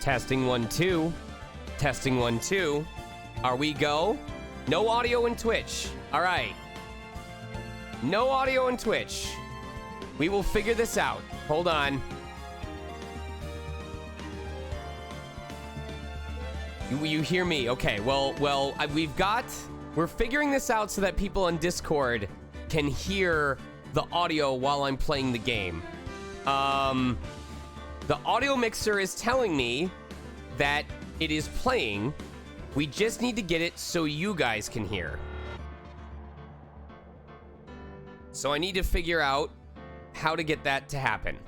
Testing 1 2. Testing 1 2. Are we go? No audio in Twitch. All right. No audio in Twitch. We will figure this out. Hold on. You hear me? Okay. Well, we're figuring this out so that people on Discord can hear the audio while I'm playing the game. The audio mixer is telling me that it is playing. We just need to get it so you guys can hear. So I need to figure out how to get that to happen.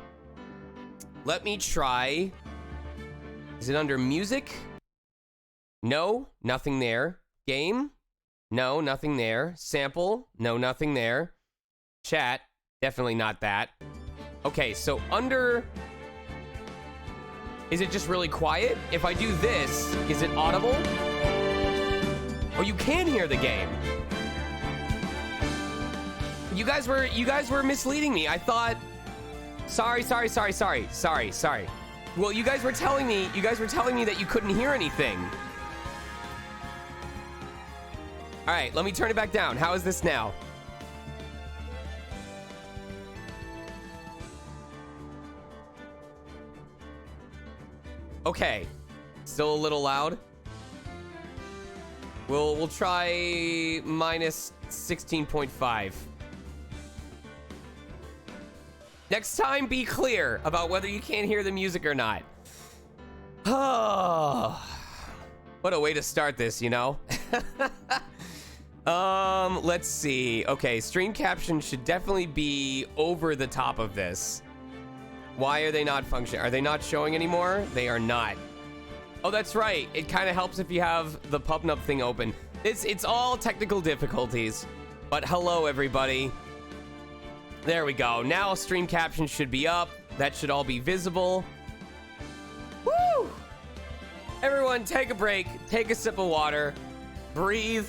Let me try. Is it under music? No, nothing there. Game? No, nothing there. Sample? No, nothing there. Chat? Definitely not that. Okay, so under... Is it just really quiet? If I do this, is it audible? Oh, you can hear the game. You guys were misleading me. I thought... Sorry. Well, you guys were telling me that you couldn't hear anything. All right, let me turn it back down. How is this now? Okay, still a little loud. We'll try minus 16.5. Next time, be clear about whether you can't hear the music or not. Oh, what a way to start this, you know? Let's see. Okay, stream caption should definitely be over the top of this. Why are they not functioning? Are they not showing anymore? They are not. Oh, that's right. It kind of helps if you have the PubNub thing open. It's all technical difficulties. But hello, everybody. There we go. Now stream caption should be up. That should all be visible. Woo! Everyone, take a break. Take a sip of water. Breathe.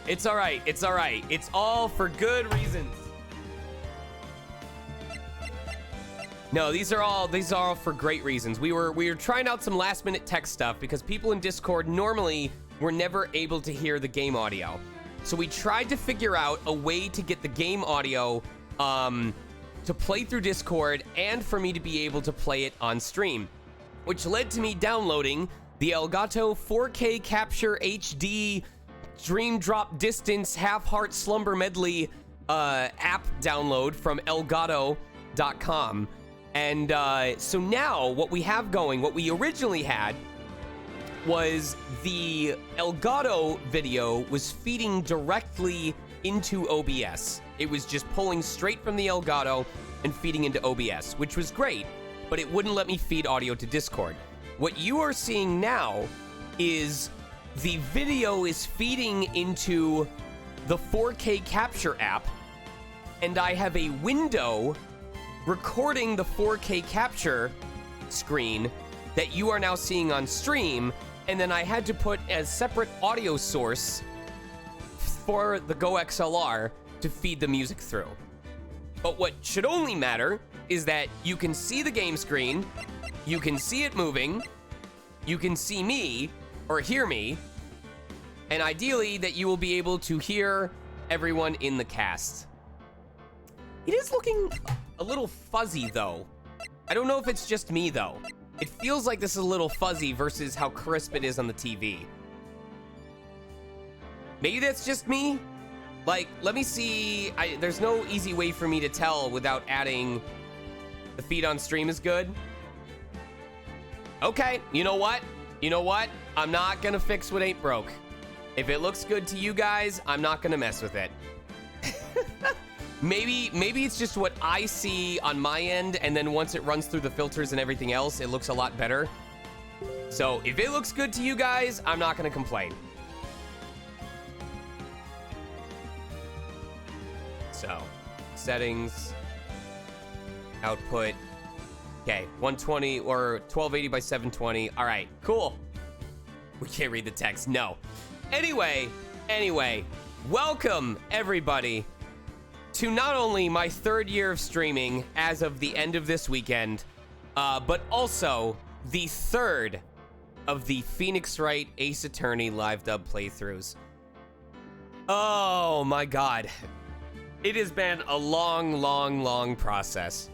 It's all right. It's all right. It's all for good reasons. No, these are all for great reasons. We were trying out some last minute tech stuff because people in Discord normally were never able to hear the game audio. So we tried to figure out a way to get the game audio to play through Discord and for me to be able to play it on stream, which led to me downloading the Elgato 4K Capture HD Dream Drop Distance Half Heart Slumber Medley app download from Elgato.com. And so now what we have going, what we originally had was the Elgato video was feeding directly into OBS. It was just pulling straight from the Elgato and feeding into OBS, which was great, but it wouldn't let me feed audio to Discord. What you are seeing now is the video is feeding into the 4K Capture app, and I have a window recording the 4K Capture screen that you are now seeing on stream, and then I had to put a separate audio source for the Go XLR to feed the music through. But what should only matter is that you can see the game screen, you can see it moving, you can see me or hear me, and ideally that you will be able to hear everyone in the cast. It is looking a little fuzzy though. I don't know if it's just me though. It feels like this is a little fuzzy versus how crisp it is on the TV. Maybe that's just me. Like, let me see. There's no easy way for me to tell without adding the feed on stream is good. Okay, you know what? You know what? I'm not gonna fix what ain't broke. If it looks good to you guys, I'm not gonna mess with it. Maybe it's just what I see on my end, and then once it runs through the filters and everything else, it looks a lot better. So if it looks good to you guys, I'm not gonna complain. So, settings, output. Okay, 120 or 1280 by 720. All right, cool. We can't read the text, no. Anyway, welcome everybody to not only my 3rd year of streaming as of the end of this weekend, but also the 3rd of the Phoenix Wright Ace Attorney live dub playthroughs. Oh my god. It has been a long process.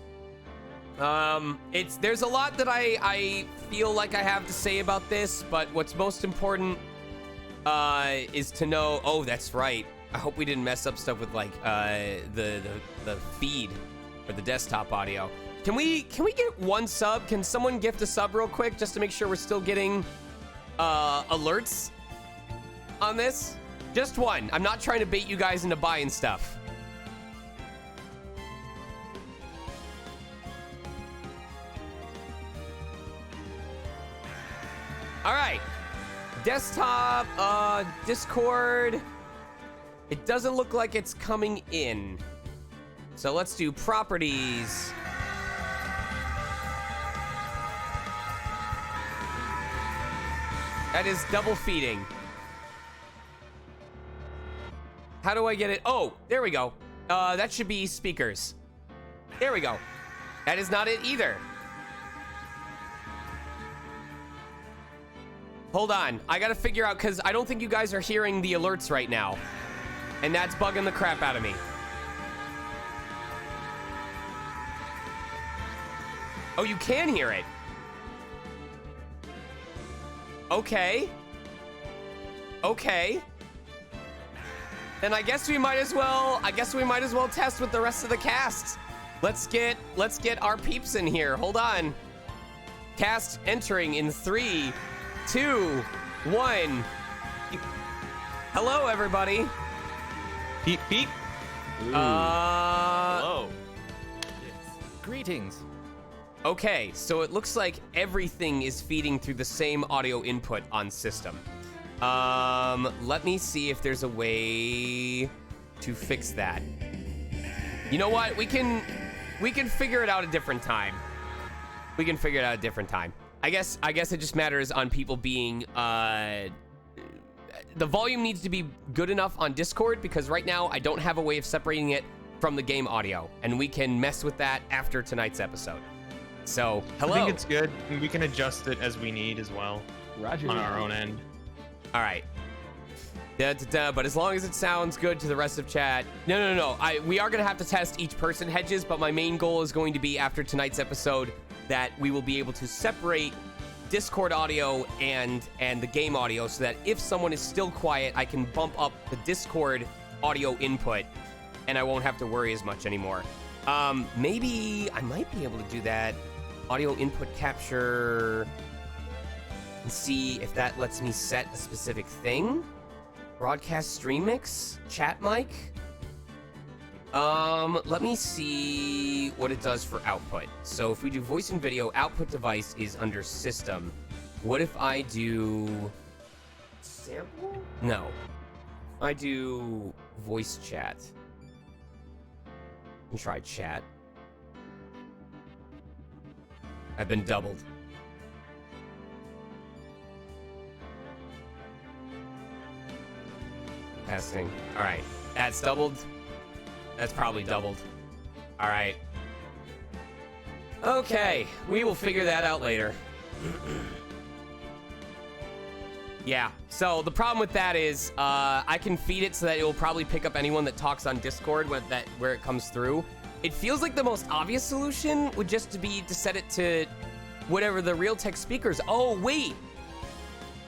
There's a lot that I feel like I have to say about this, but what's most important is to know, oh, that's right. I hope we didn't mess up stuff with like the feed or the desktop audio. Can we get one sub? Can someone gift a sub real quick just to make sure we're still getting alerts on this? Just one. I'm not trying to bait you guys into buying stuff. All right. Desktop, Discord. It doesn't look like it's coming in. So let's do properties. That is double feeding. How do I get it? Oh, there we go. That should be speakers. There we go. That is not it either. Hold on. I gotta figure out, because I don't think you guys are hearing the alerts right now. And that's bugging the crap out of me. Oh, you can hear it. Okay. Okay. Then I guess we might as well test with the rest of the cast. Let's get our peeps in here. Hold on. Cast entering in 3, 2, 1. Hello, everybody. Peep, peep. Hello. Yes. Greetings. Okay, so it looks like everything is feeding through the same audio input on system. Let me see if there's a way to fix that. You know what? We can figure it out a different time. We can figure it out a different time. I guess it just matters on people being the volume needs to be good enough on Discord, because right now I don't have a way of separating it from the game audio, and we can mess with that after tonight's episode. So, hello. I think it's good. We can adjust it as we need as well. Roger. On our own end. All right. But as long as it sounds good to the rest of chat. No. We are going to have to test each person hedges, but my main goal is going to be after tonight's episode that we will be able to separate Discord audio and the game audio, so that if someone is still quiet, I can bump up the Discord audio input and I won't have to worry as much anymore. Maybe I might be able to do that. Audio input capture, and see if that lets me set a specific thing. Broadcast stream mix, chat mic. Let me see what it does for output. So if we do voice and video, output device is under system. What if I do sample? No. I do voice chat. And try chat. I've been doubled. Testing. All right. That's doubled. That's probably doubled. All right. Okay. We will figure that out later. Yeah. So the problem with that is I can feed it so that it will probably pick up anyone that talks on Discord where it comes through. It feels like the most obvious solution would just be to set it to whatever the Realtek speakers. Oh, wait.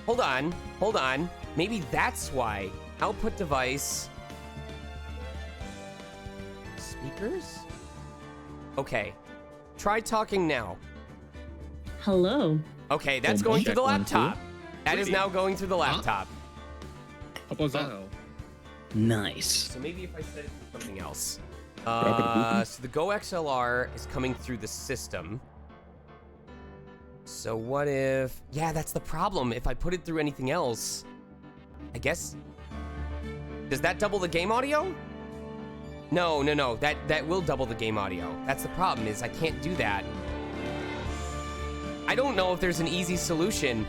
Hold on. Maybe that's why. Output device. Speakers? Okay. Try talking now. Hello. Okay, that's going through the laptop. That is now going through the laptop. How about that? Nice. So maybe if I set it to something else. So the Go XLR is coming through the system. So what if... Yeah, that's the problem. If I put it through anything else, I guess... Does that double the game audio? No. That will double the game audio. That's the problem, is I can't do that. I don't know if there's an easy solution.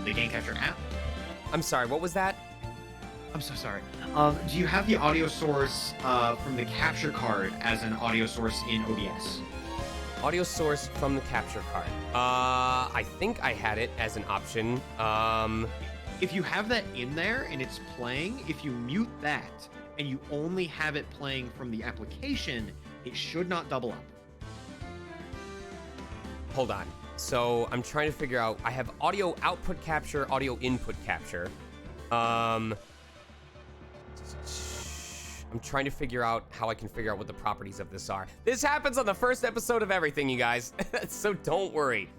the game capture app? I'm sorry, what was that? I'm so sorry. Do you have the audio source from the capture card as an audio source in OBS? Audio source from the capture card. I think I had it as an option. If you have that in there and it's playing, if you mute that and you only have it playing from the application, it should not double up. Hold on. So I'm trying to figure out, I have audio output capture, audio input capture. I'm trying to figure out how I can figure out what the properties of this are. This happens on the first episode of everything, you guys. So don't worry.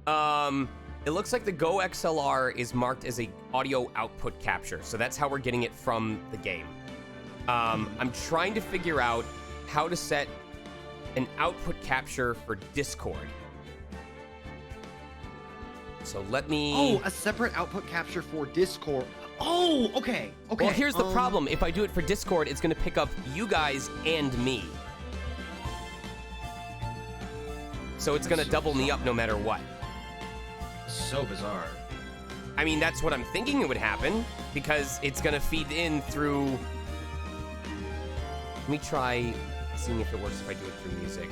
It looks like the Go XLR is marked as a audio output capture. So that's how we're getting it from the game. I'm trying to figure out how to set an output capture for Discord. So let me... Oh, a separate output capture for Discord. Oh, okay. Okay. Well, here's the problem. If I do it for Discord, it's going to pick up you guys and me. So it's going to double me up no matter what. So bizarre. I mean, that's what I'm thinking it would happen, because it's going to feed in through... Let me try seeing if it works if I do it through music.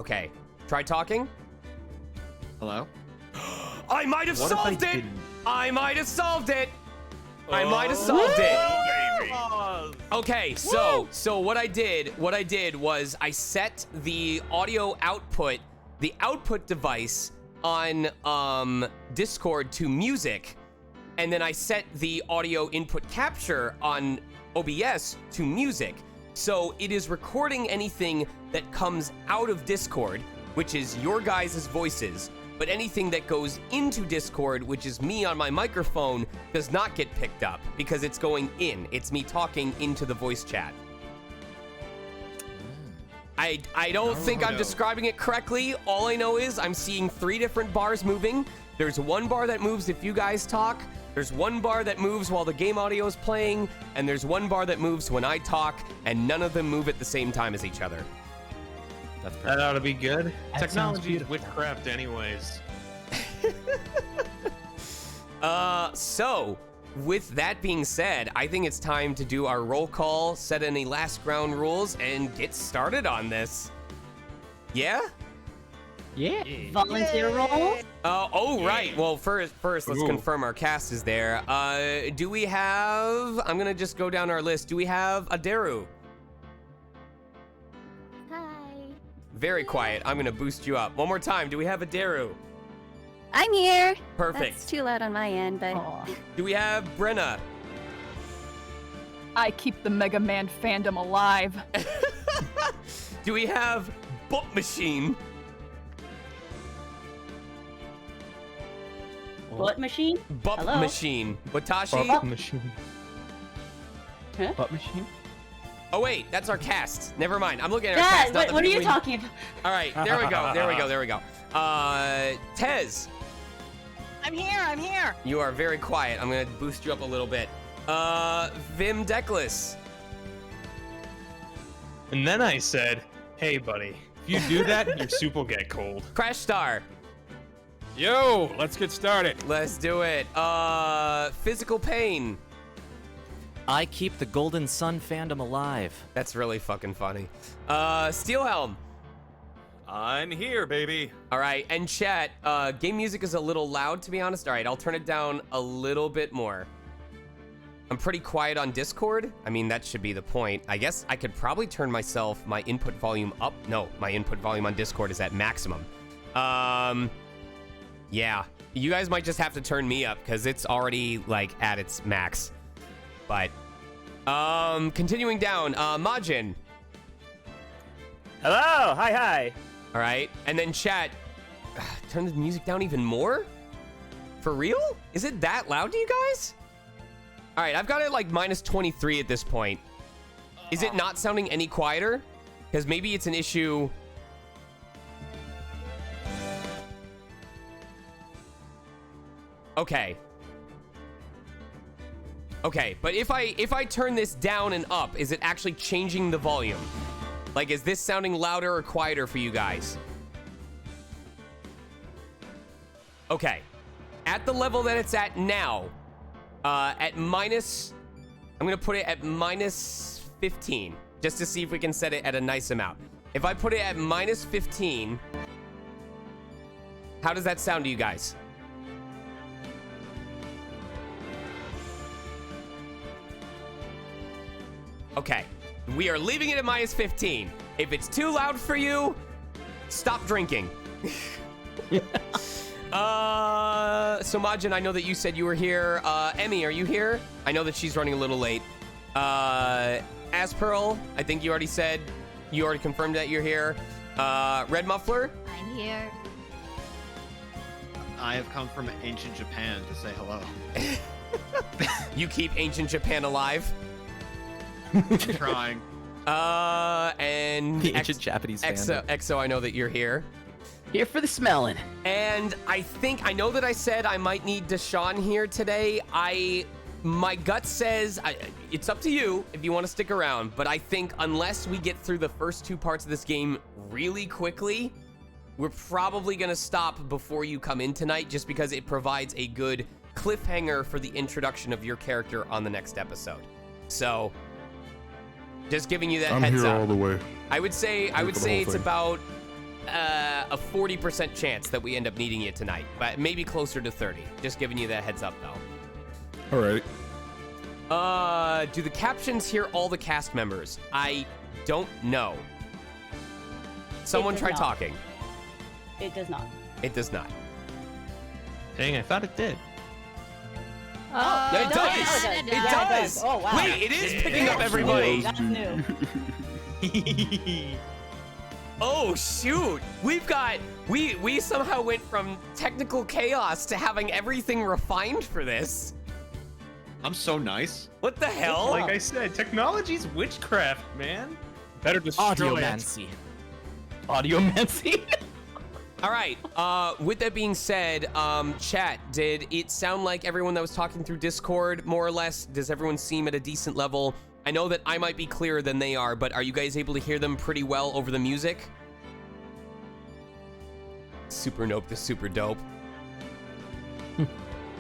Okay. Try talking. Hello? I might have What if I solved it! didn't? I might have solved it! I might have solved it. Okay, so what I did was I set the audio output, the output device on Discord to music, and then I set the audio input capture on OBS to music. So it is recording anything that comes out of Discord, which is your guys' voices, but anything that goes into Discord, which is me on my microphone, does not get picked up because it's going in. It's me talking into the voice chat. I don't think I'm describing it correctly. All I know is I'm seeing 3 different bars moving. There's one bar that moves if you guys talk. There's one bar that moves while the game audio is playing. And there's one bar that moves when I talk, and none of them move at the same time as each other. That's perfect. That ought to be good. That Technology is witchcraft anyways. So, with that being said, I think it's time to do our roll call, set any last ground rules, and get started on this. Yeah? Yeah. Volunteer roll? Right. Well, first, let's confirm our cast is there. Do we have... I'm gonna just go down our list. Do we have Adaru? Hi. Very quiet. I'm gonna boost you up. One more time. Do we have Adaru? I'm here. Perfect. That's too loud on my end, but Do we have Brenna? I keep the Mega Man fandom alive. Do we have Book Machine? What machine? Butt Hello? Machine. Watashi? Butt machine. Huh? Butt machine? Oh wait, that's our cast. Never mind. I'm looking at our Yeah, cast. not the what are you people we- talking about? All right, there we go. Tez, I'm here. you are very quiet. I'm gonna boost you up a little bit. Vim Deckless. And then I said, hey, buddy, if you do that, your soup will get cold. Crash Star. Yo, let's get started. Let's do it. Physical Pain. I keep the Golden Sun fandom alive. That's really fucking funny. Steelhelm. I'm here, baby. All right, and chat, game music is a little loud, to be honest. All right, I'll turn it down a little bit more. I'm pretty quiet on Discord. I mean, that should be the point. I guess I could probably turn my input volume up. No, my input volume on Discord is at maximum. Yeah, you guys might just have to turn me up because it's already, like, at its max. But, continuing down, Majin. Hello, hi. All right, and then chat, turn the music down even more? For real? Is it that loud to you guys? All right, I've got it like minus 23 at this point. Is it not sounding any quieter? Because maybe it's an issue. Okay. Okay, but if I turn this down and up, is it actually changing the volume? Like, is this sounding louder or quieter for you guys? Okay. At the level that it's at now, at minus, I'm going to put it at minus 15, just to see if we can set it at a nice amount. If I put it at minus 15, how does that sound to you guys? Okay. We are leaving it at minus 15. If it's too loud for you, stop drinking. So Majin, I know that you said you were here. Emmy, are you here? I know that she's running a little late. Aspearl, I think you already confirmed that you're here. Red Muffler? I'm here. I have come from ancient Japan to say hello. You keep ancient Japan alive. Trying. And The ancient Japanese Exo, I know that you're here. Here for the smelling. And I know that I said I might need Deshaun here today. My gut says, it's up to you if you want to stick around, but I think unless we get through the first 2 parts of this game really quickly, we're probably going to stop before you come in tonight, just because it provides a good cliffhanger for the introduction of your character on the next episode. So, just giving you that I'm heads here up. all the way. I would say for the whole it's thing. about a 40% chance that we end up needing you tonight, but maybe closer to 30. Just giving you that heads up, though. All right. Do the captions hear all the cast members? I don't know. Someone does try not. talking. It does not. It does not. Dang, I thought it did. Oh, It does. It It does. does. Oh, wow. Wait, it is picking up That's everybody. new. That's new. Oh shoot! We somehow went from technical chaos to having everything refined for this. I'm so nice. What the hell? Like I said, technology's witchcraft, man. Better destroy it. Audiomancy. Audiomancy. All right. With that being said, chat, did it sound like everyone that was talking through Discord, more or less? Does everyone seem at a decent level? I know that I might be clearer than they are, but are you guys able to hear them pretty well over the music? Super Nope the super dope.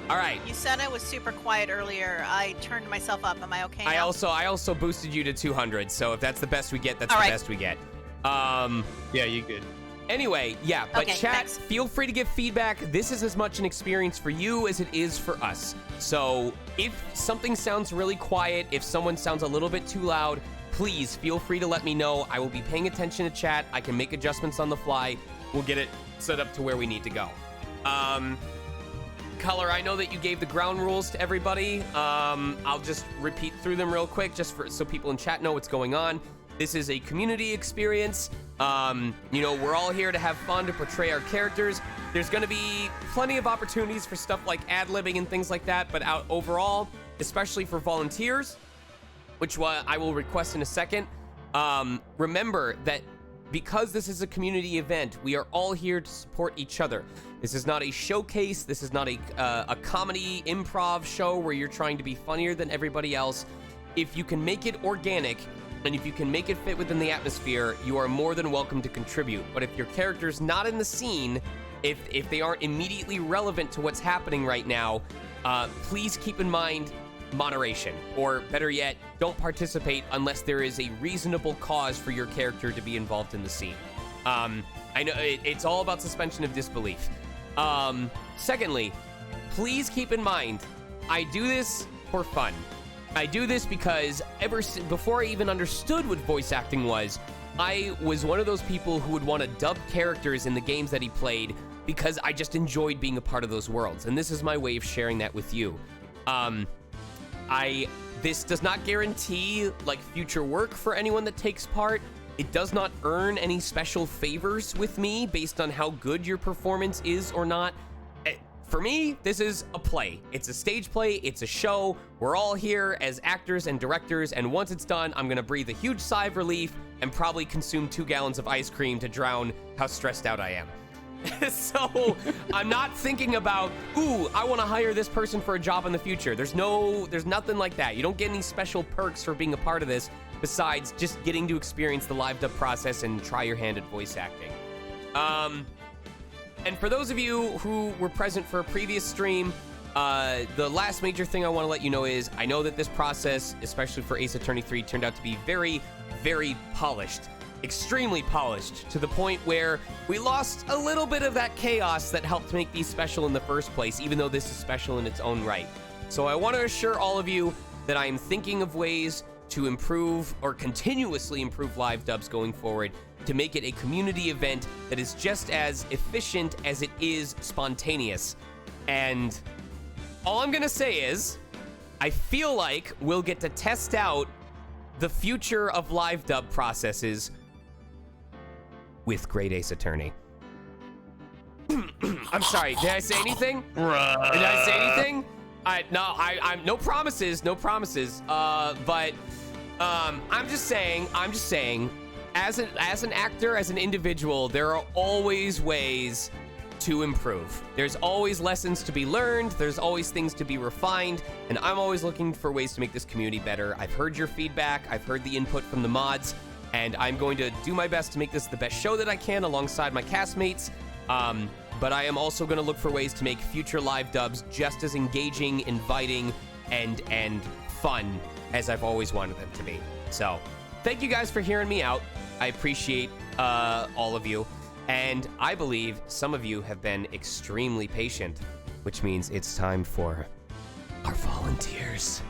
All right. You said I was super quiet earlier. I turned myself up. Am I okay now? I also boosted you to 200, so if that's the best we get, that's All the right. best we get. Yeah, you good. Anyway, yeah, but Okay, chat, thanks. feel free to give feedback. This is as much an experience for you as it is for us. So if something sounds really quiet, if someone sounds a little bit too loud, please feel free to let me know. I will be paying attention to chat. I can make adjustments on the fly. We'll get it set up to where we need to go. Color, I know that you gave the ground rules to everybody. I'll just repeat through them real quick just so people in chat know what's going on. This is a community experience. We're all here to have fun, to portray our characters. There's going to be plenty of opportunities for stuff like ad-libbing and things like that, but overall, especially for volunteers, which I will request in a second, remember that because this is a community event, we are all here to support each other. This is not a showcase. This is not a comedy improv show where you're trying to be funnier than everybody else. If you can make it organic, and if you can make it fit within the atmosphere, you are more than welcome to contribute. But if your character's not in the scene, if they aren't immediately relevant to what's happening right now, please keep in mind moderation. Or better yet, don't participate unless there is a reasonable cause for your character to be involved in the scene. I know it's all about suspension of disbelief. Secondly, please keep in mind, I do this for fun. I do this because before I even understood what voice acting was, I was one of those people who would want to dub characters in the games that he played because I just enjoyed being a part of those worlds. And this is my way of sharing that with you. This does not guarantee like future work for anyone that takes part. It does not earn any special favors with me based on how good your performance is or not. For me, this is a play. It's a stage play. It's a show. We're all here as actors and directors, and once it's done, I'm gonna breathe a huge sigh of relief and probably consume 2 gallons of ice cream to drown how stressed out I am. So I'm not thinking about, ooh, I want to hire this person for a job in the future. There's nothing like that. You don't get any special perks for being a part of this besides just getting to experience the live dub process and try your hand at voice acting. And for those of you who were present for a previous stream, the last major thing I want to let you know is I know that this process, especially for Ace Attorney 3, turned out to be very, very polished. Extremely polished, to the point where we lost a little bit of that chaos that helped make these special in the first place, even though this is special in its own right. So I want to assure all of you that I am thinking of ways to improve or continuously improve live dubs going forward to make it a community event that is just as efficient as it is spontaneous. And all I'm gonna say is, I feel like we'll get to test out the future of live dub processes with Great Ace Attorney. I'm sorry, did I say anything? Did I say anything? I'm no promises, but I'm just saying, as an actor, as an individual, there are always ways to improve. There's always lessons to be learned, there's always things to be refined, and I'm always looking for ways to make this community better. I've heard your feedback, I've heard the input from the mods, and I'm going to do my best to make this the best show that I can alongside my castmates. But I am also going to look for ways to make future live dubs just as engaging, inviting, and fun as I've always wanted them to be. So, thank you guys for hearing me out. I appreciate all of you. And I believe some of you have been extremely patient, which means it's time for our volunteers.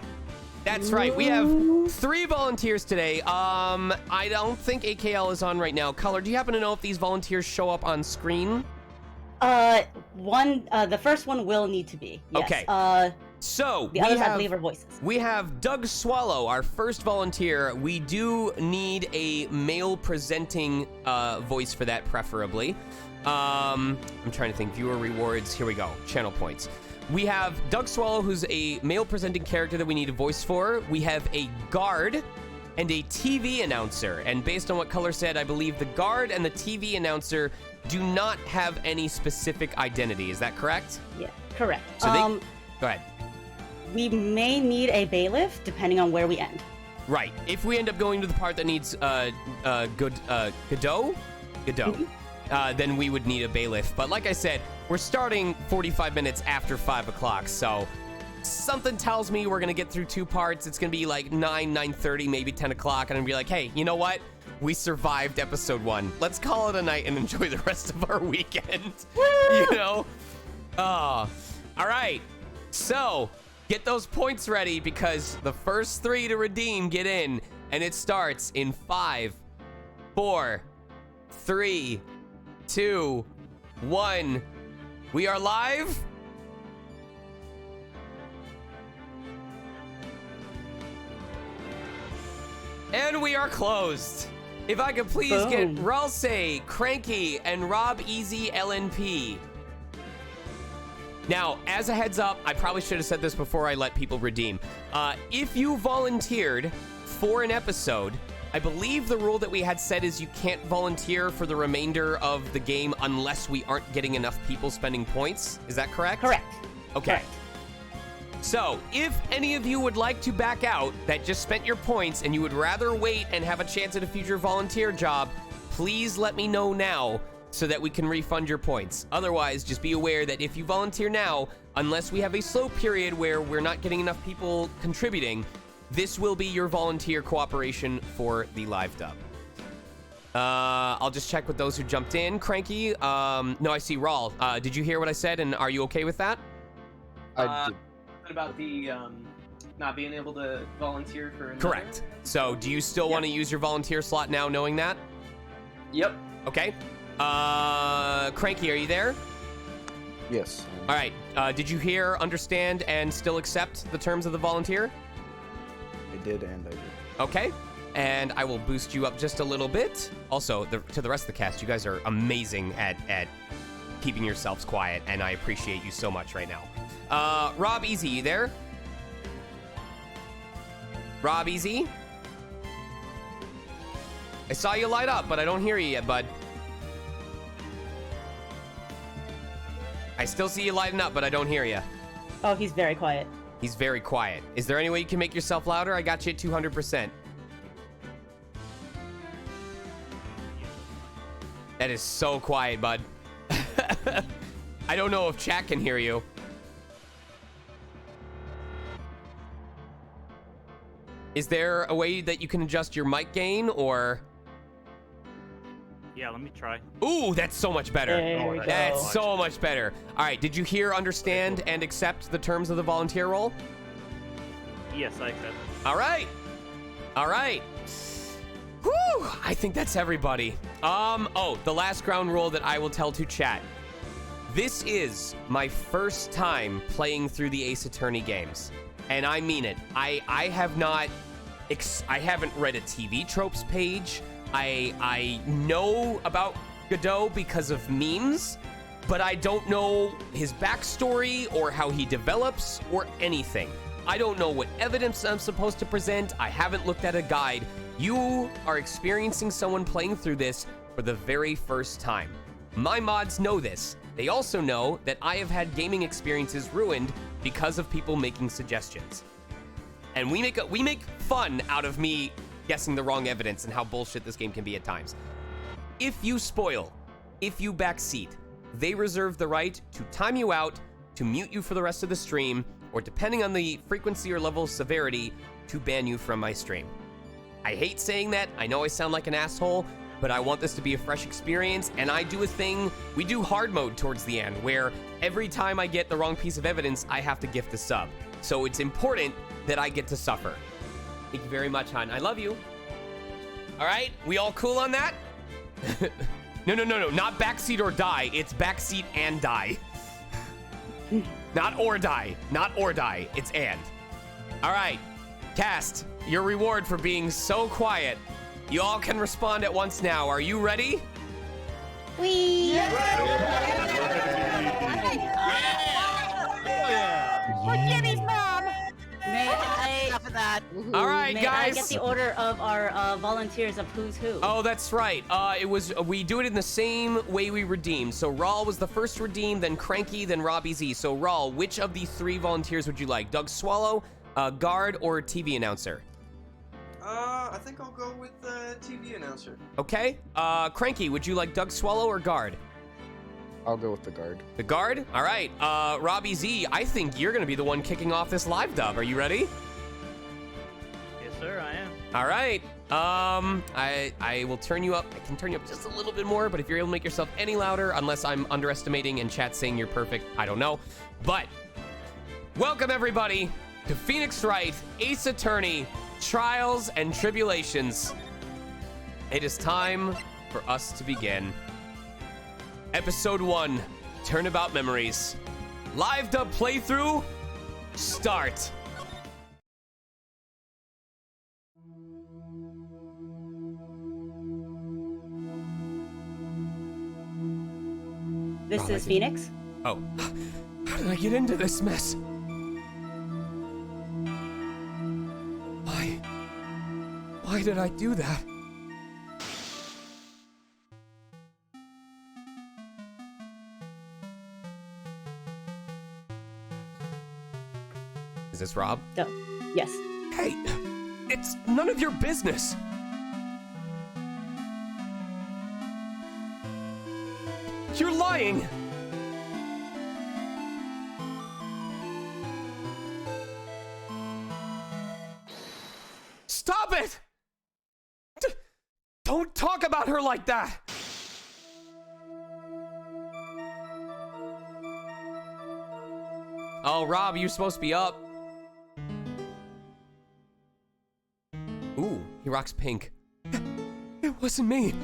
That's right, we have 3 volunteers today. I don't think AKL is on right now. Color, do you happen to know if these volunteers show up on screen? The first one will need to be. Yes. Okay. So the others, I believe, are voices. We have Doug Swallow, our first volunteer. We do need a male presenting voice for that, preferably. I'm trying to think. Viewer rewards. Here we go. Channel points. We have Doug Swallow, who's a male presenting character that we need a voice for. We have a guard and a TV announcer. And based on what Color said, I believe the guard and the TV announcer do not have any specific identity. Is that correct? Yeah, correct. So go ahead. We may need a bailiff, depending on where we end. Right. If we end up going to the part that needs Godot, then we would need a bailiff. But like I said, we're starting 45 minutes after 5 o'clock, so something tells me we're going to get through 2 parts. It's going to be like 9:30, maybe 10 o'clock, and I'm going to be like, hey, you know what? We survived episode 1. Let's call it a night and enjoy the rest of our weekend. You know? All right. So, get those points ready because the first 3 to redeem get in, and it starts in 5, 4, 3, 2, 1. We are live. And we are closed. If I could please get Ralsei, Cranky, and Rob Easy LNP. Now, as a heads up, I probably should have said this before I let people redeem. If you volunteered for an episode, I believe the rule that we had said is you can't volunteer for the remainder of the game unless we aren't getting enough people spending points. Is that correct? Correct. Okay. Correct. So, if any of you would like to back out that just spent your points and you would rather wait and have a chance at a future volunteer job, please let me know now so that we can refund your points. Otherwise, just be aware that if you volunteer now, unless we have a slow period where we're not getting enough people contributing, this will be your volunteer cooperation for the live dub. I'll just check with those who jumped in. Cranky, no, I see Raul. Did you hear what I said, and are you okay with that? I did. About the not being able to volunteer for another? Correct. So, do you still want to use your volunteer slot now, knowing that? Yep. Okay. Cranky, are you there? Yes. All right. Did you hear, understand, and still accept the terms of the volunteer? I did, and I did. Okay. And I will boost you up just a little bit. Also, to the rest of the cast, you guys are amazing at keeping yourselves quiet, and I appreciate you so much right now. Rob Easy, you there? Rob Easy? I saw you light up, but I don't hear you yet, bud. I still see you lighting up, but I don't hear you. Oh, he's very quiet. He's very quiet. Is there any way you can make yourself louder? I got you at 200%. That is so quiet, bud. I don't know if chat can hear you. Is there a way that you can adjust your mic gain, or? Yeah, let me try. Ooh, that's so much better. There we go. That's so much better. All right, did you hear, understand, and accept the terms of the volunteer role? Yes, I accept. All right. All right. Whew, I think that's everybody. Oh, the last ground rule that I will tell to chat. This is my first time playing through the Ace Attorney games. And I mean it. I haven't read a TV tropes page. I know about Godot because of memes, but I don't know his backstory or how he develops or anything. I don't know what evidence I'm supposed to present. I haven't looked at a guide. You are experiencing someone playing through this for the very first time. My mods know this. They also know that I have had gaming experiences ruined because of people making suggestions. And we make fun out of me guessing the wrong evidence and how bullshit this game can be at times. If you spoil, if you backseat, they reserve the right to time you out, to mute you for the rest of the stream, or depending on the frequency or level of severity, to ban you from my stream. I hate saying that. I know I sound like an asshole, but I want this to be a fresh experience, and I do a thing. We do hard mode towards the end, where every time I get the wrong piece of evidence, I have to gift a sub. So it's important that I get to suffer. Thank you very much, hon. I love you. All right, we all cool on that? No, not backseat or die. It's backseat and die. Not or die. Not or die. It's and. All right, cast, your reward for being so quiet. You all can respond at once now. Are you ready? Jimmy's mom. May I, Enough of that. All right, may guys. I get the order of our volunteers of who's who? Oh, that's right. We do it in the same way we redeemed. So Rawl was the first redeemed, then Cranky, then Robbie Z. So Rawl, which of the 3 volunteers would you like? Doug Swallow, guard, or TV announcer? I think I'll go with the TV announcer. Okay. Cranky, would you like Doug Swallow or guard? I'll go with the guard. The guard? All right. Robbie Z, I think you're going to be the one kicking off this live dub. Are you ready? Yes, sir, I am. All right. I will turn you up. I can turn you up just a little bit more, but if you're able to make yourself any louder, unless I'm underestimating and chat saying you're perfect, I don't know. But welcome everybody to Phoenix Wright, Ace Attorney, Trials and Tribulations. It is time for us to begin. Episode 1, Turnabout Memories. Live dub playthrough, start. This is Phoenix. Oh, how did I get into this mess? Why did I do that? Is this Rob? Yes. Hey, it's none of your business. You're lying. Stop it! Don't talk about her like that! Oh, Rob, you're supposed to be up. Ooh, he rocks pink. It wasn't me.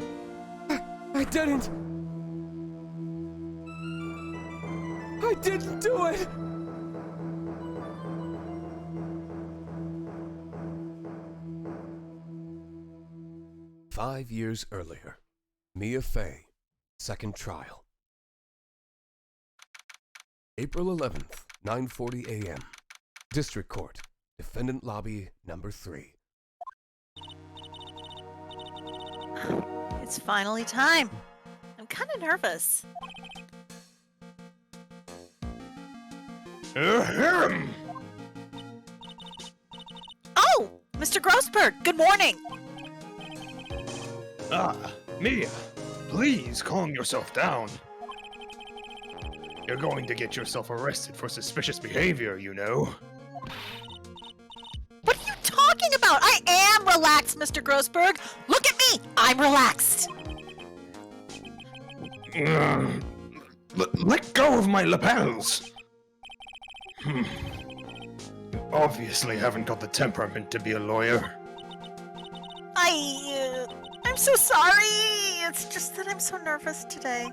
I didn't. I didn't do it. "5 years earlier, Mia Fey, second trial. April 11th, 9:40 a.m. District Court, Defendant Lobby number 3. It's finally time. I'm kind of nervous. Oh, Mr. Grossberg, good morning. Mia, please calm yourself down. You're going to get yourself arrested for suspicious behavior, you know. What are you talking about? I am relaxed, Mr. Grossberg. Look at me. I'm relaxed. Let go of my lapels! You obviously haven't got the temperament to be a lawyer. I'm so sorry. It's just that I'm so nervous today.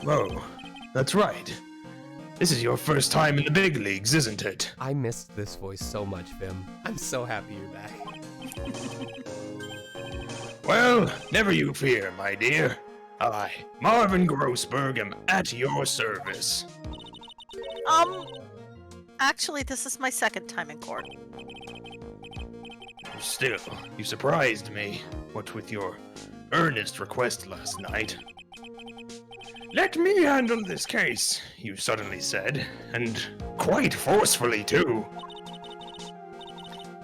Oh, that's right. This is your first time in the big leagues, isn't it? I missed this voice so much, Vim. I'm so happy you're back. Well, never you fear, my dear. I, Marvin Grossberg, am at your service. Actually, this is my second time in court. Still, you surprised me, what with your earnest request last night. Let me handle this case, you suddenly said, and quite forcefully, too.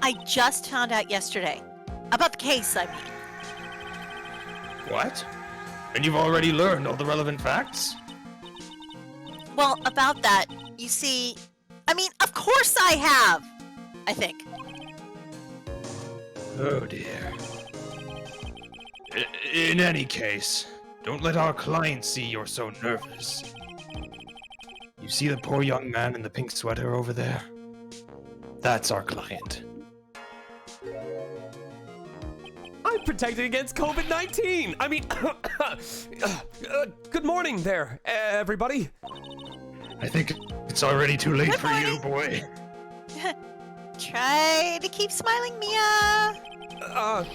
I just found out yesterday. About the case, I mean. What? And you've already learned all the relevant facts? Well, about that, you see... I mean, of course I have! I think. Oh dear. In any case, don't let our client see you're so nervous. You see the poor young man in the pink sweater over there? That's our client. I'm protected against COVID-19! I mean, good morning there, everybody. I think it's already too late for you, boy. Try to keep smiling, Mia. I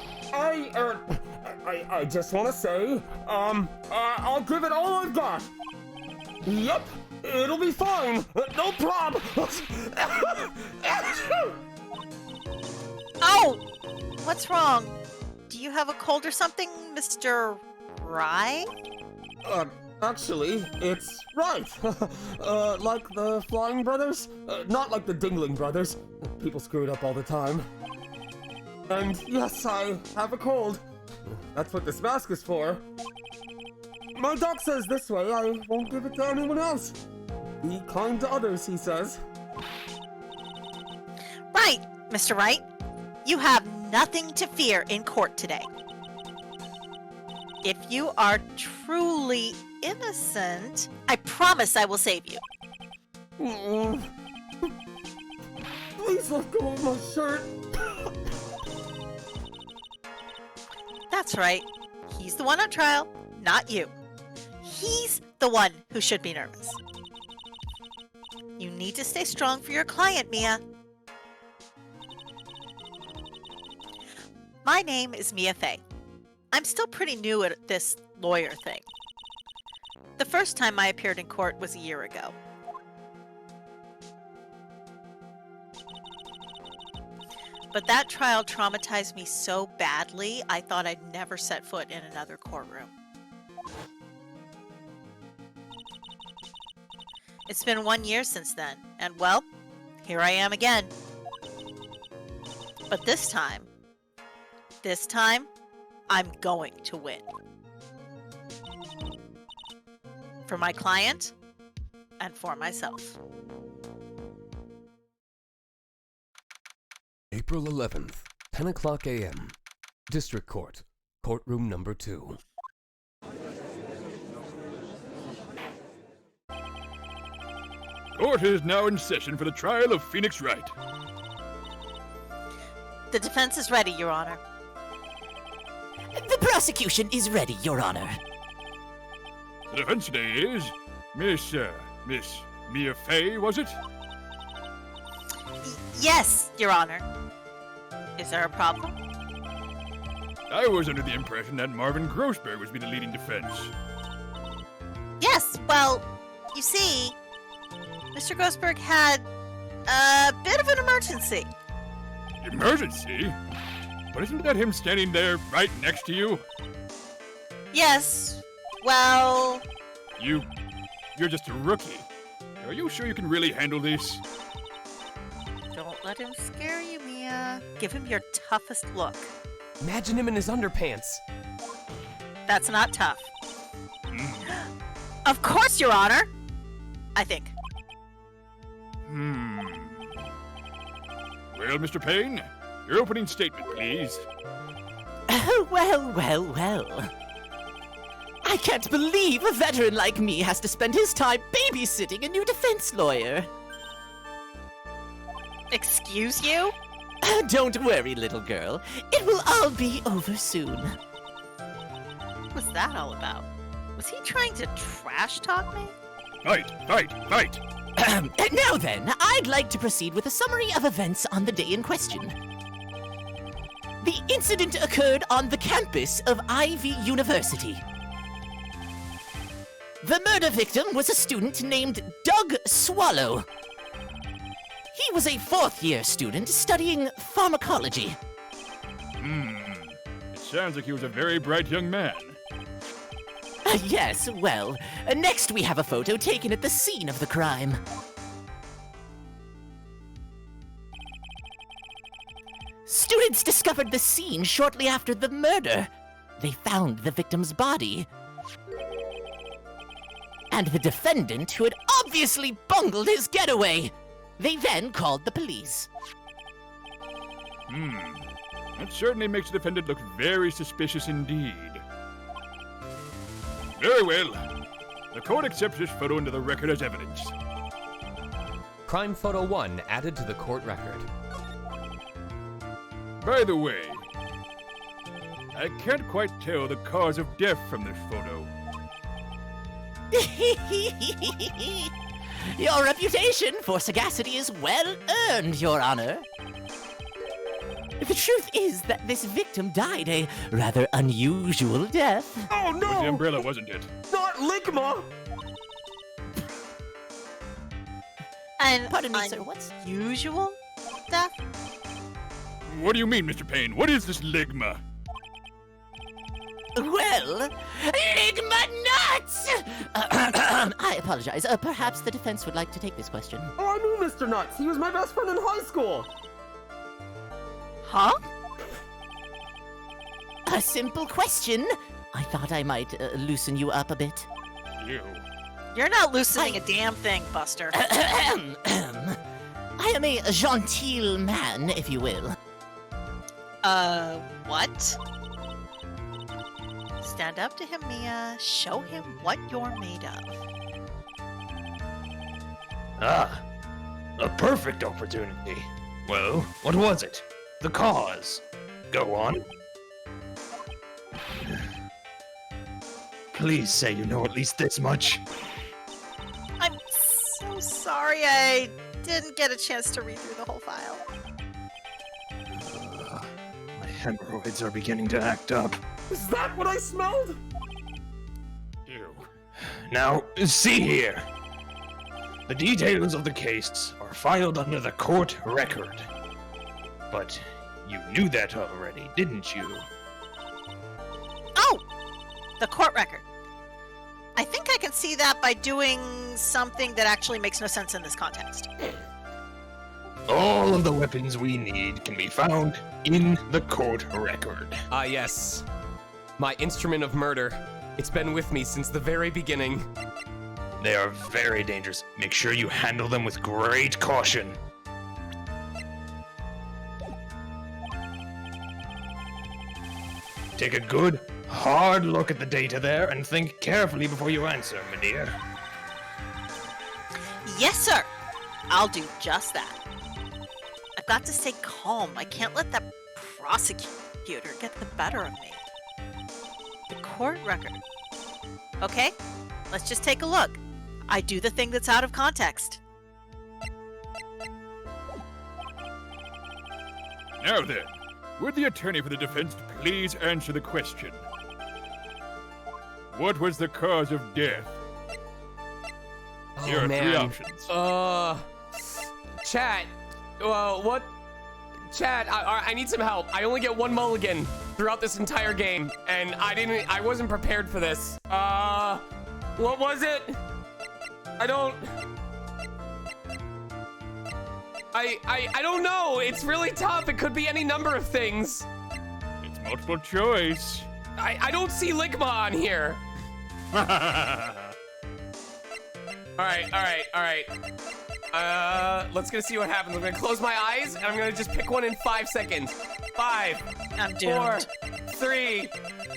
just want to say, I'll give it all I've got. Yep, it'll be fine. No problem. Oh! What's wrong? Do you have a cold or something, Mr. Wright? Actually, it's Wright. Like the Flying Brothers? Not like the Dingling Brothers. People screw it up all the time. And yes, I have a cold. That's what this mask is for. My doc says this way I won't give it to anyone else. Be kind to others, he says. Right, Mr. Wright. You have nothing to fear in court today. If you are truly innocent, I promise I will save you. Please let go of my shirt. That's right. He's the one on trial, not you. He's the one who should be nervous. You need to stay strong for your client, Mia. My name is Mia Fey. I'm still pretty new at this lawyer thing. The first time I appeared in court was a year ago. But that trial traumatized me so badly, I thought I'd never set foot in another courtroom. It's been 1 year since then, and well, here I am again. But this time, I'm going to win. For my client, and for myself. April 11th, 10 o'clock a.m. District Court, courtroom number 2. Court is now in session for the trial of Phoenix Wright. The defense is ready, Your Honor. The prosecution is ready, Your Honor. The defense today is Miss Mia Fey, was it? Yes, Your Honor. Is there a problem? I was under the impression that Marvin Grossberg was be the leading defense. Yes, well, you see, Mr. Grossberg had a bit of an emergency. Emergency? But isn't that him standing there right next to you? Yes, well... You're just a rookie. Are you sure you can really handle this? Don't let him scare you, Mia. Give him your toughest look. Imagine him in his underpants. That's not tough. Of course, Your Honor. I think. Well, Mr. Payne, your opening statement, please. Oh, well. I can't believe a veteran like me has to spend his time babysitting a new defense lawyer. Excuse you? Don't worry, little girl. It will all be over soon. What was that all about? Was he trying to trash talk me? Fight! Now then, I'd like to proceed with a summary of events on the day in question. The incident occurred on the campus of Ivy University. The murder victim was a student named Doug Swallow. He was a fourth-year student studying pharmacology. It sounds like he was a very bright young man. Yes, well, next we have a photo taken at the scene of the crime. Students discovered the scene shortly after the murder. They found the victim's body. And the defendant, who had obviously bungled his getaway. They then called the police. That certainly makes the defendant look very suspicious indeed. Very well. The court accepts this photo into the record as evidence. Crime photo 1 added to the court record. By the way, I can't quite tell the cause of death from this photo. Your reputation for sagacity is well earned, Your Honor. The truth is that this victim died a rather unusual death. Oh It was the no! umbrella, wasn't it? Not Ligma! And Pardon me, sir, what's... unusual death? What do you mean, Mr. Payne? What is this ligma? Well, Ligma nuts! I apologize. Perhaps the defense would like to take this question. Oh, I knew Mr. Nuts. He was my best friend in high school. Huh? A simple question. I thought I might loosen you up a bit. You. You're not loosening a damn thing, Buster. I am a genteel man, if you will. What? Stand up to him, Mia. Show him what you're made of. Ah, a perfect opportunity. Well, what was it? The cause. Go on. Please say you know at least this much. I'm so sorry I didn't get a chance to read through the whole file. My hemorrhoids are beginning to act up. Is that what I smelled? You. Now, see here. The details of the case are filed under the court record. But you knew that already, didn't you? Oh! The court record. I think I can see that by doing something that actually makes no sense in this context. All of the weapons we need can be found in the court record. Ah, yes. My instrument of murder. It's been with me since the very beginning. They are very dangerous. Make sure you handle them with great caution. Take a good, hard look at the data there and think carefully before you answer, my dear. Yes, sir. I'll do just that. I've got to stay calm. I can't let that prosecutor get the better of me. The court record. Okay, let's just take a look. I do the thing that's out of context. Now then, would the attorney for the defense please answer the question? What was the cause of death? Here are three options. Chat. What? Chat, I need some help. I only get one mulligan throughout this entire game, and I wasn't prepared for this. What was it? I don't know. It's really tough. It could be any number of things. It's multiple choice. I don't see Ligma on here. All right. Let's go see what happens. I'm gonna close my eyes and I'm gonna just pick one in 5 seconds. 5, I'm 4, doomed. 3,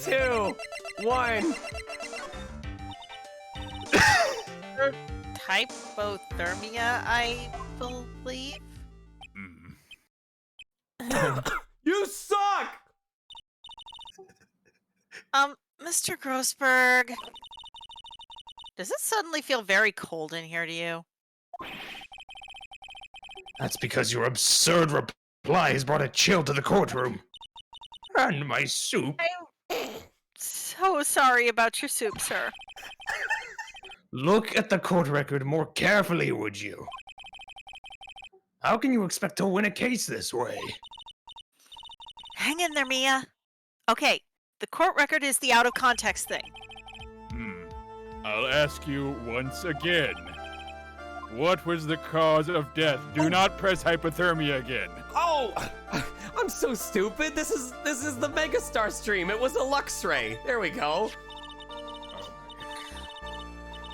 2, 1. Hypothermia, I believe. You suck! Mr. Grossberg, does it suddenly feel very cold in here to you? That's because your absurd reply has brought a chill to the courtroom. And my soup. I'm so sorry about your soup, sir. Look at the court record more carefully, would you? How can you expect to win a case this way? Hang in there, Mia. Okay, the court record is the out of context thing. I'll ask you once again. What was the cause of death? Do not press hypothermia again. Oh, I'm so stupid. This is the Megastar stream. It was a Luxray. There we go.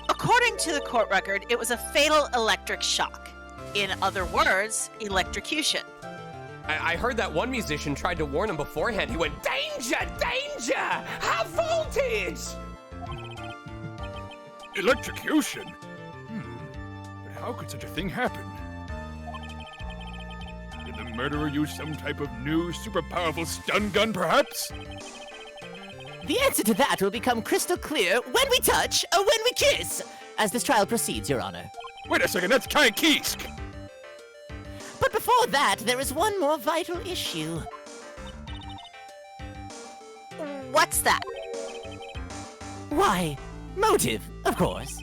According to the court record, it was a fatal electric shock. In other words, electrocution. I heard that one musician tried to warn him beforehand. He went, danger, danger, high voltage. Electrocution? But how could such a thing happen? Did the murderer use some type of new, super powerful stun gun, perhaps? The answer to that will become crystal clear when we touch or when we kiss, as this trial proceeds, Your Honor. Wait a second, that's Kai Kisk! But before that, there is one more vital issue. What's that? Why, motive, of course.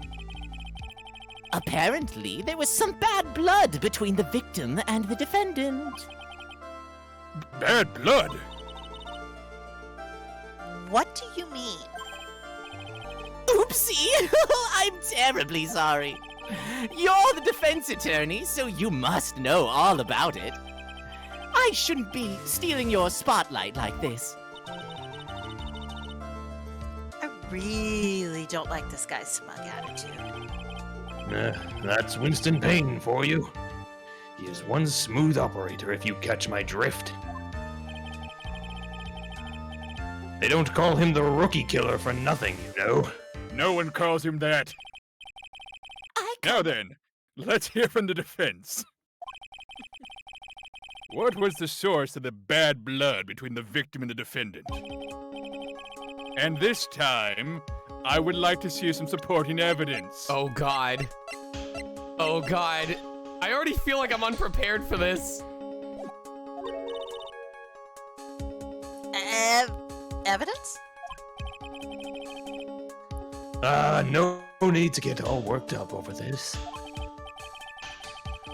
Apparently, there was some bad blood between the victim and the defendant. Bad blood? What do you mean? Oopsie! I'm terribly sorry. You're the defense attorney, so you must know all about it. I shouldn't be stealing your spotlight like this. I really don't like this guy's smug attitude. That's Winston Payne for you. He is one smooth operator, if you catch my drift. They don't call him the rookie killer for nothing, you know. No one calls him that. Now then, let's hear from the defense. What was the source of the bad blood between the victim and the defendant? And this time, I would like to see some supporting evidence. Oh God. Oh God. I already feel like I'm unprepared for this. Evidence? No need to get all worked up over this.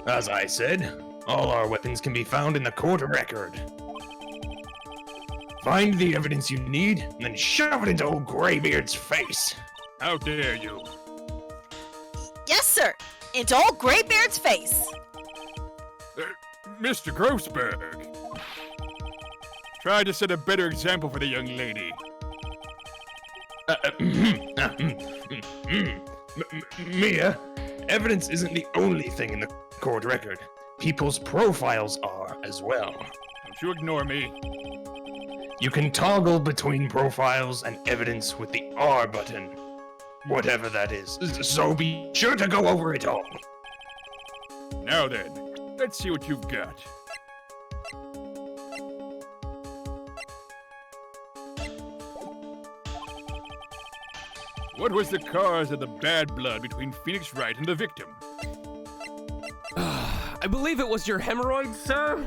As I said, all our weapons can be found in the court record. Find the evidence you need, and then shove it into old Greybeard's face. How dare you? Yes, sir! Into old Greybeard's face! Mr. Grossberg. Try to set a better example for the young lady. Mia, evidence isn't the only thing in the court record. People's profiles are as well. Don't you ignore me. You can toggle between profiles and evidence with the R button. Whatever that is. So be sure to go over it all. Now then, let's see what you've got. What was the cause of the bad blood between Phoenix Wright and the victim? I believe it was your hemorrhoids, sir.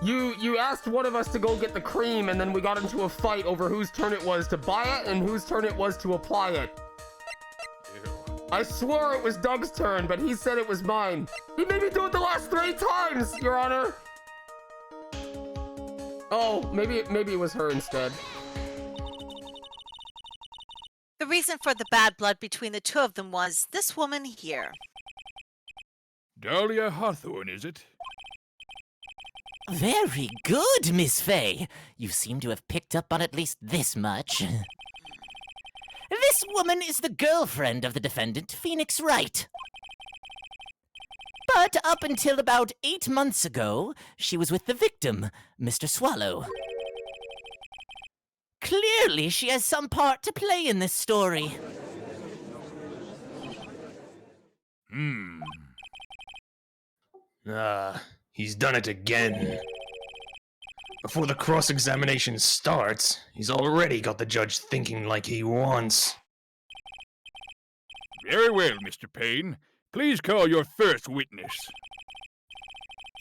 You asked one of us to go get the cream, and then we got into a fight over whose turn it was to buy it and whose turn it was to apply it. Ew. I swore it was Doug's turn, but he said it was mine. He made me do it the last 3 times, Your Honor. Oh, maybe it was her instead. The reason for the bad blood between the two of them was this woman here. Dahlia Hawthorne, is it? Very good, Miss Fay. You seem to have picked up on at least this much. This woman is the girlfriend of the defendant, Phoenix Wright. But up until about 8 months ago, she was with the victim, Mr. Swallow. Clearly, she has some part to play in this story. He's done it again. Before the cross-examination starts, he's already got the judge thinking like he wants. Very well, Mr. Payne. Please call your first witness.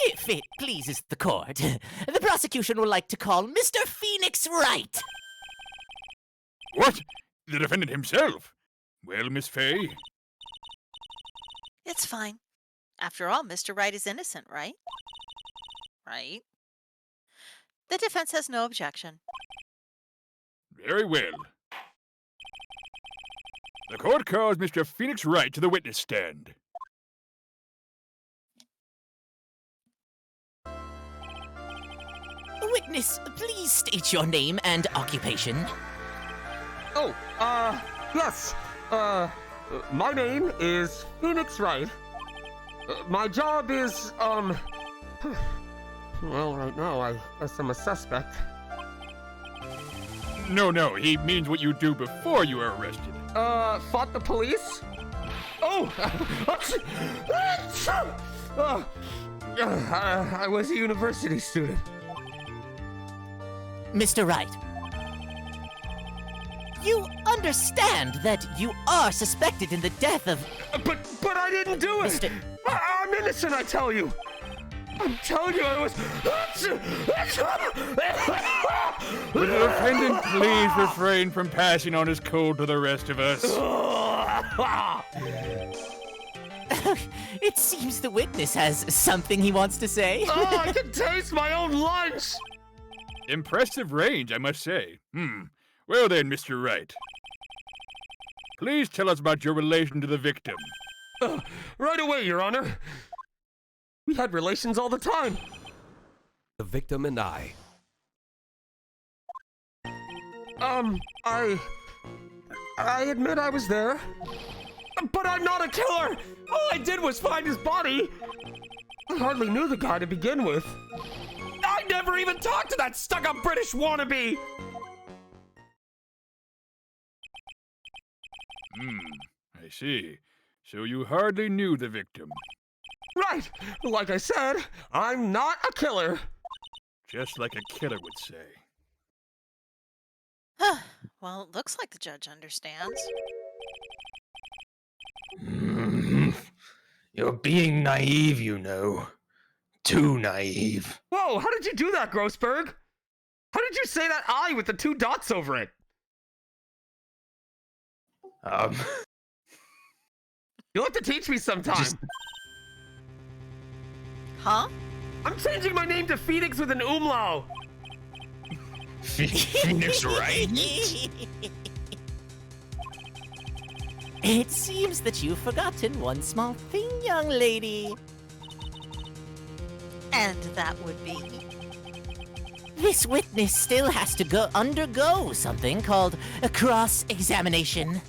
If it pleases the court, the prosecution would like to call Mr. Phoenix Wright. What? The defendant himself? Well, Miss Fay? It's fine. After all, Mr. Wright is innocent, right? Right? The defense has no objection. Very well. The court calls Mr. Phoenix Wright to the witness stand. Witness, please state your name and occupation. Oh, yes. My name is Phoenix Wright. My job is, well, right now, I guess I'm a suspect. No, he means what you do before you are arrested. Fought the police? Oh! I was a university student. Mr. Wright, you understand that you are suspected in the death of... But I didn't do it! Mr. I'm innocent, I tell you! I'm telling you, I was... Would the defendant please refrain from passing on his cold to the rest of us? It seems the witness has something he wants to say. Oh, I can taste my own lunch! Impressive range, I must say. Well then, Mr. Wright. Please tell us about your relation to the victim. Right away, Your Honor. We had relations all the time. The victim and I. I admit I was there. But I'm not a killer! All I did was find his body! I hardly knew the guy to begin with. I never even talked to that stuck-up British wannabe! I see. So you hardly knew the victim. Right! Like I said, I'm not a killer. Just like a killer would say. Well, it looks like the judge understands. You're being naive, you know. Too naive. Whoa, how did you do that, Grossberg? How did you say that I with the 2 dots over it? You'll have to teach me sometime. Huh? I'm changing my name to Phoenix with an umlaut. Phoenix Wright? It seems that you've forgotten one small thing, young lady. And that would be? This witness still has to undergo something called a cross-examination.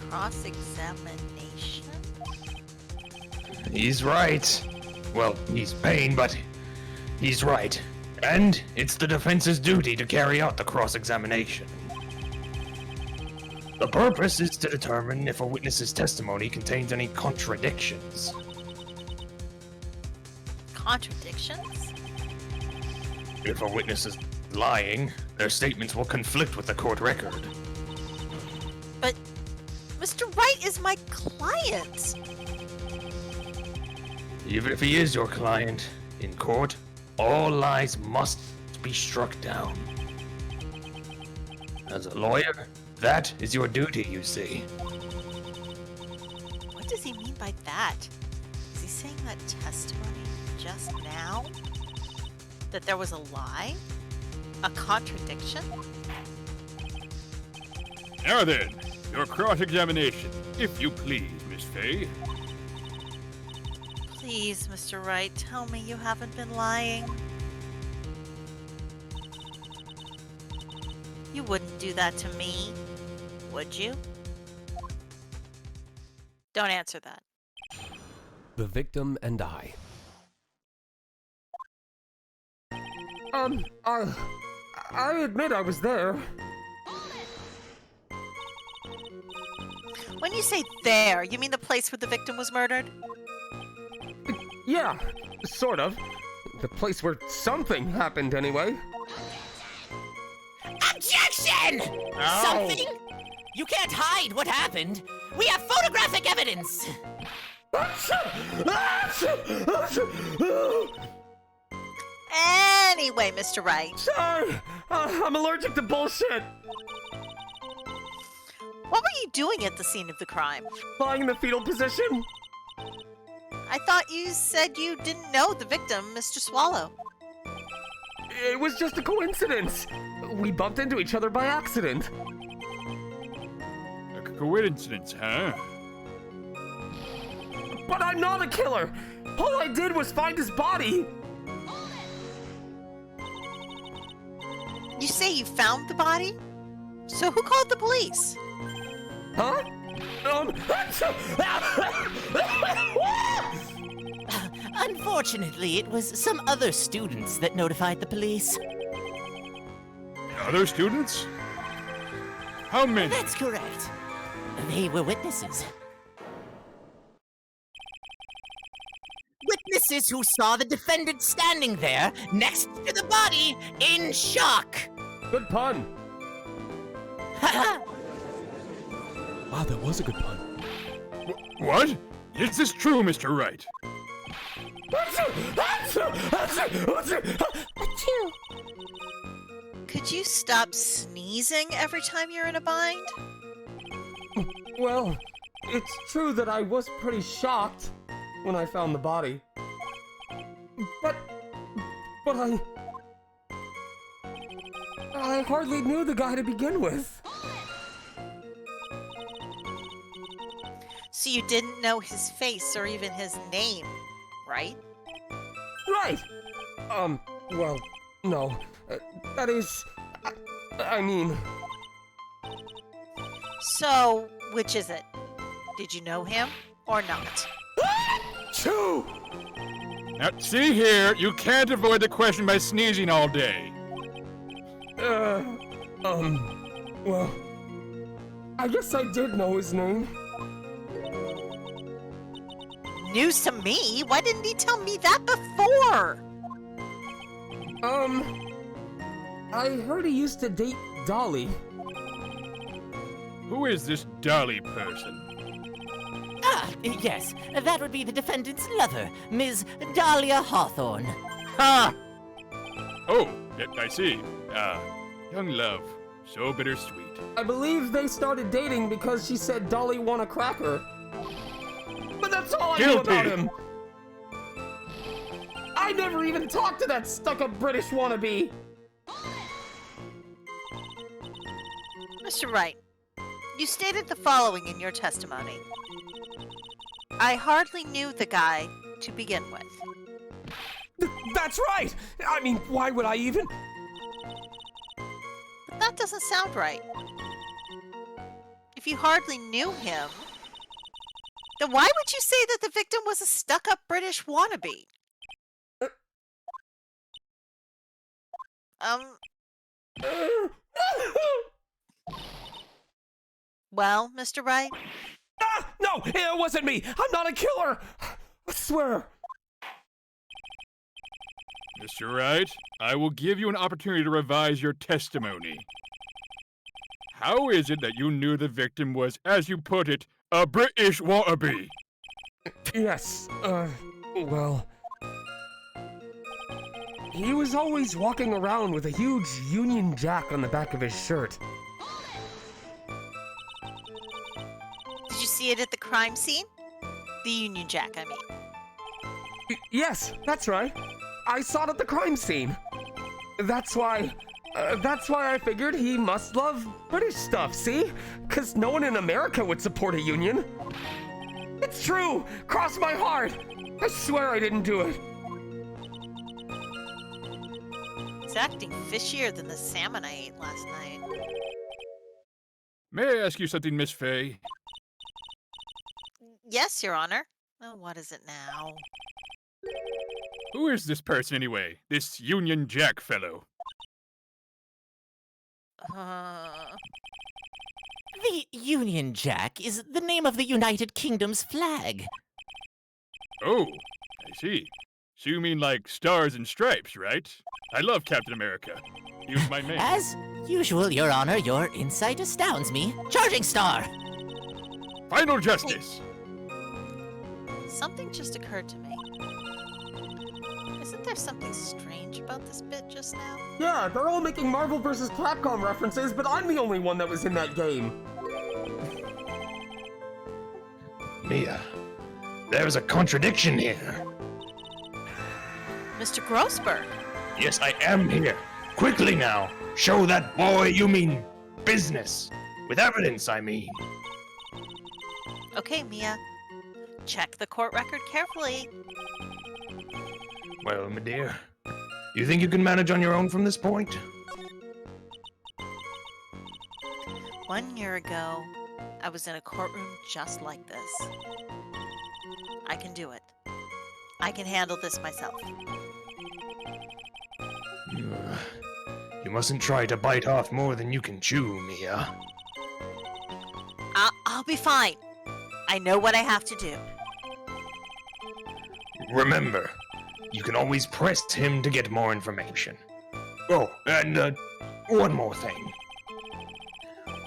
Cross-examination? He's right. Well, he's Payne, but he's right. And it's the defense's duty to carry out the cross-examination. The purpose is to determine if a witness's testimony contains any contradictions. Contradictions? If a witness is lying, their statements will conflict with the court record. But Mr. Wright is my client. Even if he is your client, in court, all lies must be struck down. As a lawyer, that is your duty, you see. What does he mean by that? Is he saying that testimony just now? That there was a lie? A contradiction? Now then, your cross-examination, if you please, Miss Fay. Please, Mr. Wright, tell me you haven't been lying. You wouldn't do that to me, would you? Don't answer that. The victim and I. I admit I was there. When you say there, you mean the place where the victim was murdered? Yeah, sort of. The place where something happened anyway. Objection! Ow. Something? You can't hide what happened. We have photographic evidence. Anyway, Mr. Wright. Sorry, I'm allergic to bullshit. What were you doing at the scene of the crime? Lying in the fetal position. I thought you said you didn't know the victim, Mr. Swallow. It was just a coincidence. We bumped into each other by accident. A coincidence, huh? But I'm not a killer. All I did was find his body. You say you found the body? So who called the police? Huh? Unfortunately, it was some other students that notified the police. Other students? How many? That's correct. They were witnesses. Witnesses who saw the defendant standing there next to the body in shock. Good pun. Wow, that was a good pun. What? Is this true, Mr. Wright? Could you stop sneezing every time you're in a bind? Well, it's true that I was pretty shocked when I found the body. But I hardly knew the guy to begin with. So you didn't know his face or even his name, right? Right! Well, no. That is... I mean... So, which is it? Did you know him or not? Two! Now, see here, you can't avoid the question by sneezing all day. Well... I guess I did know his name. News to me? Why didn't he tell me that before? I heard he used to date Dolly. Who is this Dolly person? Ah, yes, that would be the defendant's lover, Ms. Dahlia Hawthorne. Ha! Oh, I see. Young love. So bittersweet. I believe they started dating because she said Dolly won a cracker. But that's all I knew about him. I never even talked to that stuck-up British wannabe. Mr. Wright, you stated the following in your testimony. I hardly knew the guy to begin with. That's right! I mean, why would I even? But that doesn't sound right. If you hardly knew him, then why would you say that the victim was a stuck-up British wannabe? Well, Mr. Wright? Ah! No! It wasn't me! I'm not a killer! I swear! Mr. Wright, I will give you an opportunity to revise your testimony. How is it that you knew the victim was, as you put it, a British wannabe? Yes, well... He was always walking around with a huge Union Jack on the back of his shirt. Did you see it at the crime scene? The Union Jack, I mean. Yes, that's right. I saw it at the crime scene. That's why I figured he must love British stuff, see? 'Cause no one in America would support a union. It's true! Cross my heart! I swear I didn't do it. He's acting fishier than the salmon I ate last night. May I ask you something, Miss Fay? Yes, Your Honor. Oh, what is it now? Who is this person anyway? This Union Jack fellow? The Union Jack is the name of the United Kingdom's flag. Oh, I see. So you mean like stars and stripes, right? I love Captain America. He was my man. As usual, Your Honor, your insight astounds me. Charging star! Final justice! Something just occurred to me. Isn't there something strange about this bit just now? Yeah, they're all making Marvel vs. Capcom references, but I'm the only one that was in that game. Mia, there's a contradiction here. Mr. Grossberg. Yes, I am here. Quickly now, show that boy you mean business. With evidence, I mean. Okay, Mia. Check the court record carefully. Well, my dear, you think you can manage on your own from this point? 1 year ago, I was in a courtroom just like this. I can do it. I can handle this myself. You mustn't try to bite off more than you can chew, Mia. I'll be fine. I know what I have to do. Remember, you can always press him to get more information. Oh, and one more thing.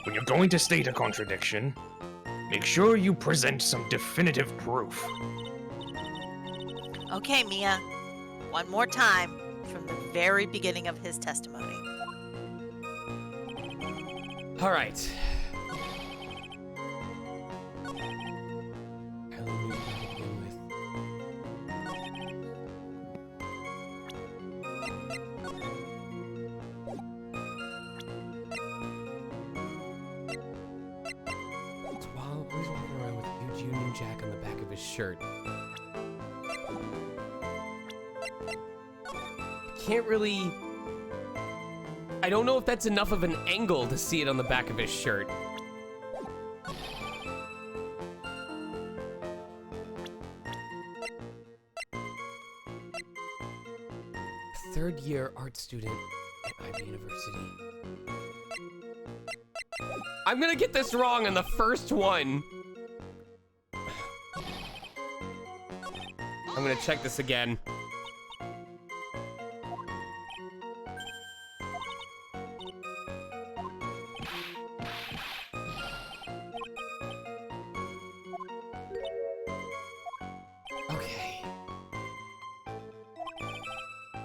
When you're going to state a contradiction, make sure you present some definitive proof. Okay, Mia. One more time from the very beginning of his testimony. All right. He's walking around with a huge Union Jack on the back of his shirt. Can't really... I don't know if that's enough of an angle to see it on the back of his shirt. Third-year art student at Ivy University. I'm gonna get this wrong on the first one. I'm gonna check this again. Okay.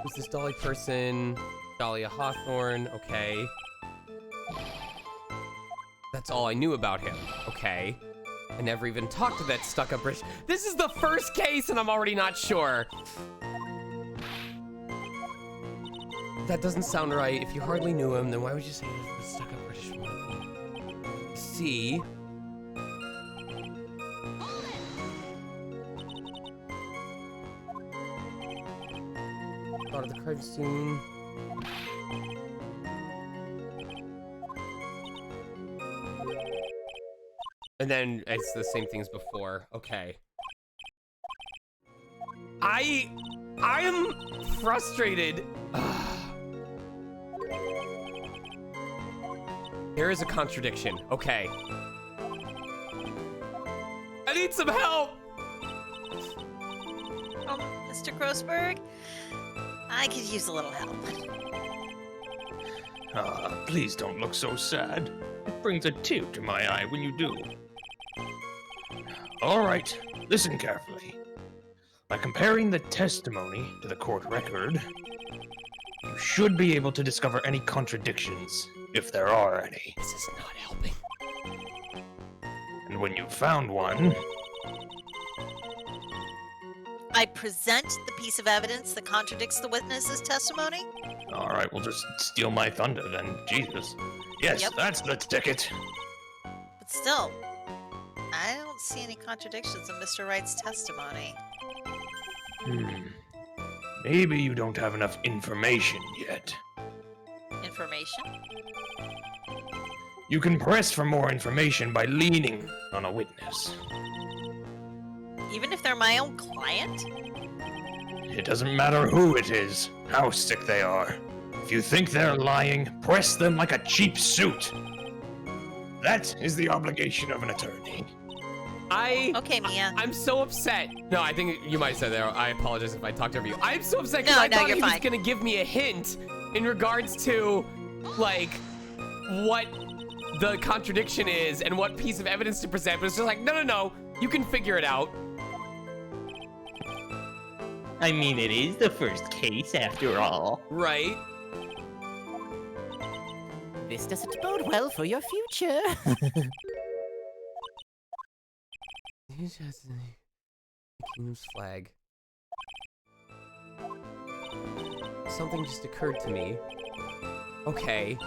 Who's this Dolly person? Dahlia Hawthorne, okay. That's all I knew about him. Okay. I never even talked to that stuck-up British. This is the first case and I'm already not sure. That doesn't sound right. If you hardly knew him, then why would you say he was a stuck-up British woman? See? Thought of the crime scene. And then it's the same things before. Okay. I am frustrated. There is a contradiction. Okay. I need some help. Mr. Grossberg, I could use a little help. Please don't look so sad. It brings a tear to my eye when you do. All right, listen carefully. By comparing the testimony to the court record, you should be able to discover any contradictions, if there are any. This is not helping. And when you've found one, I present the piece of evidence that contradicts the witness's testimony. all right, we'll just steal my thunder then. Jesus. Yes, Yep. that's the ticket. But still, I don't see any contradictions in Mr. Wright's testimony. Maybe you don't have enough information yet. Information? You can press for more information by leaning on a witness. Even if they're my own client? It doesn't matter who it is, how sick they are. If you think they're lying, press them like a cheap suit. That is the obligation of an attorney. Okay, Mia. I'm so upset. No, I think you might have said there. I apologize if I talked over you. I'm so upset because I thought he was gonna give me a hint in regards to, like, what the contradiction is and what piece of evidence to present. But it's just like, no, you can figure it out. I mean, it is the first case after all. Right. This doesn't bode well for your future. Kingdom's flag. Something just occurred to me. Okay.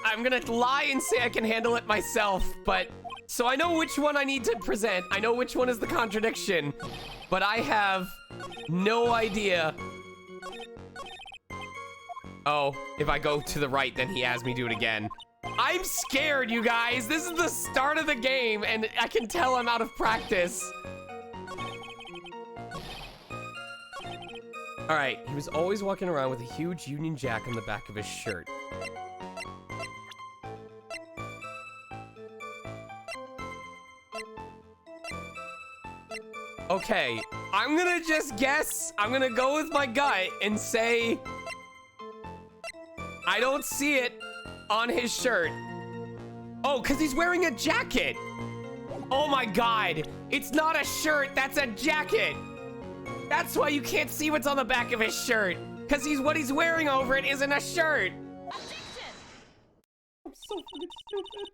I'm gonna lie and say I can handle it myself, but so I know which one I need to present. I know which one is the contradiction, but I have no idea. Oh, if I go to the right, then he has me do it again. I'm scared, you guys. This is the start of the game, and I can tell I'm out of practice. All right, he was always walking around with a huge Union Jack on the back of his shirt. Okay, I'm gonna just guess. I'm gonna go with my gut and say I don't see it on his shirt. Oh, because he's wearing a jacket. Oh my God, it's not a shirt, that's a jacket. That's why you can't see what's on the back of his shirt. Because what he's wearing over it isn't a shirt. I'm so fucking stupid.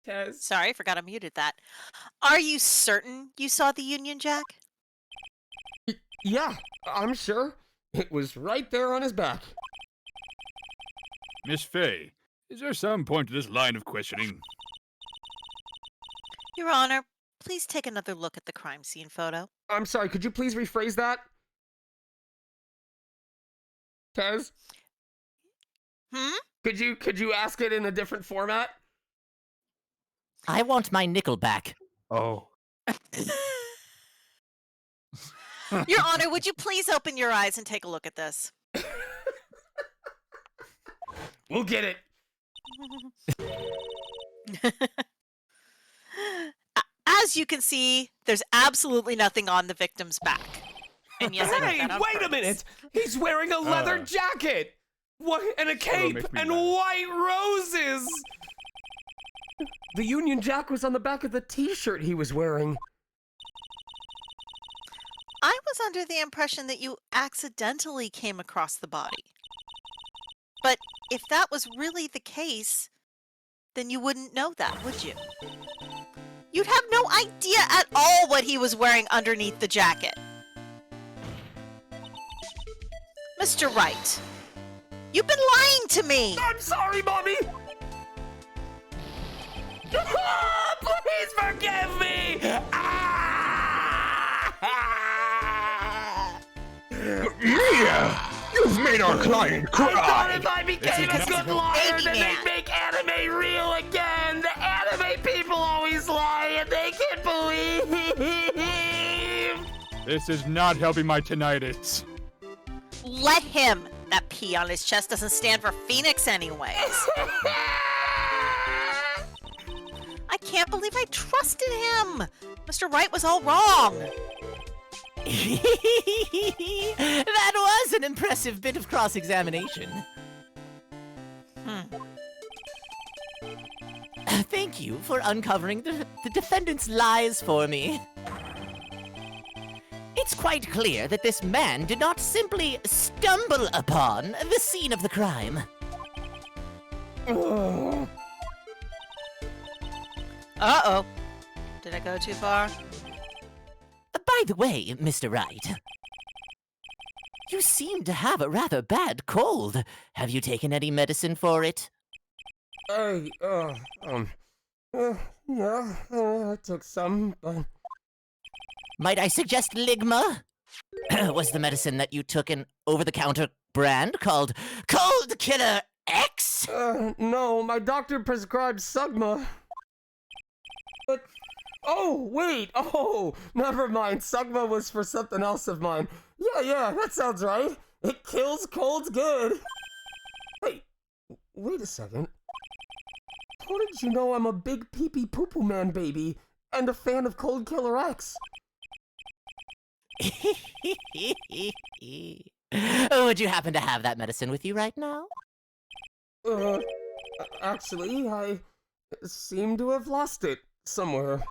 Tez. Sorry, I forgot I muted that. Are you certain you saw the Union Jack? Yeah, I'm sure. It was right there on his back. Miss Fay, is there some point to this line of questioning? Your Honor, please take another look at the crime scene photo. I'm sorry, could you please rephrase that? Tez? Could you ask it in a different format? I want my nickel back. Oh. Your Honor, would you please open your eyes and take a look at this? We'll get it. As you can see, there's absolutely nothing on the victim's back. And yes, I hey, did that on wait a minute! He's wearing a leather jacket! What? And a cape! And white roses! The Union Jack was on the back of the t-shirt he was wearing. I was under the impression that you accidentally came across the body. But if that was really the case, then you wouldn't know that, would you? You'd have no idea at all what he was wearing underneath the jacket. Mr. Wright, you've been lying to me! I'm sorry, Mommy! Please forgive me! Mia! You've made our client cry! I thought if I became a good liar, then they'd make anime real again! The anime people always lie, and they can't believe! This is not helping my tinnitus. Let him! That P on his chest doesn't stand for Phoenix anyways. I can't believe I trusted him! Mr. Wright was all wrong! That was an impressive bit of cross-examination. Thank you for uncovering the defendant's lies for me. It's quite clear that this man did not simply stumble upon the scene of the crime. Uh-oh. Did I go too far? By the way, Mr. Wright, you seem to have a rather bad cold. Have you taken any medicine for it? Yeah, I took some, but... Might I suggest Ligma? Was the medicine that you took an over-the-counter brand called Cold Killer X? No, my doctor prescribed Sugma. But... Oh, wait! Oh, never mind. Sugma was for something else of mine. Yeah, that sounds right. It kills colds good. Wait a second. How did you know I'm a big pee-pee poo-poo man baby and a fan of Cold Killer X? Would you happen to have that medicine with you right now? Actually, I seem to have lost it somewhere.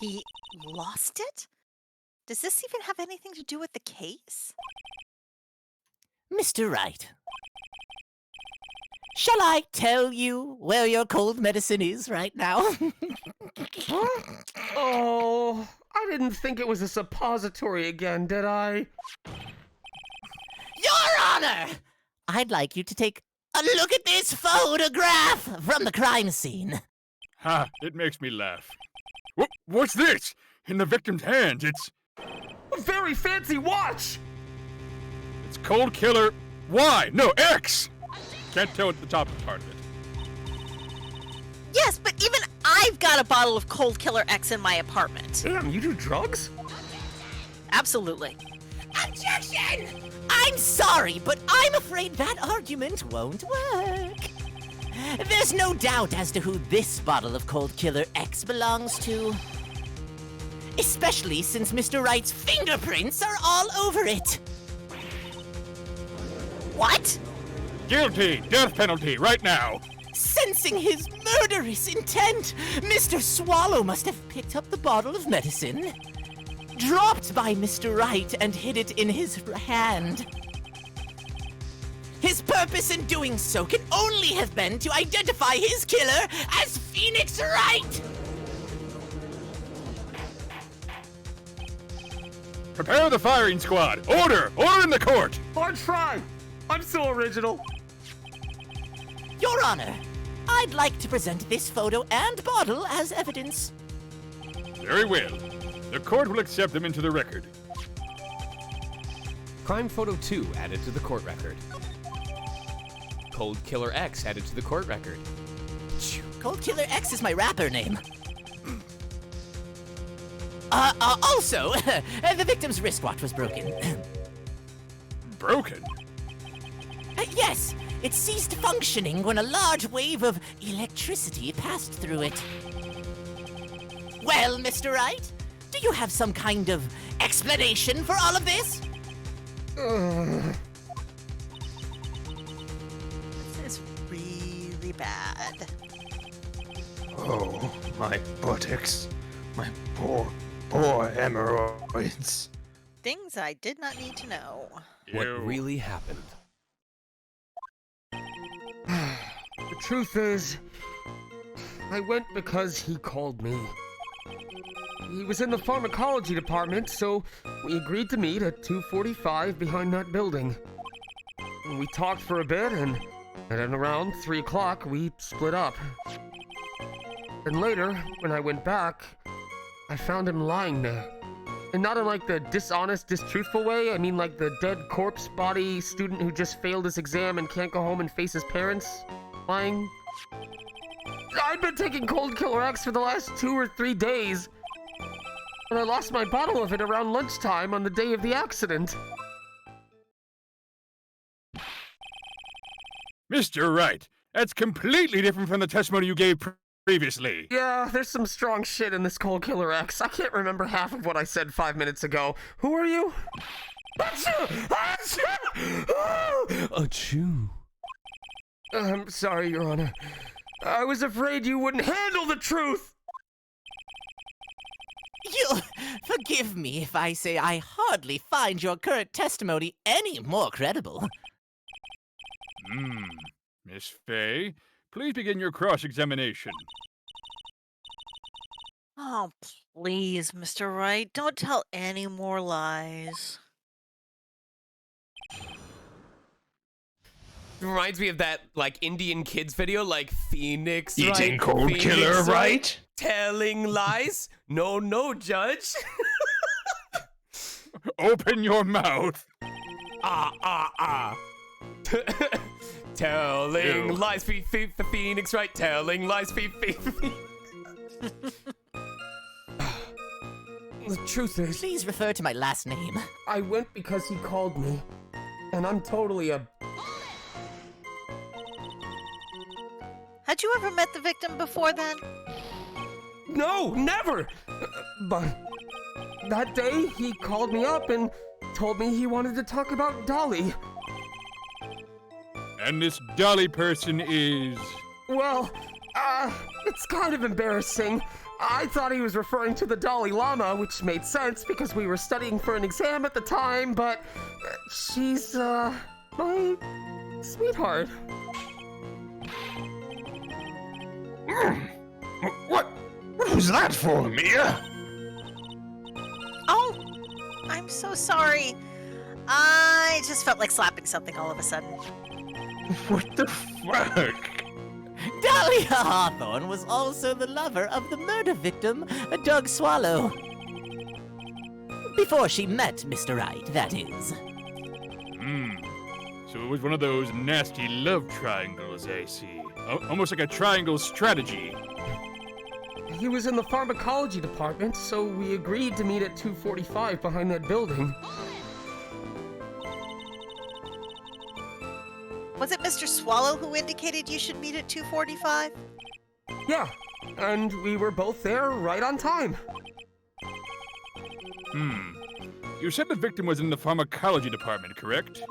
He lost it? Does this even have anything to do with the case? Mr. Wright, shall I tell you where your cold medicine is right now? Huh? Oh, I didn't think it was a suppository again, did I? Your Honor! I'd like you to take a look at this photograph from the crime scene. Ha! It makes me laugh. What's this? In the victim's hands, it's... A very fancy watch! It's Cold Killer Y, no, X! Can't tell at the top part of it. Yes, but even I've got a bottle of Cold Killer X in my apartment. Damn, you do drugs? Absolutely. Objection! I'm sorry, but I'm afraid that argument won't work. There's no doubt as to who this bottle of Cold Killer X belongs to. Especially since Mr. Wright's fingerprints are all over it. What? Guilty! Death penalty, right now! Sensing his murderous intent, Mr. Swallow must have picked up the bottle of medicine, dropped by Mr. Wright, and hid it in his hand. His purpose in doing so can only have been to identify his killer as Phoenix Wright! Prepare the firing squad! Order! Order in the court! Hard try! I'm so original! Your Honor, I'd like to present this photo and bottle as evidence. Very well. The court will accept them into the record. Crime Photo 2 added to the court record. Cold Killer X added to the court record. Cold Killer X is my rapper name. Also, the victim's wristwatch was broken. Broken? Yes, it ceased functioning when a large wave of electricity passed through it. Well, Mr. Wright, do you have some kind of explanation for all of this? This is really bad. Oh, my buttocks. My poor hemorrhoids. Things I did not need to know. What really happened? The truth is, I went because he called me. He was in the pharmacology department, so we agreed to meet at 2:45 behind that building. We talked for a bit, and at around 3 o'clock, we split up. And later, when I went back, I found him lying there. And not in like the dishonest, distruthful way, I mean like the dead corpse body student who just failed his exam and can't go home and face his parents lying. I've been taking Cold Killer X for the last 2 or 3 days. And I lost my bottle of it around lunchtime on the day of the accident. Mr. Wright, that's completely different from the testimony you gave previously. Yeah, there's some strong shit in this Cold Killer X. I can't remember half of what I said 5 minutes ago. Who are you? Achoo. I'm sorry, Your Honor. I was afraid you wouldn't handle the truth! You'll forgive me if I say I hardly find your current testimony any more credible. Miss Fay, please begin your cross-examination. Oh, please, Mr. Wright, don't tell any more lies. Reminds me of that, like, Indian kids video, like, Phoenix, Eating right? cold Phoenix, killer, right? Telling lies? No, Judge. Open your mouth. Telling Ew. lies, Phoenix, right? Telling lies, The truth is, Please refer to my last name. I went because he called me. And I'm totally a... Had you ever met the victim before then? No, never! But that day, he called me up and told me he wanted to talk about Dolly. And this Dolly person is... Well, it's kind of embarrassing. I thought he was referring to the Dalai Lama, which made sense because we were studying for an exam at the time, but she's, my sweetheart. What was that for, Mia? Oh, I'm so sorry. I just felt like slapping something all of a sudden. What the fuck? Dahlia Hawthorne was also the lover of the murder victim, Doug Swallow. Before she met Mr. Wright, that is. So it was one of those nasty love triangles, I see. Almost like a triangle strategy. He was in the pharmacology department, so we agreed to meet at 2:45 behind that building. Was it Mr. Swallow who indicated you should meet at 2:45? Yeah, and we were both there right on time. You said the victim was in the pharmacology department, correct?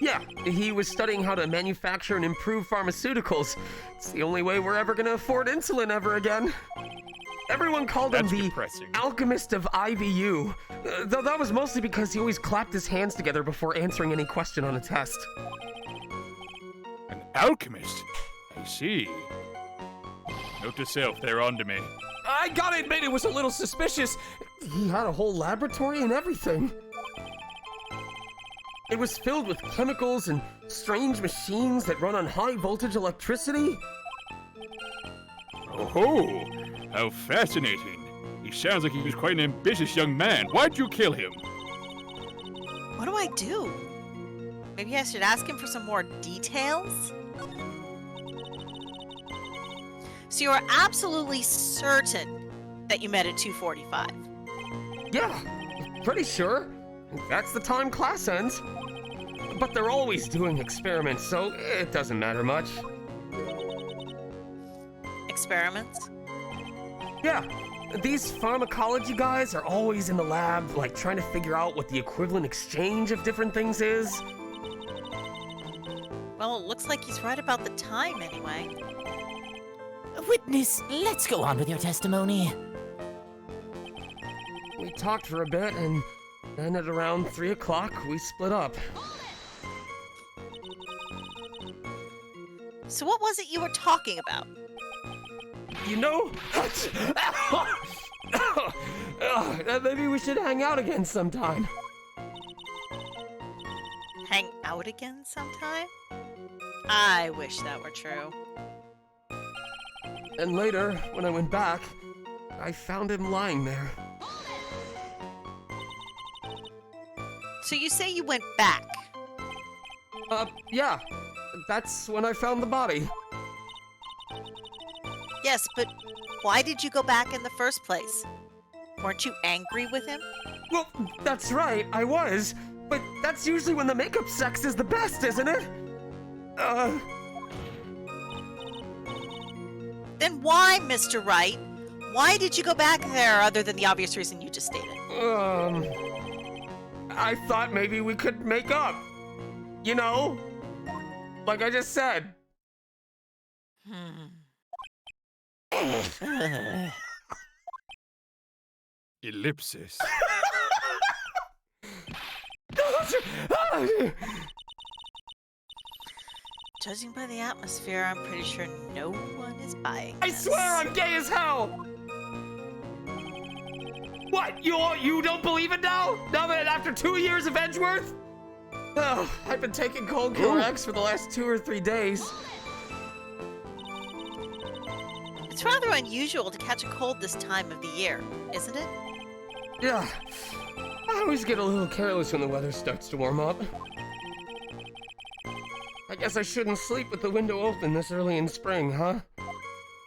Yeah, he was studying how to manufacture and improve pharmaceuticals. It's the only way we're ever gonna afford insulin ever again. Everyone called him the alchemist of IVU, though that was mostly because he always clapped his hands together before answering any question on a test. An alchemist? I see. Note to self, they're on to me. I gotta admit, it was a little suspicious. He had a whole laboratory and everything. It was filled with chemicals and strange machines that run on high voltage electricity. Oh, how fascinating. He sounds like he was quite an ambitious young man. Why'd you kill him? What do I do? Maybe I should ask him for some more details? So you are absolutely certain that you met at 2:45? Yeah, pretty sure. That's the time class ends. But they're always doing experiments, so it doesn't matter much. Experiments? Yeah, these pharmacology guys are always in the lab, like trying to figure out what the equivalent exchange of different things is. Well, it looks like he's right about the time anyway. Witness, let's go on with your testimony. We talked for a bit, and then at around 3 o'clock, we split up. So what was it you were talking about? You know, maybe we should hang out again sometime. Hang out again sometime? I wish that were true. And later, when I went back, I found him lying there. So you say you went back? Yeah. That's when I found the body. Yes, but why did you go back in the first place? Weren't you angry with him? Well, that's right, I was. But that's usually when the makeup sex is the best, isn't it? Then why, Mr. Wright? Why did you go back there other than the obvious reason you just stated? I thought maybe we could make up. You know? Like I just said. Ellipsis. Judging by the atmosphere, I'm pretty sure no one is buying I this. swear I'm gay as hell! What? You don't believe it now? Now that after 2 years of Edgeworth? Oh, I've been taking cold cure X for the last 2 or 3 days. It's rather unusual to catch a cold this time of the year, isn't it? Yeah, I always get a little careless when the weather starts to warm up. I guess I shouldn't sleep with the window open this early in spring, huh?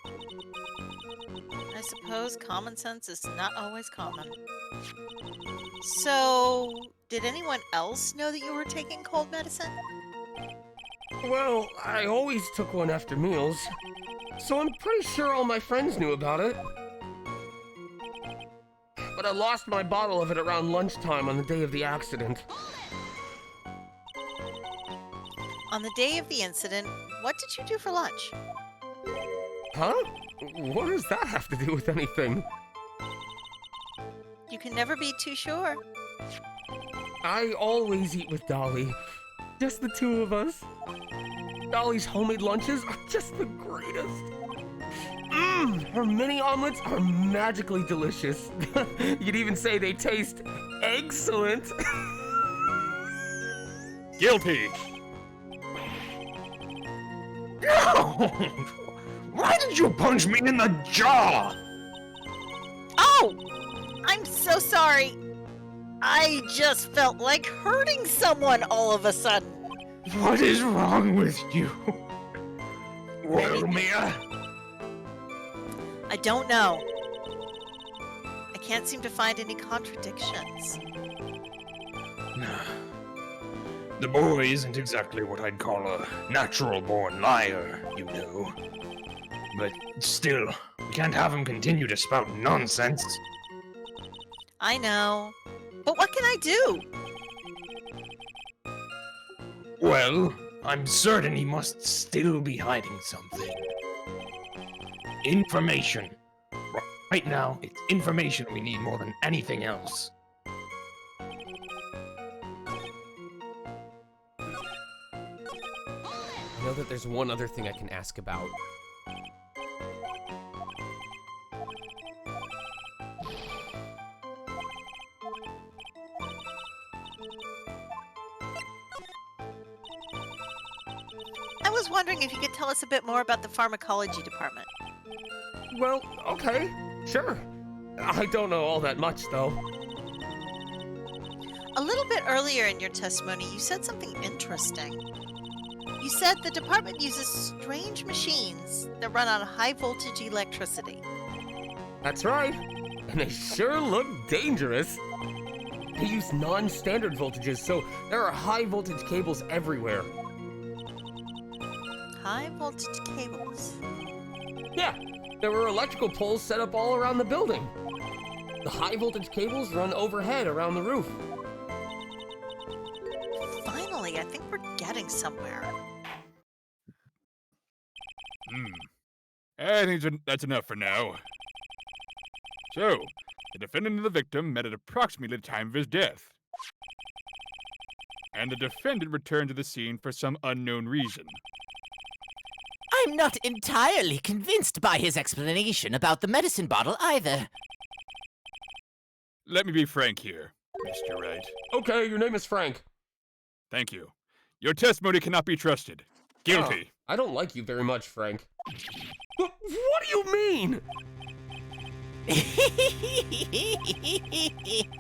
I suppose common sense is not always common. So, did anyone else know that you were taking cold medicine? Well, I always took one after meals, so I'm pretty sure all my friends knew about it. But I lost my bottle of it around lunchtime on the day of the accident. On the day of the incident, what did you do for lunch? Huh? What does that have to do with anything? You can never be too sure. I always eat with Dolly. Just the two of us. Dolly's homemade lunches are just the greatest. Her mini omelets are magically delicious. You could even say they taste excellent. Guilty! Why did you punch me in the jaw? Oh! I'm so sorry. I just felt like hurting someone all of a sudden. What is wrong with you? Well, Mia? I don't know. I can't seem to find any contradictions. The boy isn't exactly what I'd call a natural-born liar, you know. But still, we can't have him continue to spout nonsense. I know. But what can I do? Well, I'm certain he must still be hiding something. Information. Right now, it's information we need more than anything else. I know that there's one other thing I can ask about. I was wondering if you could tell us a bit more about the pharmacology department. Well, okay, sure. I don't know all that much, though. A little bit earlier in your testimony, you said something interesting. You said the department uses strange machines that run on high voltage electricity. That's right. And they sure look dangerous. They use non-standard voltages, so there are high voltage cables everywhere. High voltage cables? Yeah, there were electrical poles set up all around the building. The high voltage cables run overhead around the roof. Finally, I think we're getting somewhere. I think that's enough for now. So, the defendant and the victim met at approximately the time of his death. And the defendant returned to the scene for some unknown reason. I'm not entirely convinced by his explanation about the medicine bottle either. Let me be frank here, Mr. Wright. Okay, your name is Frank. Thank you. Your testimony cannot be trusted. Guilty. Oh, I don't like you very much, Frank. What do you mean?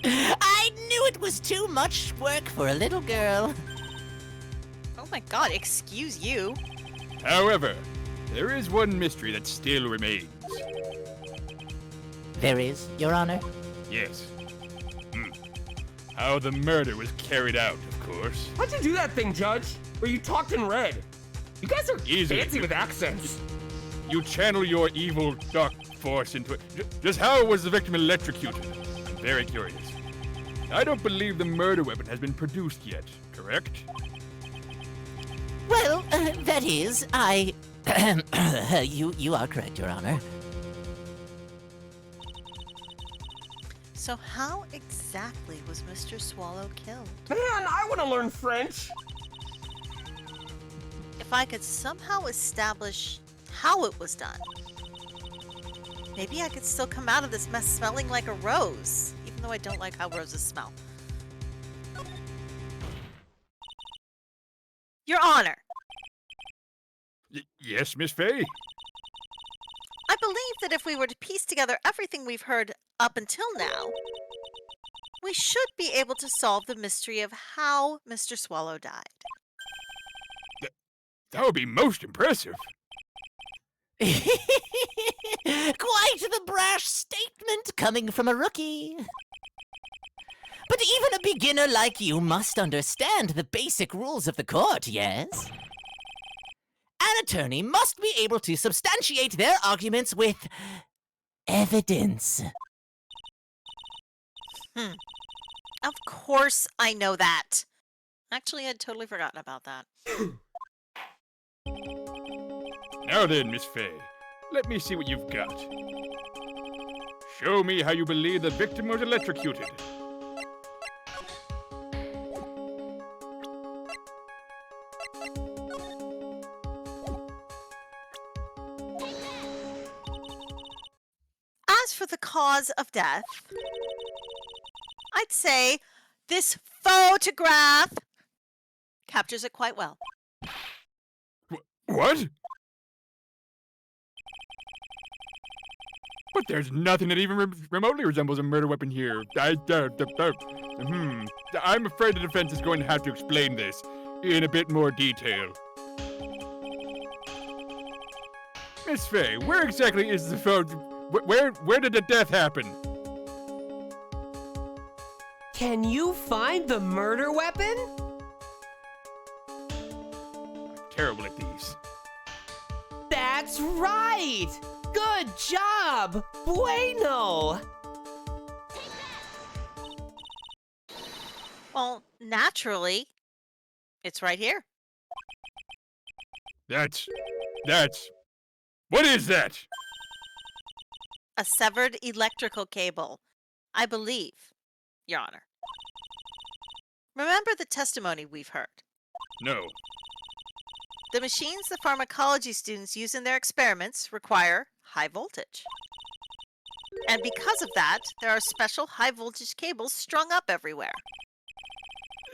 I knew it was too much work for a little girl. Oh my god, excuse you. However, there is one mystery that still remains. There is, Your Honor? Yes. How the murder was carried out, of course. How'd you do that thing, Judge? Where you talked in red? You guys are Easy. fancy with accents. You channel your evil dark force into it. Just how was the victim electrocuted? I'm very curious. I don't believe the murder weapon has been produced yet, correct? Well, that is, you are correct, Your Honor. So how exactly was Mr. Swallow killed? Man, I want to learn French. If I could somehow establish how it was done, maybe I could still come out of this mess smelling like a rose, even though I don't like how roses smell. Your Honor, Yes, Miss Fay? I believe that if we were to piece together everything we've heard up until now, we should be able to solve the mystery of how Mr. Swallow died. That would be most impressive. Quite the brash statement coming from a rookie. But even a beginner like you must understand the basic rules of the court, yes? An attorney must be able to substantiate their arguments with evidence. Of course I know that. Actually, I'd totally forgotten about that. Now then, Miss Fay, let me see what you've got. Show me how you believe the victim was electrocuted. As for the cause of death, I'd say this photograph captures it quite well. What? But there's nothing that even remotely resembles a murder weapon here. I'm afraid the defense is going to have to explain this in a bit more detail. Miss Fay, where exactly is the photo? Where did the death happen? Can you find the murder weapon? I'm terrible at these. That's right! Good job! Bueno! Well, naturally, it's right here. That's... What is that? A severed electrical cable, I believe, Your Honor. Remember the testimony we've heard? No. The machines the pharmacology students use in their experiments require high voltage. And because of that, there are special high voltage cables strung up everywhere.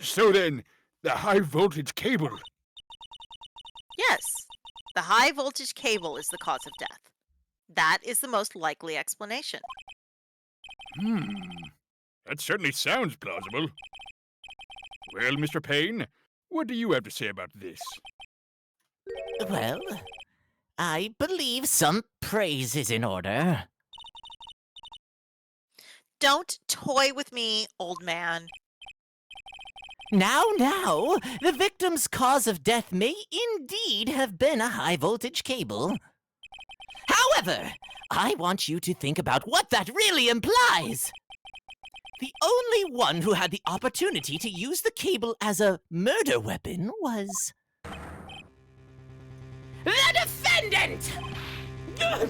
So then, the high voltage cable... Yes, the high voltage cable is the cause of death. That is the most likely explanation. That certainly sounds plausible. Well, Mr. Payne, what do you have to say about this? Well, I believe some praise is in order. Don't toy with me, old man. Now, the victim's cause of death may indeed have been a high-voltage cable. However, I want you to think about what that really implies. The only one who had the opportunity to use the cable as a murder weapon was... the defendant! That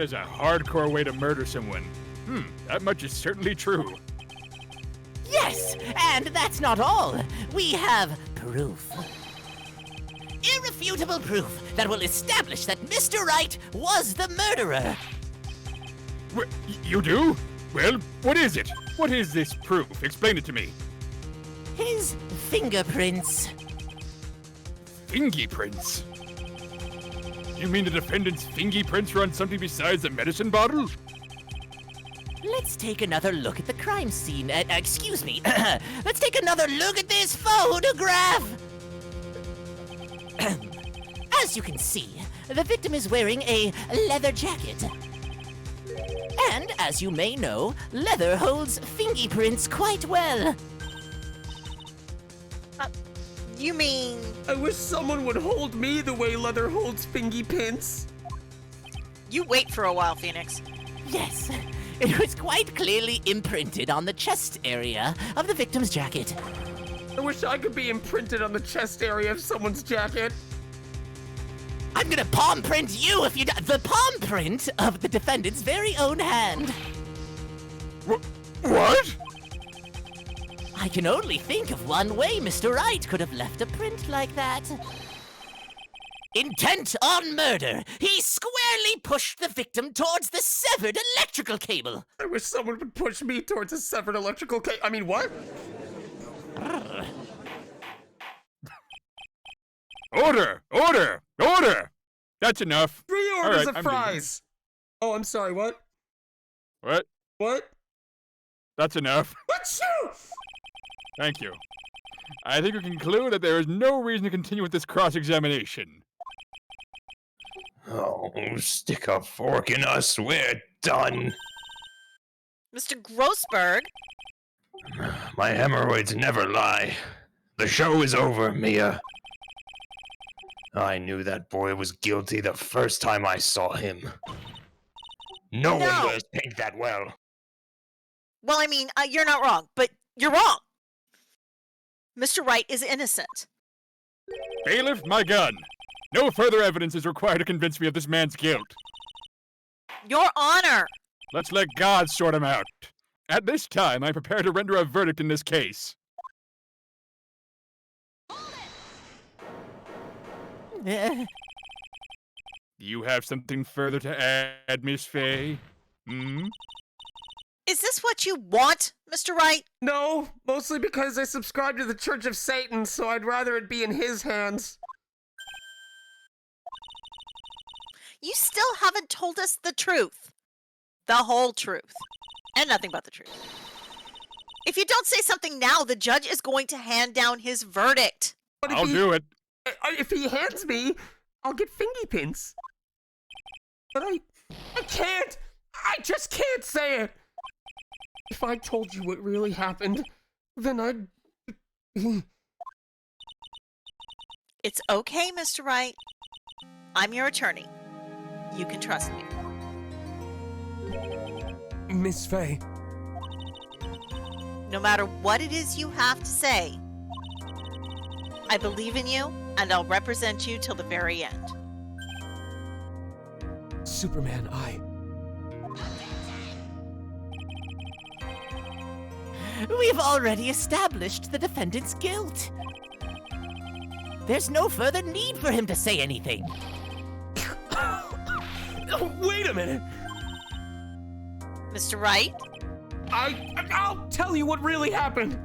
is a hardcore way to murder someone. That much is certainly true. Yes, and that's not all. We have proof. Irrefutable proof that will establish that Mr. Wright was the murderer. You do? Well, what is it? What is this proof? Explain it to me. His fingerprints. Fingerprints? You mean the defendant's fingerprints were on something besides a medicine bottle? Let's take another look at the crime scene. Excuse me. Let's take another look at this photograph. As you can see, the victim is wearing a leather jacket. And as you may know, leather holds fingerprints quite well. You mean... I wish someone would hold me the way leather holds fingy pins. You wait for a while, Phoenix. Yes, it was quite clearly imprinted on the chest area of the victim's jacket. I wish I could be imprinted on the chest area of someone's jacket. I'm gonna palm print you if you the palm print of the defendant's very own hand. What? I can only think of one way Mr. Wright could have left a print like that. Intent on murder. He squarely pushed the victim towards the severed electrical cable. I wish someone would push me towards a severed electrical cable. I mean, what? Order! Order! Order! That's enough. 3 All orders right, of I'm fries. Oh, I'm sorry, what? What? What? That's enough. Achoo! Thank you. I think we conclude that there is no reason to continue with this cross-examination. Oh, stick a fork in us. We're done. Mr. Grossberg? My hemorrhoids never lie. The show is over, Mia. I knew that boy was guilty the first time I saw him. No one wears paint that well. Well, I mean, you're not wrong, but you're wrong. Mr. Wright is innocent. Bailiff, my gun. No further evidence is required to convince me of this man's guilt. Your Honor! Let's let God sort him out. At this time, I prepare to render a verdict in this case. Do you have something further to add, Miss Fay? Hmm? Is this what you want, Mr. Wright? No, mostly because I subscribe to the Church of Satan, so I'd rather it be in his hands. You still haven't told us the truth. The whole truth. And nothing but the truth. If you don't say something now, the judge is going to hand down his verdict. I'll do it. If he hands me, I'll get fingy pins. But I can't. I just can't say it. If I told you what really happened, then I'd... It's okay, Mr. Wright. I'm your attorney. You can trust me. Miss Fay. No matter what it is you have to say, I believe in you, and I'll represent you till the very end. Superman, We've already established the defendant's guilt. There's no further need for him to say anything. Wait a minute. Mr. Wright? I'll tell you what really happened.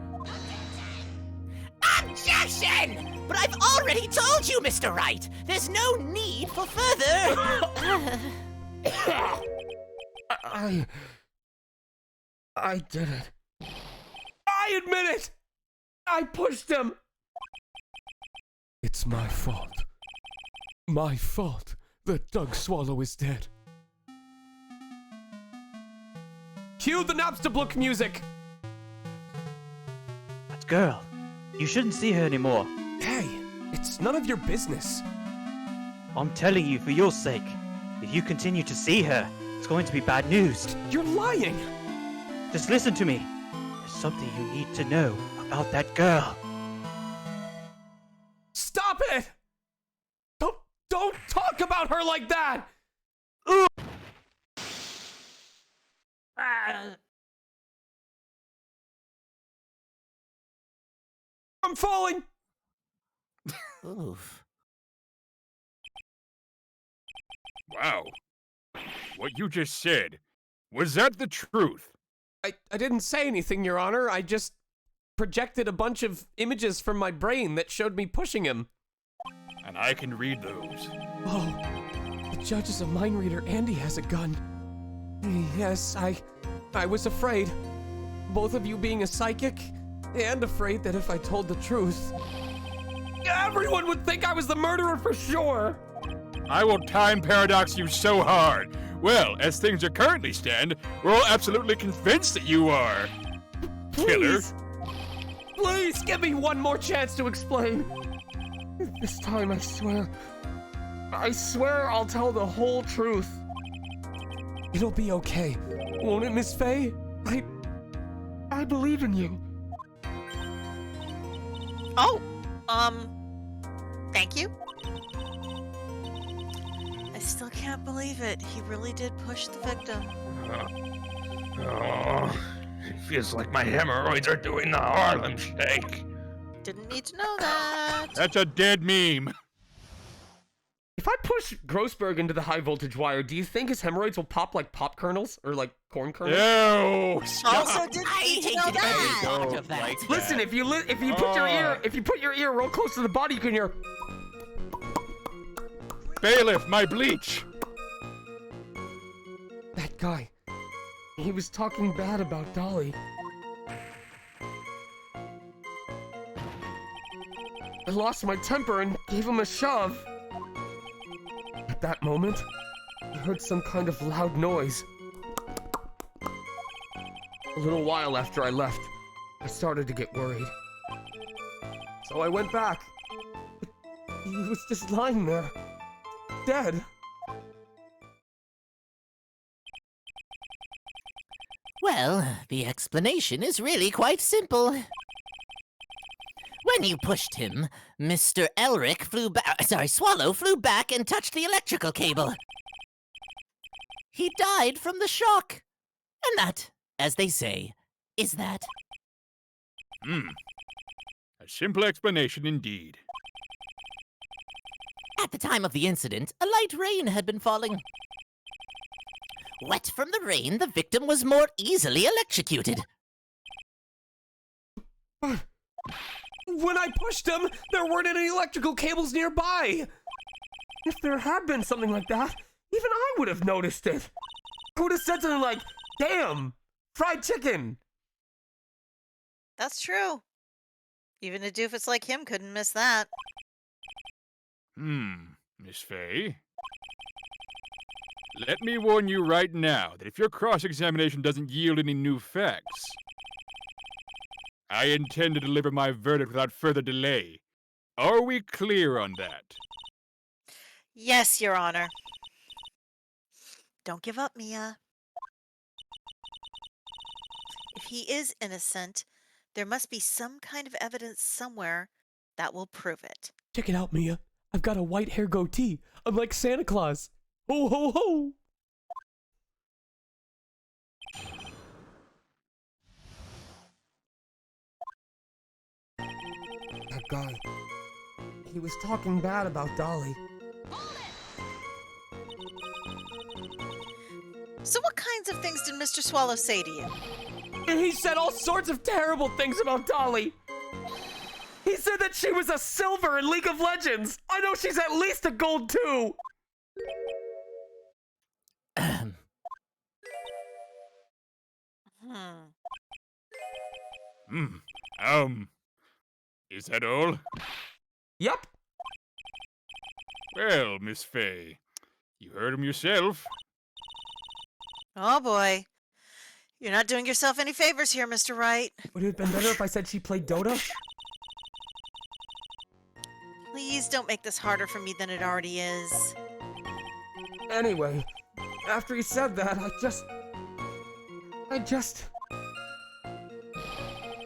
Objection! But I've already told you, Mr. Wright. There's no need for further... I did it. I admit it! I pushed him! It's my fault. My fault that Doug Swallow is dead. Cue the Napstablook music! That girl. You shouldn't see her anymore. Hey, it's none of your business. I'm telling you for your sake. If you continue to see her, it's going to be bad news. You're lying! Just listen to me. There's something you need to know about that girl. Stop it! Don't talk about her like that! I'm falling! Oof. Wow. What you just said, was that the truth? I didn't say anything, Your Honor. I just projected a bunch of images from my brain that showed me pushing him. And I can read those. Oh, the judge is a mind reader and he has a gun. Yes, I was afraid. Both of you being a psychic, and afraid that if I told the truth, everyone would think I was the murderer for sure. I will time paradox you so hard. Well, as things are currently stand, we're all absolutely convinced that you are... Killer. Please give me one more chance to explain. This time, I swear I'll tell the whole truth. It'll be okay, won't it, Miss Fay? I believe in you. Oh, thank you. I still can't believe it. He really did push the victim. It feels like my hemorrhoids are doing the Harlem Shake. Didn't need to know that. That's a dead meme. If I push Grossberg into the high voltage wire, do you think his hemorrhoids will pop like pop kernels or like corn kernels? No. Also, didn't need to know that. Listen, if you put your ear real close to the body, you can hear. Bailiff, my bleach! That guy. He was talking bad about Dolly. I lost my temper and gave him a shove. At that moment, I heard some kind of loud noise. A little while after I left, I started to get worried. So I went back. He was just lying there, dead. Well, the explanation is really quite simple. When you pushed him, Mr. Elric Swallow flew back and touched the electrical cable. He died from the shock. And that, as they say, is that. A simple explanation indeed. At the time of the incident, a light rain had been falling. Wet from the rain, the victim was more easily electrocuted. When I pushed him, there weren't any electrical cables nearby. If there had been something like that, even I would have noticed it. I would have said something like, "Damn, fried chicken." That's true. Even a doofus like him couldn't miss that. Miss Faye? Let me warn you right now that if your cross-examination doesn't yield any new facts, I intend to deliver my verdict without further delay. Are we clear on that? Yes, Your Honor. Don't give up, Mia. If he is innocent, there must be some kind of evidence somewhere that will prove it. Check it out, Mia. I've got a white hair goatee. I'm like Santa Claus. Ho, ho, ho! That guy. He was talking bad about Dolly. So what kinds of things did Mr. Swallow say to you? And he said all sorts of terrible things about Dolly. He said that she was a silver in League of Legends. I know she's at least a gold too. Is that all? Yep. Well, Miss Faye, you heard him yourself. Oh boy. You're not doing yourself any favors here, Mr. Wright. Would it have been better if I said she played Dota? Please don't make this harder for me than it already is. Anyway, after he said that,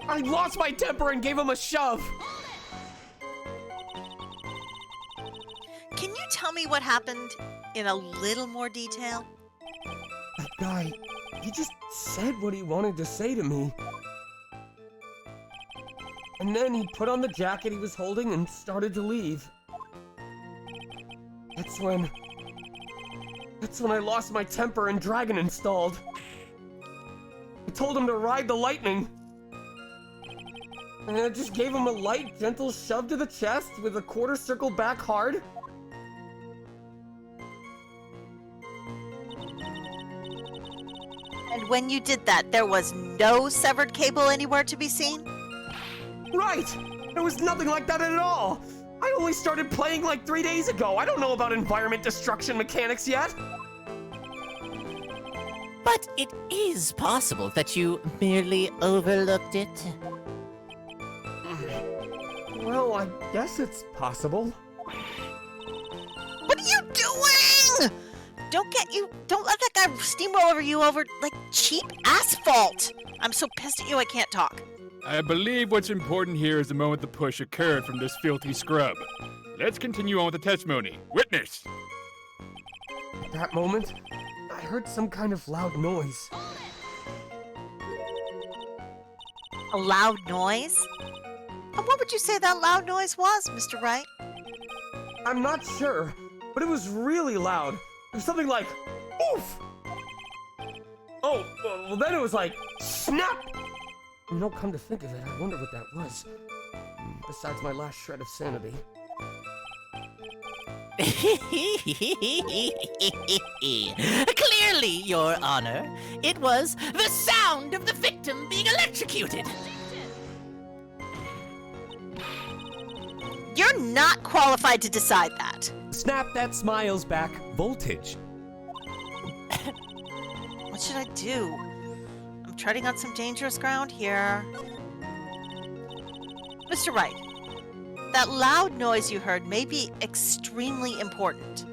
I lost my temper and gave him a shove. Can you tell me what happened in a little more detail? That guy, he just said what he wanted to say to me. And then he put on the jacket he was holding and started to leave. That's when I lost my temper and Dragon installed. I told him to ride the lightning. And I just gave him a light, gentle shove to the chest with a quarter circle back hard. And when you did that, there was no severed cable anywhere to be seen? Right! There was nothing like that at all! I only started playing like 3 days ago. I don't know about environment destruction mechanics yet. But it is possible that you merely overlooked it. Well, I guess it's possible. What are you doing? Don't let that guy steamroll over you over, like, cheap asphalt. I'm so pissed at you I can't talk. I believe what's important here is the moment the push occurred from this filthy scrub. Let's continue on with the testimony. Witness! At that moment, I heard some kind of loud noise. A loud noise? And what would you say that loud noise was, Mr. Wright? I'm not sure, but it was really loud. It was something like, oof! Oh, well then it was like, snap! You know, come to think of it, I wonder what that was. Besides my last shred of sanity. Clearly, Your Honor, it was the sound of the victim being electrocuted. You're not qualified to decide that. Snap that smiles back voltage. What should I do? I'm treading on some dangerous ground here. Mr. Wright, that loud noise you heard may be extremely important.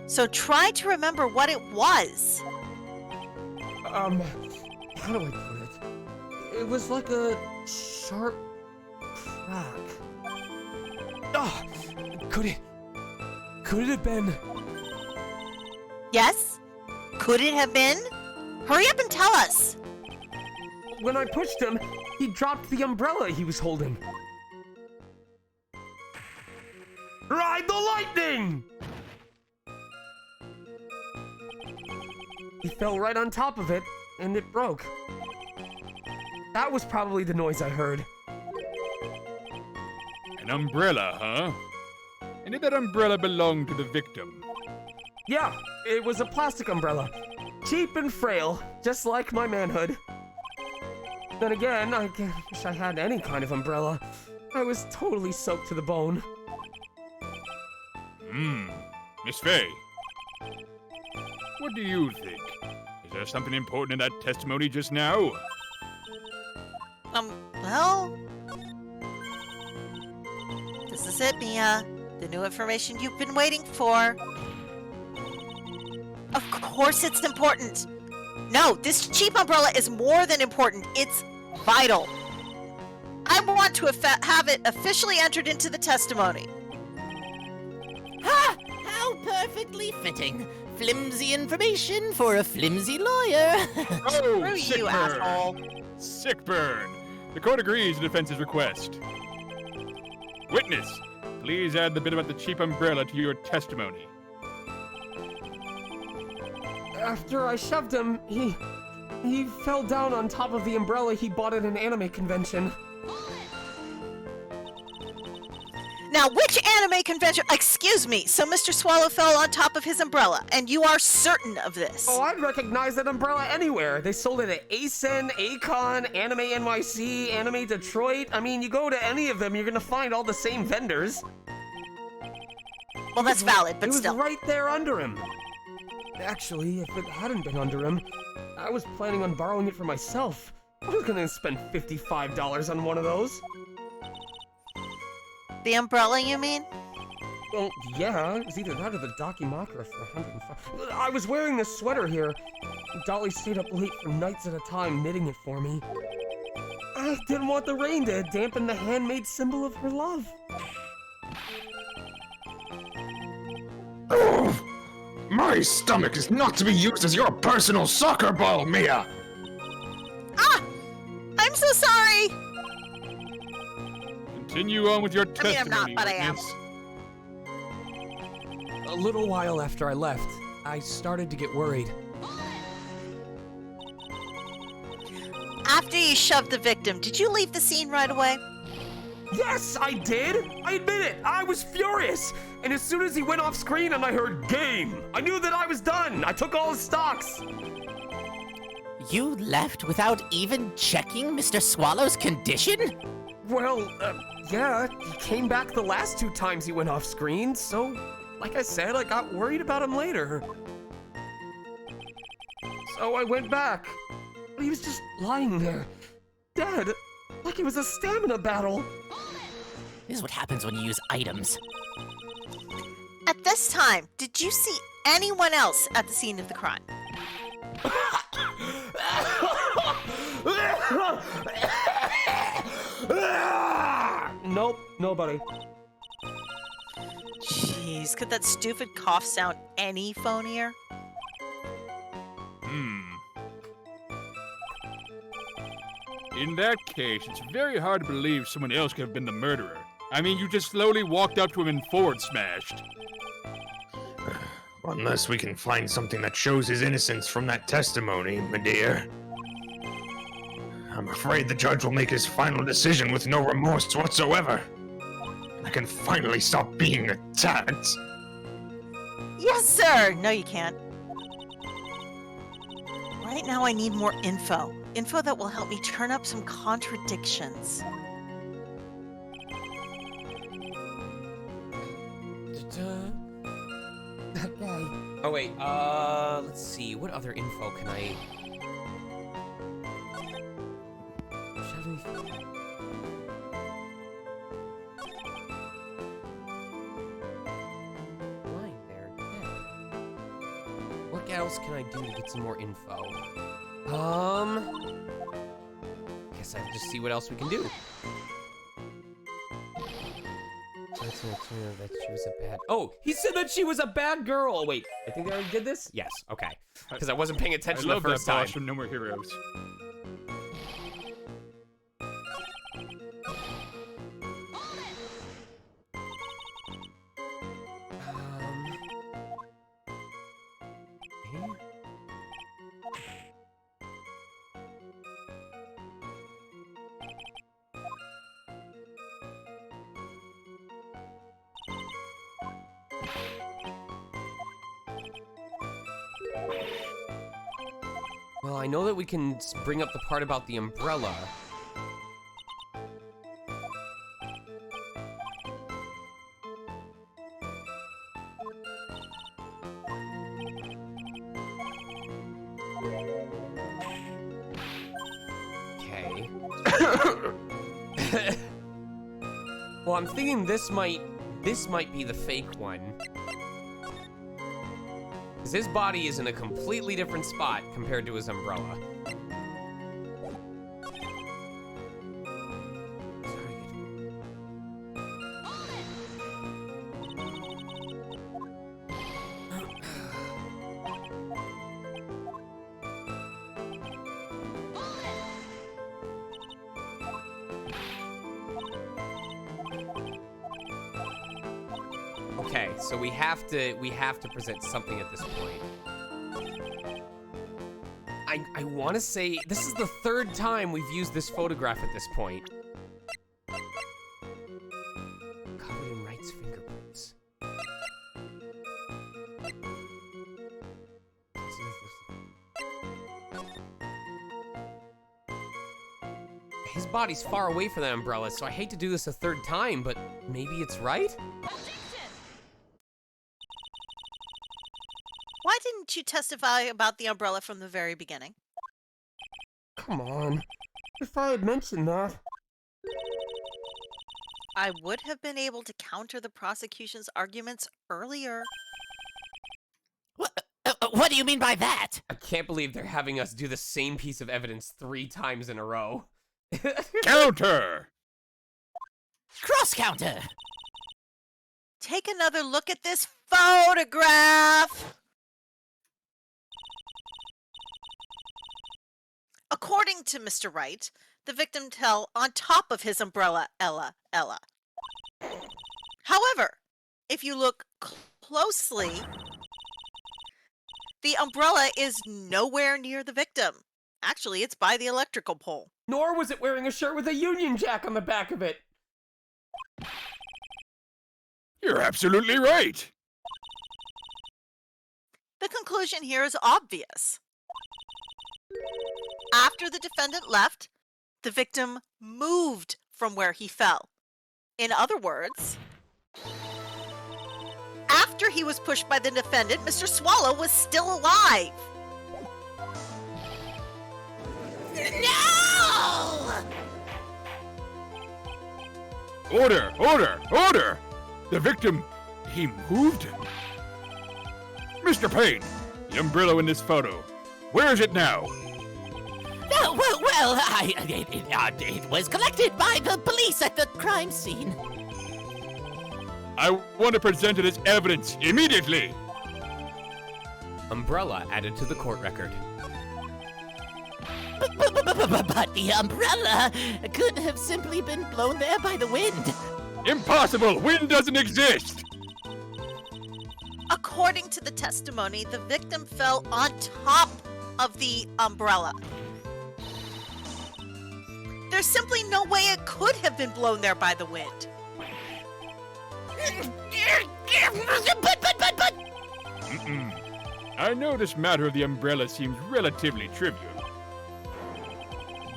So try to remember what it was. How do I put it? It was like a sharp crack. Ah, could it have been? Yes? Could it have been? Hurry up and tell us. When I pushed him, he dropped the umbrella he was holding. Ride the lightning! He fell right on top of it, and it broke. That was probably the noise I heard. An umbrella, huh? And did that umbrella belong to the victim? Yeah, it was a plastic umbrella. Cheap and frail, just like my manhood. Then again, I wish I had any kind of umbrella. I was totally soaked to the bone. Miss Faye. What do you think? Is there something important in that testimony just now? Well... This is it, Mia. The new information you've been waiting for. Of course it's important. No, this cheap umbrella is more than important. It's vital. I want to have it officially entered into the testimony. Ha! How perfectly fitting. Flimsy information for a flimsy lawyer. Oh, Screw sick you, burn. asshole. Sick burn. The court agrees to the defense's request. Witness, please add the bit about the cheap umbrella to your testimony. After I shoved him, he fell down on top of the umbrella he bought at an anime convention. Now, which anime convention? Excuse me. So Mr. Swallow fell on top of his umbrella, and you are certain of this? Oh, I'd recognize that umbrella anywhere. They sold it at ASEN, Acon, Anime NYC, Anime Detroit. I mean, you go to any of them, you're gonna find all the same vendors. Well, that's valid, but still. It was right there under him. Actually, if it hadn't been under him, I was planning on borrowing it for myself. I was gonna spend $55 on one of those. The umbrella, you mean? Well, yeah, it was either that or the Dakimakura for $105. I was wearing this sweater here. Dolly stayed up late for nights at a time knitting it for me. I didn't want the rain to dampen the handmade symbol of her love. Oh, my stomach is not to be used as your personal soccer ball, Mia! Ah! I'm so sorry! Continue on with your testimony. I mean, I'm not, but I am. witness. A little while after I left, I started to get worried. After you shoved the victim, did you leave the scene right away? Yes, I did! I admit it! I was furious! And as soon as he went off screen and I heard game, I knew that I was done! I took all his stocks! You left without even checking Mr. Swallow's condition? Well, yeah, he came back the last 2 times he went off screen, so, like I said, I got worried about him later. So I went back. But he was just lying there, dead, like it was a stamina battle. This is what happens when you use items. At this time, did you see anyone else at the scene of the crime? Nope, nobody. Jeez, could that stupid cough sound any phonier? In that case, it's very hard to believe someone else could have been the murderer. I mean, you just slowly walked up to him and forward smashed. Unless we can find something that shows his innocence from that testimony, my dear. I'm afraid the judge will make his final decision with no remorse whatsoever. I can finally stop being attacked. Yes, sir! No, you can't. Right now, I need more info. Info that will help me turn up some contradictions. That guy. Oh wait, let's see. What other info can I? Lying there, dead. What else can I do to get some more info? Guess I just see what else we can do. That she was a bad. Oh, he said that she was a bad girl. Wait, I think I already did this. Yes. Okay. Because I wasn't paying attention the first time. From No More Heroes. Well, I know that we can bring up the part about the umbrella. Okay. Well, I'm thinking this might be the fake one. Because his body is in a completely different spot compared to his umbrella. Okay, so we have to present something at this point. I want to say this is the third time we've used this photograph at this point. Covered in Wright's fingerprints. His body's far away from the umbrella, so I hate to do this a third time, but maybe it's right? Why didn't you testify about the umbrella from the very beginning? Come on. If I had mentioned that. I would have been able to counter the prosecution's arguments earlier. What do you mean by that? I can't believe they're having us do the same piece of evidence 3 times in a row. Counter! Cross counter! Take another look at this photograph! According to Mr. Wright, the victim fell on top of his umbrella, Ella. However, if you look closely, the umbrella is nowhere near the victim. Actually, it's by the electrical pole. Nor was it wearing a shirt with a Union Jack on the back of it. You're absolutely right. The conclusion here is obvious. After the defendant left, the victim moved from where he fell. In other words, after he was pushed by the defendant, Mr. Swallow was still alive. No! Order! Order! Order! The victim, he moved? Mr. Payne, the umbrella in this photo, where is it now? It was collected by the police at the crime scene. I want to present it as evidence immediately. Umbrella added to the court record. But the umbrella could have simply been blown there by the wind. Impossible! Wind doesn't exist! According to the testimony, the victim fell on top of the umbrella. There's simply no way it could have been blown there by the wind. But. I know this matter of the umbrella seems relatively trivial.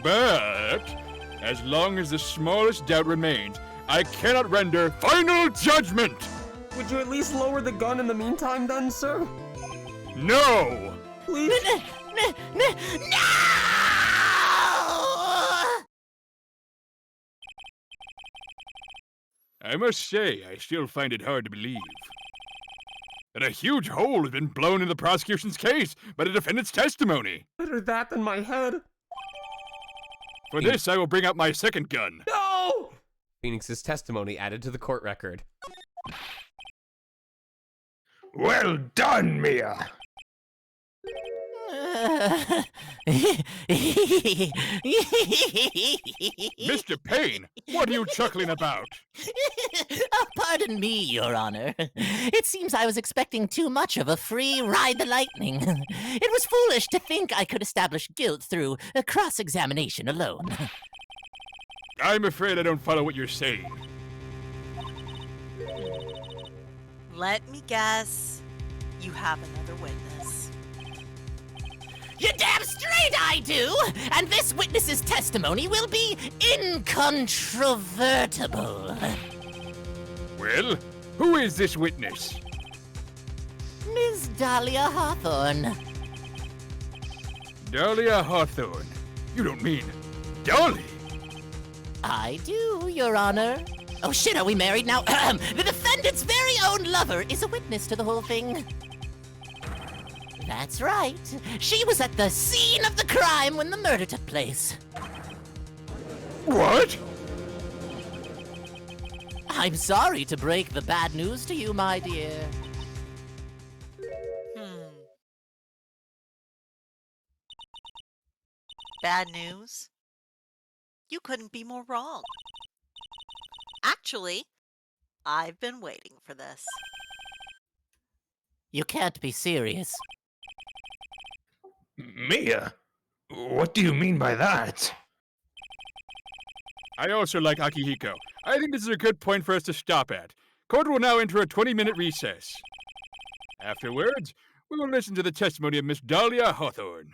But, as long as the smallest doubt remains, I cannot render final judgment! Would you at least lower the gun in the meantime then, sir? No! Please? No! I must say, I still find it hard to believe that a huge hole has been blown in the prosecution's case by the defendant's testimony. Better that than my head. For this, I will bring out my second gun. No! Phoenix's testimony added to the court record. Well done, Mia. Mr. Payne, what are you chuckling about? Oh, pardon me, Your Honor. It seems I was expecting too much of a free ride the lightning. It was foolish to think I could establish guilt through a cross-examination alone. I'm afraid I don't follow what you're saying. Let me guess. You have another witness. You're damn straight I do! And this witness's testimony will be incontrovertible. Well, who is this witness? Ms. Dahlia Hawthorne. Dahlia Hawthorne. You don't mean Dolly? I do, Your Honor. Oh shit, are we married now? The defendant's very own lover is a witness to the whole thing. That's right. She was at the scene of the crime when the murder took place. What? I'm sorry to break the bad news to you, my dear. Bad news? You couldn't be more wrong. Actually, I've been waiting for this. You can't be serious. Mia? What do you mean by that? I also like Akihiko. I think this is a good point for us to stop at. Court will now enter a 20-minute recess. Afterwards, we will listen to the testimony of Miss Dahlia Hawthorne.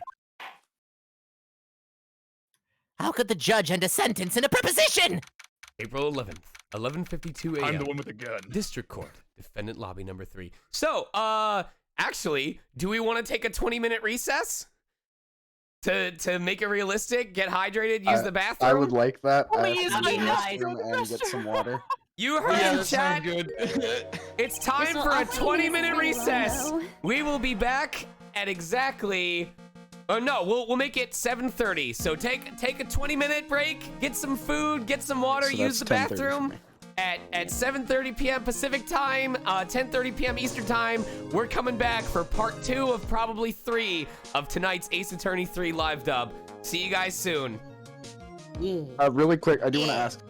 How could the judge end a sentence in a preposition? April 11th, 11:52 a.m. I'm the one with the gun. District Court, defendant lobby number 3. So, actually, do we want to take a 20-minute recess? To make it realistic, get hydrated, use the bathroom? I would like that. Please, I have to use the nice. restroom and get some water. You heard Yeah, in that chat. sounds good. It's time This will for a also 20-minute be recess. low. We will be back at exactly. Oh no, we'll make it 7:30. So take a 20-minute break, get some food, get some water, So use the that's 10:30 for bathroom. me. At 7:30 p.m. Pacific time, 10:30 p.m. Eastern time, we're coming back for part 2 of probably 3 of tonight's Ace Attorney 3 live dub. See you guys soon. Really quick, I do want to ask.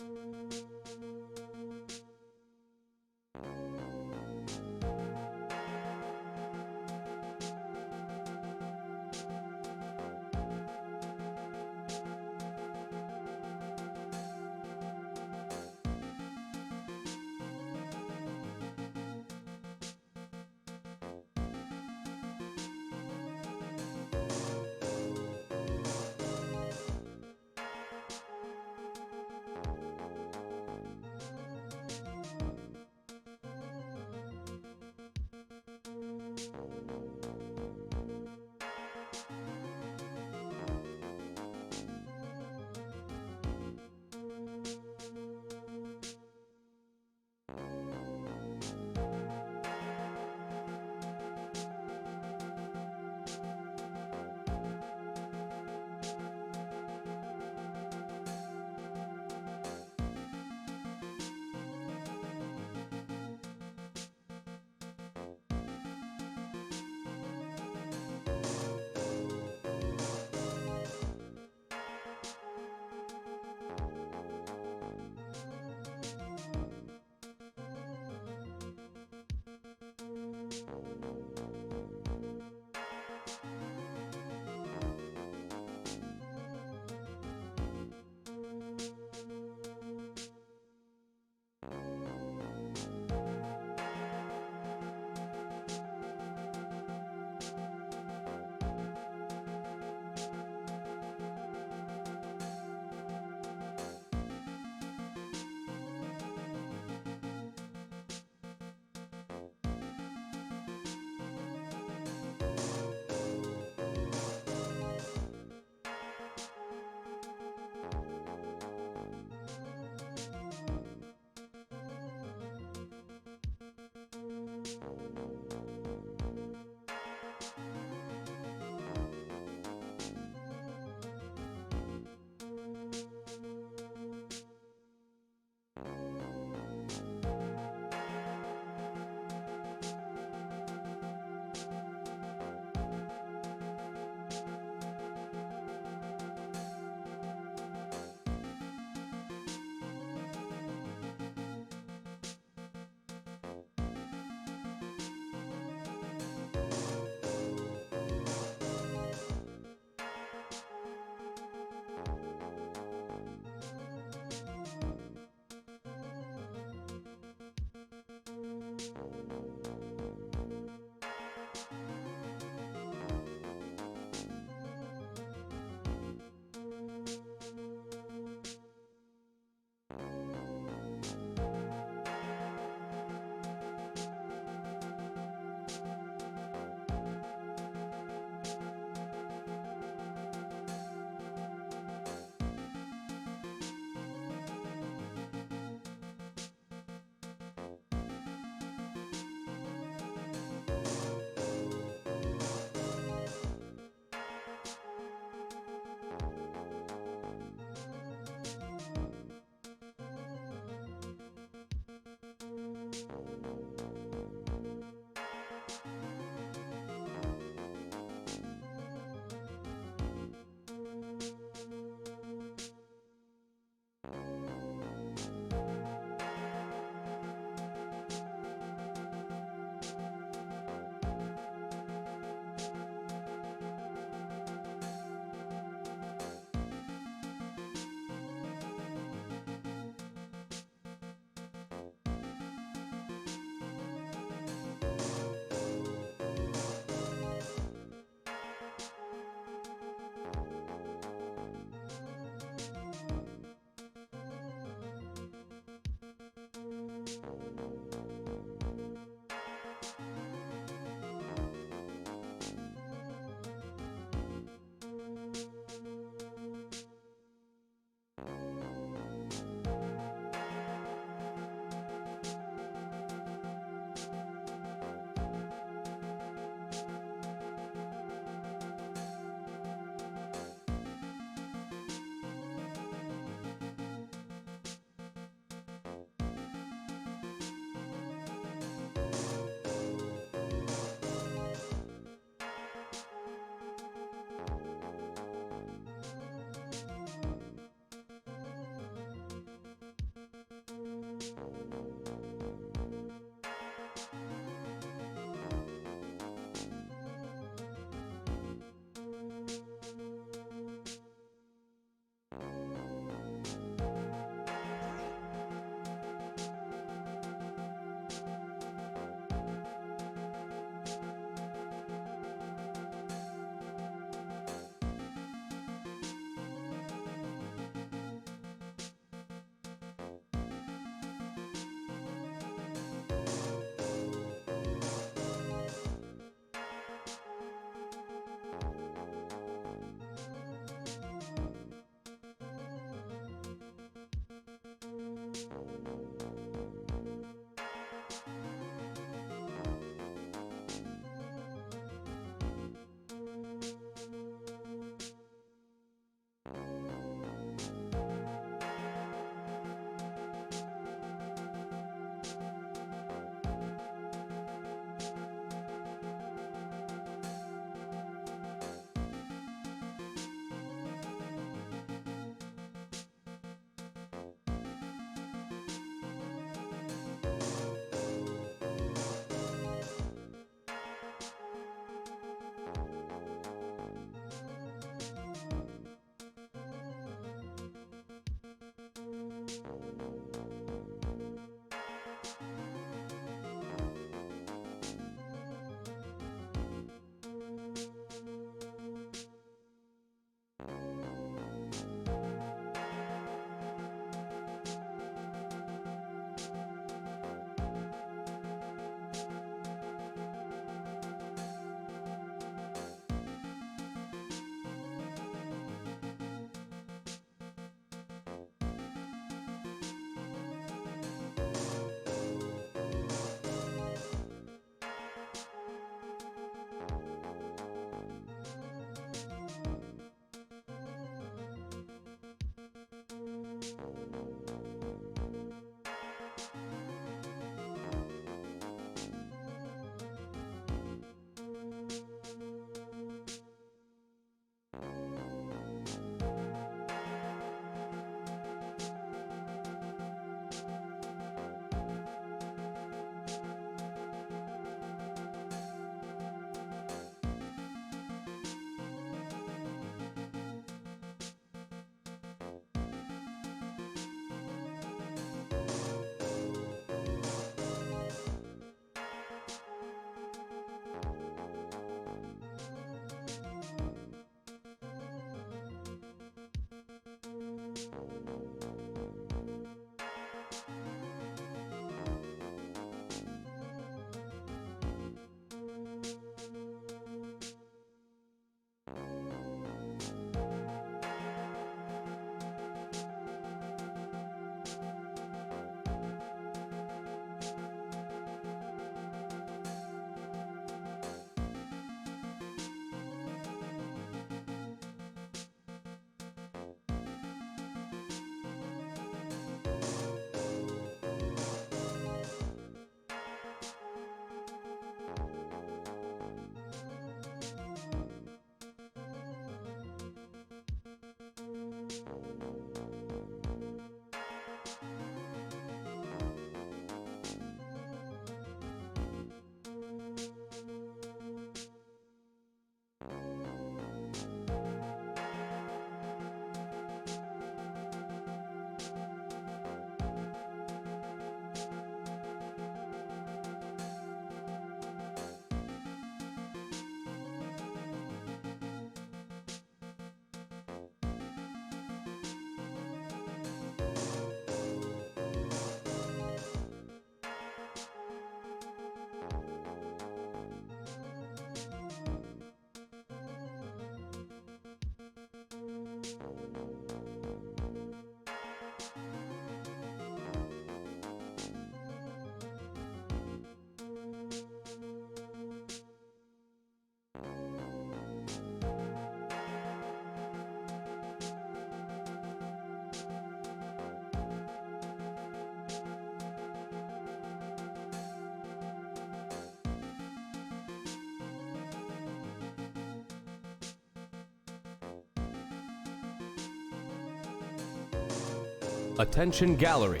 Attention gallery.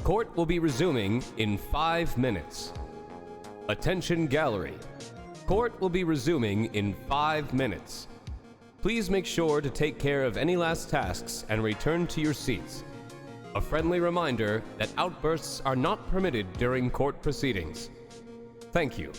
Court will be resuming in 5 minutes. Attention gallery. Court will be resuming in 5 minutes. Please make sure to take care of any last tasks and return to your seats. A friendly reminder that outbursts are not permitted during court proceedings. Thank you.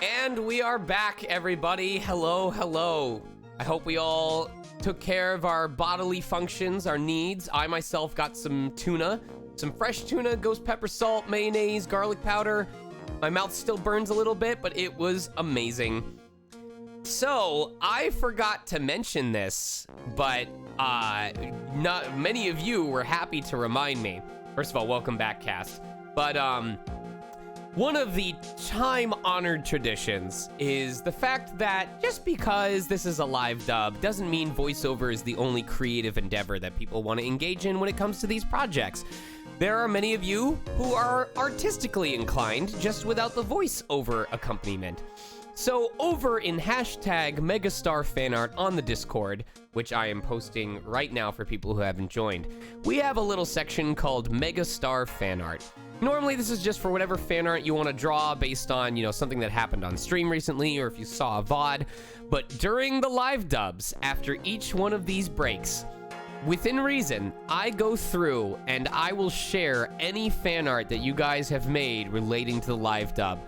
And we are back, everybody. Hello, hello. I hope we all took care of our bodily functions, our needs. I myself got some tuna, some fresh tuna, ghost pepper salt, mayonnaise, garlic powder. My mouth still burns a little bit, but it was amazing. So, I forgot to mention this, but not many of you were happy to remind me. First of all, welcome back, cast. But one of the time-honored traditions is the fact that just because this is a live dub doesn't mean voiceover is the only creative endeavor that people want to engage in when it comes to these projects. There are many of you who are artistically inclined just without the voiceover accompaniment. So over in hashtag Megastar Fanart on the Discord, which I am posting right now for people who haven't joined, we have a little section called Megastar Fanart. Normally this is just for whatever fan art you want to draw based on, you know, something that happened on stream recently or if you saw a VOD. But during the live dubs, after each one of these breaks, within reason, I go through and I will share any fan art that you guys have made relating to the live dub.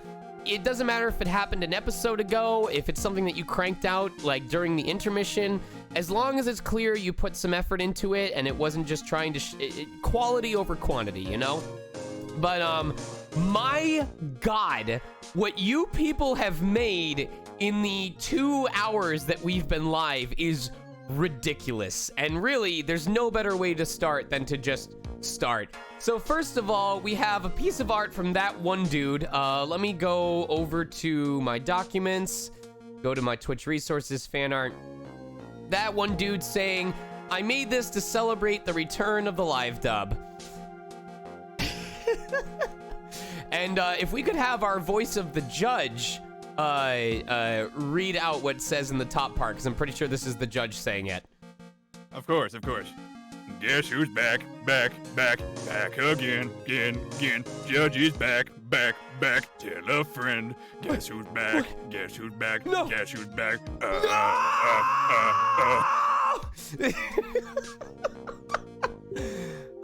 It doesn't matter if it happened an episode ago, if it's something that you cranked out like during the intermission, as long as it's clear you put some effort into it and it wasn't just trying to quality over quantity, you know? But my God, what you people have made in the 2 hours that we've been live is ridiculous. And really, there's no better way to start than to just start. So first of all, we have a piece of art from that one dude. Let me go over to my documents, go to my Twitch resources fan art. That one dude saying, I made this to celebrate the return of the live dub. And if we could have our voice of the judge read out what it says in the top part, because I'm pretty sure this is the judge saying it. Of course, of course. Guess who's back, back, back, back again, again. Judge is back, back, back. Tell a friend. Guess who's back, guess who's back, guess who's back.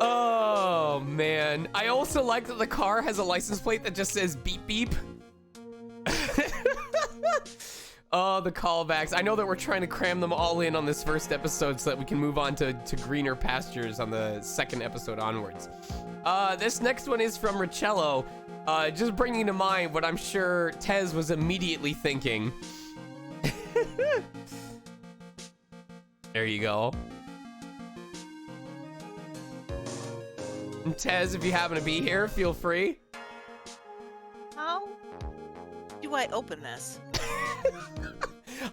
Oh, man. I also like that the car has a license plate that just says beep beep. Oh, the callbacks. I know that we're trying to cram them all in on this first episode so that we can move on to greener pastures on the second episode onwards. This next one is from Richello, just bringing to mind what I'm sure Tez was immediately thinking. There you go. And Tez, if you happen to be here, feel free. How do I open this?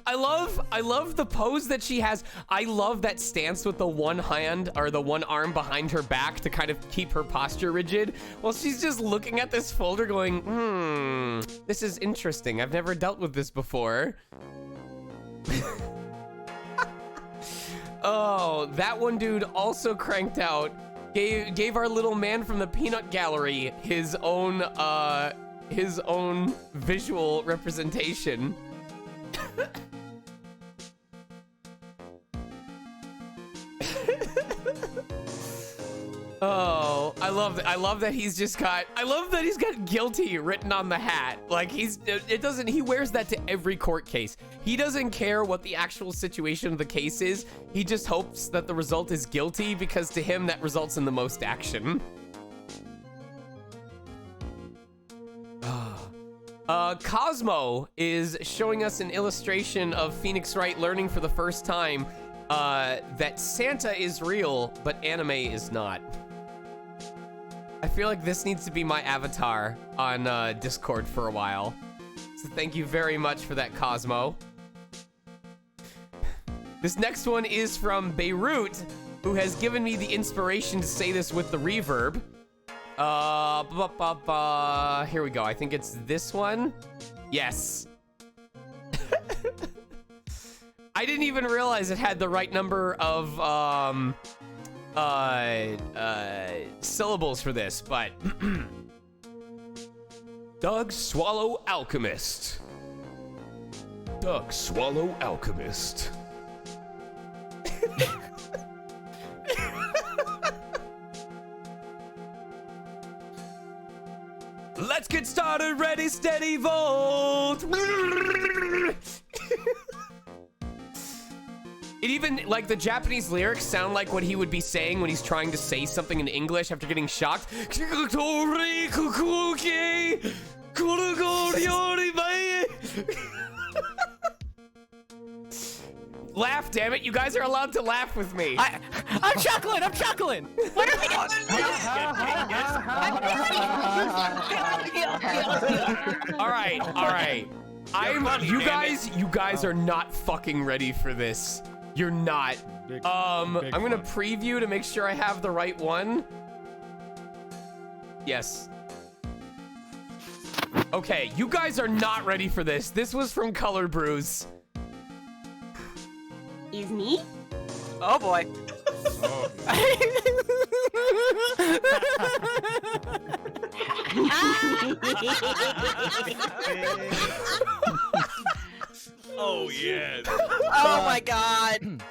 I love the pose that she has. I love that stance with the one hand or the one arm behind her back to kind of keep her posture rigid while she's just looking at this folder going, this is interesting. I've never dealt with this before. Oh, that one dude also cranked out. Gave our little man from the peanut gallery his own visual representation. Oh, I love that he's got guilty written on the hat. Like he wears that to every court case. He doesn't care what the actual situation of the case is. He just hopes that the result is guilty because to him that results in the most action. Cosmo is showing us an illustration of Phoenix Wright learning for the first time that Santa is real, but anime is not. I feel like this needs to be my avatar on Discord for a while. So thank you very much for that, Cosmo. This next one is from Beirut, who has given me the inspiration to say this with the reverb. Here we go. I think it's this one. Yes. I didn't even realize it had the right number of syllables for this, but Doug Swallow Alchemist. Doug Swallow Alchemist. Let's get started. Ready, steady, volt. It even, like, the Japanese lyrics sound like what he would be saying when he's trying to say something in English after getting shocked. Laugh, damn it. You guys are allowed to laugh with me. I'm chuckling. I'm chuckling. What are we All right. You guys are not fucking ready for this. You're not. I'm gonna preview to make sure I have the right one. Yes. Okay, you guys are not ready for this. This was from Color Brews. Is me? Oh boy. Oh yeah. Oh my god.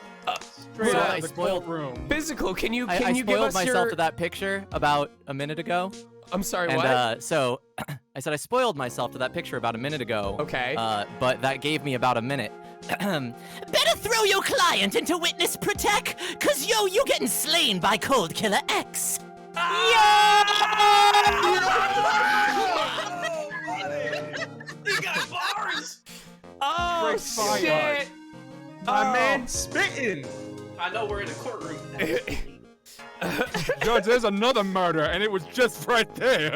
Straight out of the courtroom. Physical, can you I give spoiled us myself your... to that picture about a minute ago. I'm sorry, and, what? So I said I spoiled myself to that picture about a minute ago. Okay. But that gave me about a minute. Better throw your client into witness protect, cause you getting slain by Cold Killer X. You got bars. Oh shit! My man spitting. I know we're in a courtroom. Judge, there's another murder, and it was just right there.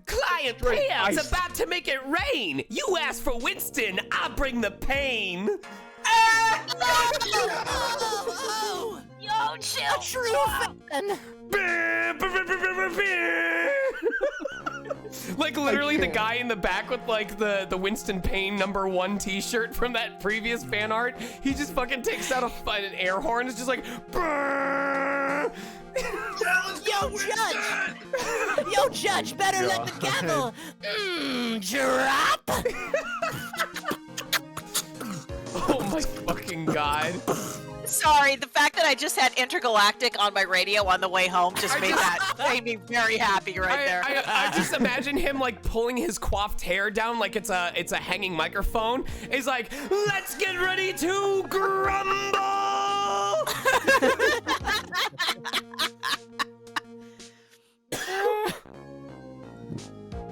Client payout's about to make it rain. You asked for Winston, I bring the pain. Oh, yo, chill, true fan. Like literally the guy in the back with like the Winston Payne #1 t-shirt from that previous fan art, he just fucking takes out an air horn. It's just like Yo, Judge, better let the gavel drop. Oh my fucking god. Sorry, the fact that I just had Intergalactic on my radio on the way home just made me very happy there. I just imagine him like pulling his coiffed hair down like it's a hanging microphone. He's like, let's get ready to grumble.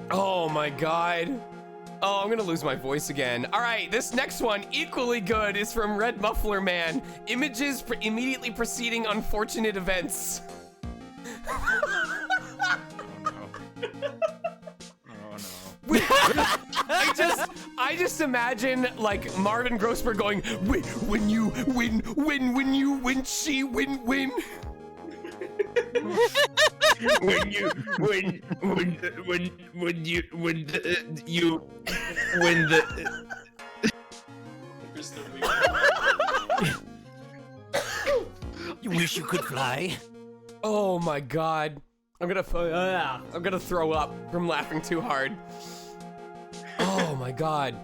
Oh my god. Oh, I'm gonna lose my voice again. All right, this next one, equally good, is from Red Muffler Man. Images immediately preceding unfortunate events. I just imagine like Marvin Grossberg going, when you win, she win. when you You wish you could fly. Oh my god. I'm gonna throw up from laughing too hard. Oh my god.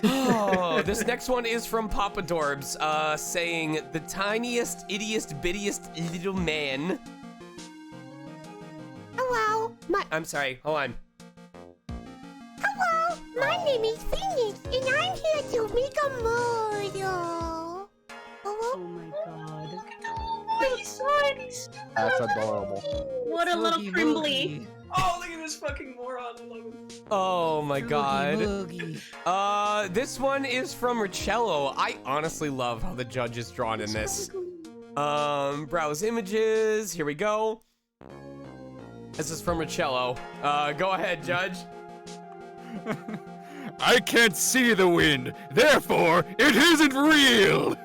Oh, this next one is from Papa Dorbs, saying, the tiniest, ittiest, bittiest little man. Hello, I'm sorry, hold on. hello. My name is Phoenix, and I'm here to make a model. Oh my god. That's adorable. What a little crimbly. Oh, look at this fucking moron. I love him. Oh my god. This one is from Richello. I honestly love how the judge is drawn in this. Browse images. Here we go. This is from Richello. Go ahead, Judge. I can't see the wind, therefore it isn't real.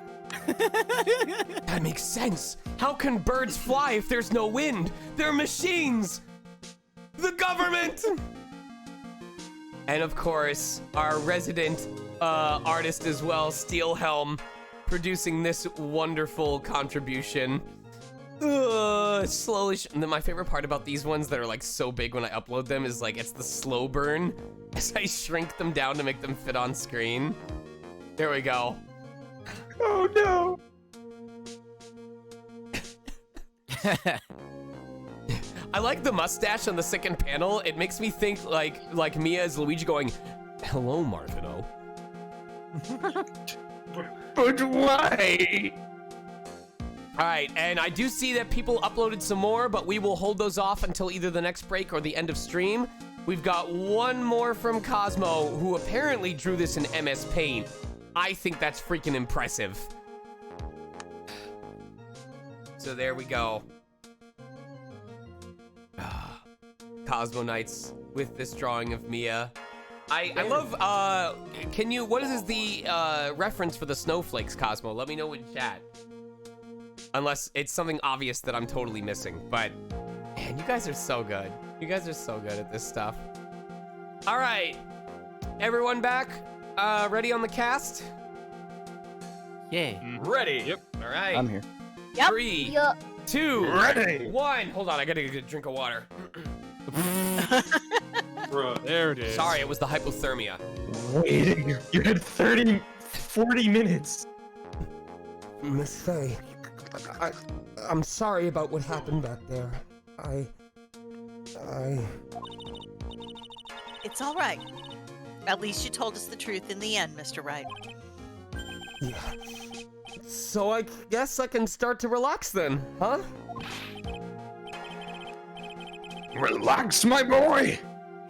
That makes sense. How can birds fly if there's no wind? They're machines. The government. And of course, our resident artist as well, Steelhelm, producing this wonderful contribution. Slowly. My favorite part about these ones that are like so big when I upload them is like it's the slow burn as I shrink them down to make them fit on screen. There we go. Oh no. I like the mustache on the second panel. It makes me think like Mia as Luigi going, "Hello, Marvino." But why? All right, and I do see that people uploaded some more, but we will hold those off until either the next break or the end of stream. We've got one more from Cosmo, who apparently drew this in MS Paint. I think that's freaking impressive. So there we go. Cosmo Knights with this drawing of Mia. I love, what is the reference for the snowflakes, Cosmo? Let me know in chat. Unless it's something obvious that I'm totally missing, but man, you guys are so good. You guys are so good at this stuff. All right, everyone back? Ready on the cast? Yay. Ready. Yep. All right. I'm here. Yep. 3, Yep. 2, Ready. 1. Hold on, I gotta get a drink of water. Bruh, there it is. Sorry, it was the hypothermia. Waiting. You had 40 minutes. Miss Faye, I'm sorry about what happened back there. It's all right. At least you told us the truth in the end, Mr. Wright. Yeah. So I guess I can start to relax then, huh? Relax, my boy.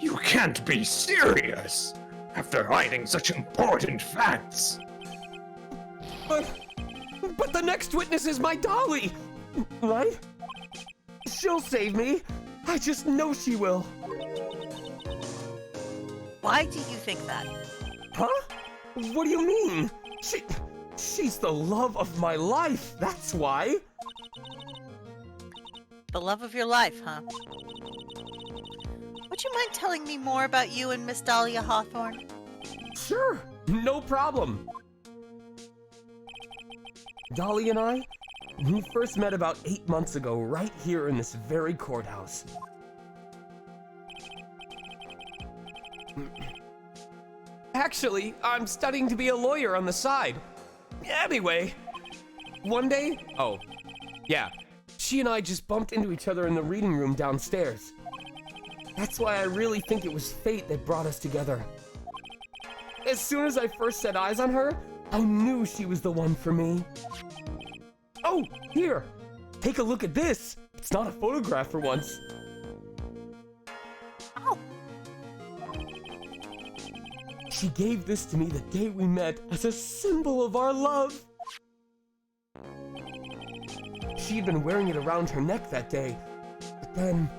You can't be serious after hiding such important facts. But the next witness is my Dolly, right? She'll save me. I just know she will. Why do you think that? Huh? What do you mean? She's the love of my life, that's why. The love of your life, huh? Would you mind telling me more about you and Miss Dahlia Hawthorne? Sure, no problem. Dolly and I, we first met about 8 months ago right here in this very courthouse. Actually, I'm studying to be a lawyer on the side. Anyway, one day, she and I just bumped into each other in the reading room downstairs. That's why I really think it was fate that brought us together. As soon as I first set eyes on her, I knew she was the one for me. Oh, here, take a look at this. It's not a photograph for once. Oh. She gave this to me the day we met as a symbol of our love. She had been wearing it around her neck that day, But then,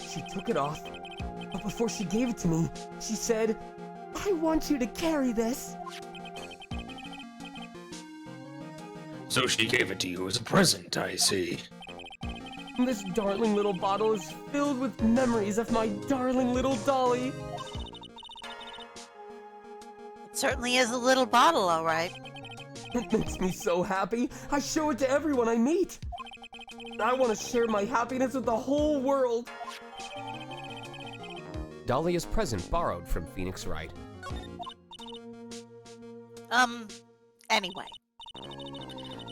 she took it off. But before she gave it to me, she said, "I want you to carry this." So she gave it to you as a present, I see. This darling little bottle is filled with memories of my darling little dolly. It certainly is a little bottle, all right. It makes me so happy. I show it to everyone I meet. I want to share my happiness with the whole world. Dahlia's present borrowed from Phoenix Wright. Anyway.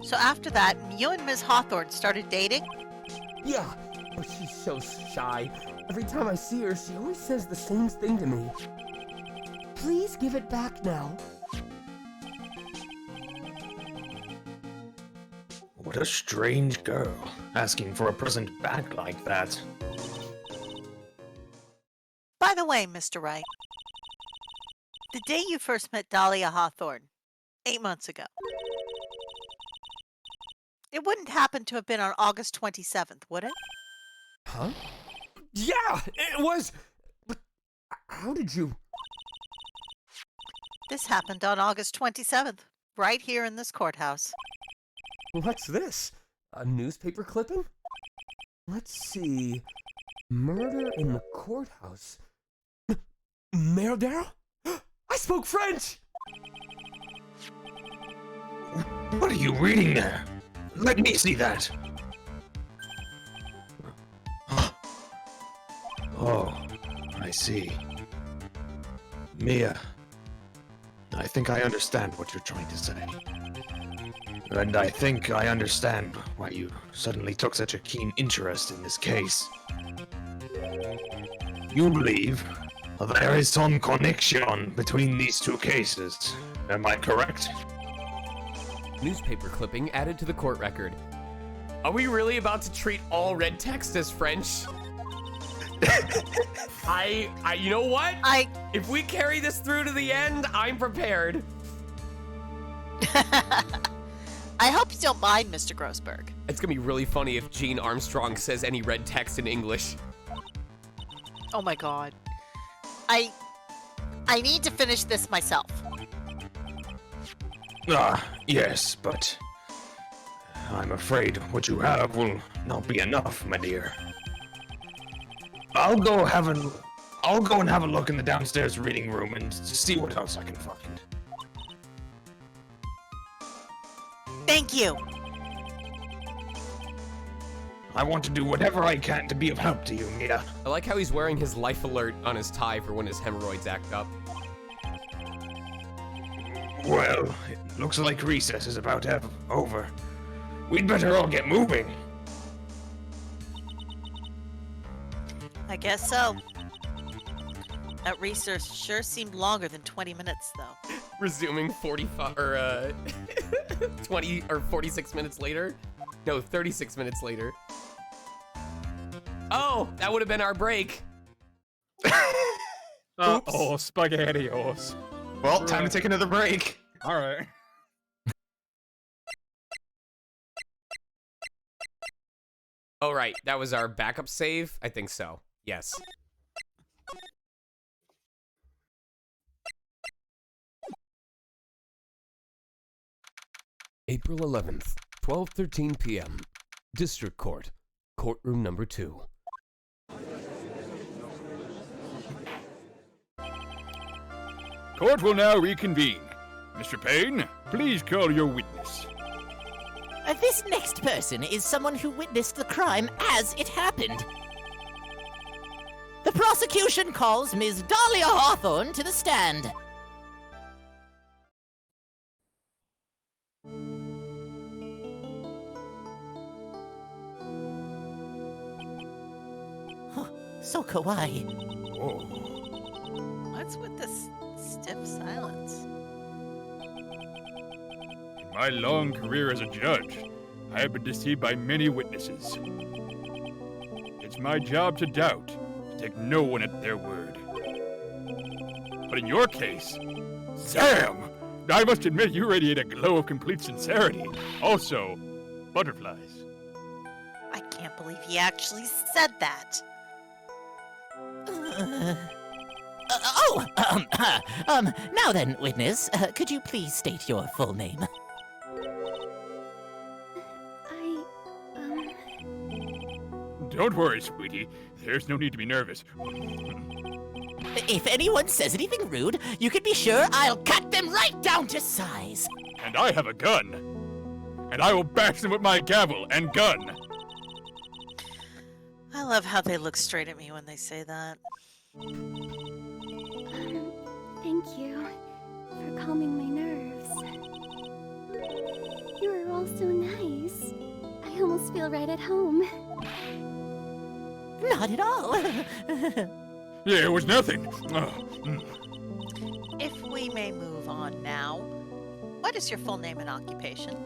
So after that, you and Ms. Hawthorne started dating? Yeah, but she's so shy. Every time I see her, she always says the same thing to me. "Please give it back now." What a strange girl, asking for a present back like that. By the way, Mr. Wright, the day you first met Dahlia Hawthorne, 8 months ago, it wouldn't happen to have been on August 27th, would it? Huh? Yeah, it was. But how did you? This happened on August 27th, right here in this courthouse. What's this? A newspaper clipping? Let's see. Murder in the courthouse. Murder? I spoke French! What are you reading there? Let me see that. Oh, I see. Mia, I think I understand what you're trying to say. And I think I understand why you suddenly took such a keen interest in this case. You believe there is some connection between these two cases. Am I correct? Newspaper clipping added to the court record. Are we really about to treat all red text as French? You know what? If we carry this through to the end, I'm prepared. I hope you don't mind, Mr. Grossberg. It's gonna be really funny if Gene Armstrong says any red text in English. Oh my god. I need to finish this myself. Yes, but I'm afraid what you have will not be enough, my dear. I'll go and have a look in the downstairs reading room and see what else I can find. Thank you. I want to do whatever I can to be of help to you, Mia. I like how he's wearing his life alert on his tie for when his hemorrhoids act up. Well, it looks like recess is about over. We'd better all get moving. I guess so. That research sure seemed longer than 20 minutes, though. Resuming 45 or 20 or 46 minutes later. No, 36 minutes later. Oh, that would have been our break. Oh, SpaghettiOs. Well, time to take another break. All right. Oh, right. That was our backup save? I think so. Yes. April 11th, 12:13 p.m. District Court, courtroom number 2. Court will now reconvene. Mr. Payne, please call your witness. This next person is someone who witnessed the crime as it happened. The prosecution calls Ms. Dahlia Hawthorne to the stand. Huh, so kawaii. What's with this stiff silence? In my long career as a judge, I have been deceived by many witnesses. It's my job to doubt, to take no one at their word. But in your case, Sam! I must admit you radiate a glow of complete sincerity. Also, butterflies. I can't believe he actually said that. Now then, witness, could you please state your full name? Don't worry, sweetie. There's no need to be nervous. If anyone says anything rude, you can be sure I'll cut them right down to size. And I have a gun. And I will bash them with my gavel and gun. I love how they look straight at me when they say that. Thank you for calming my nerves. You are all so nice. I almost feel right at home. Not at all. Yeah, it was nothing. If we may move on now, what is your full name and occupation?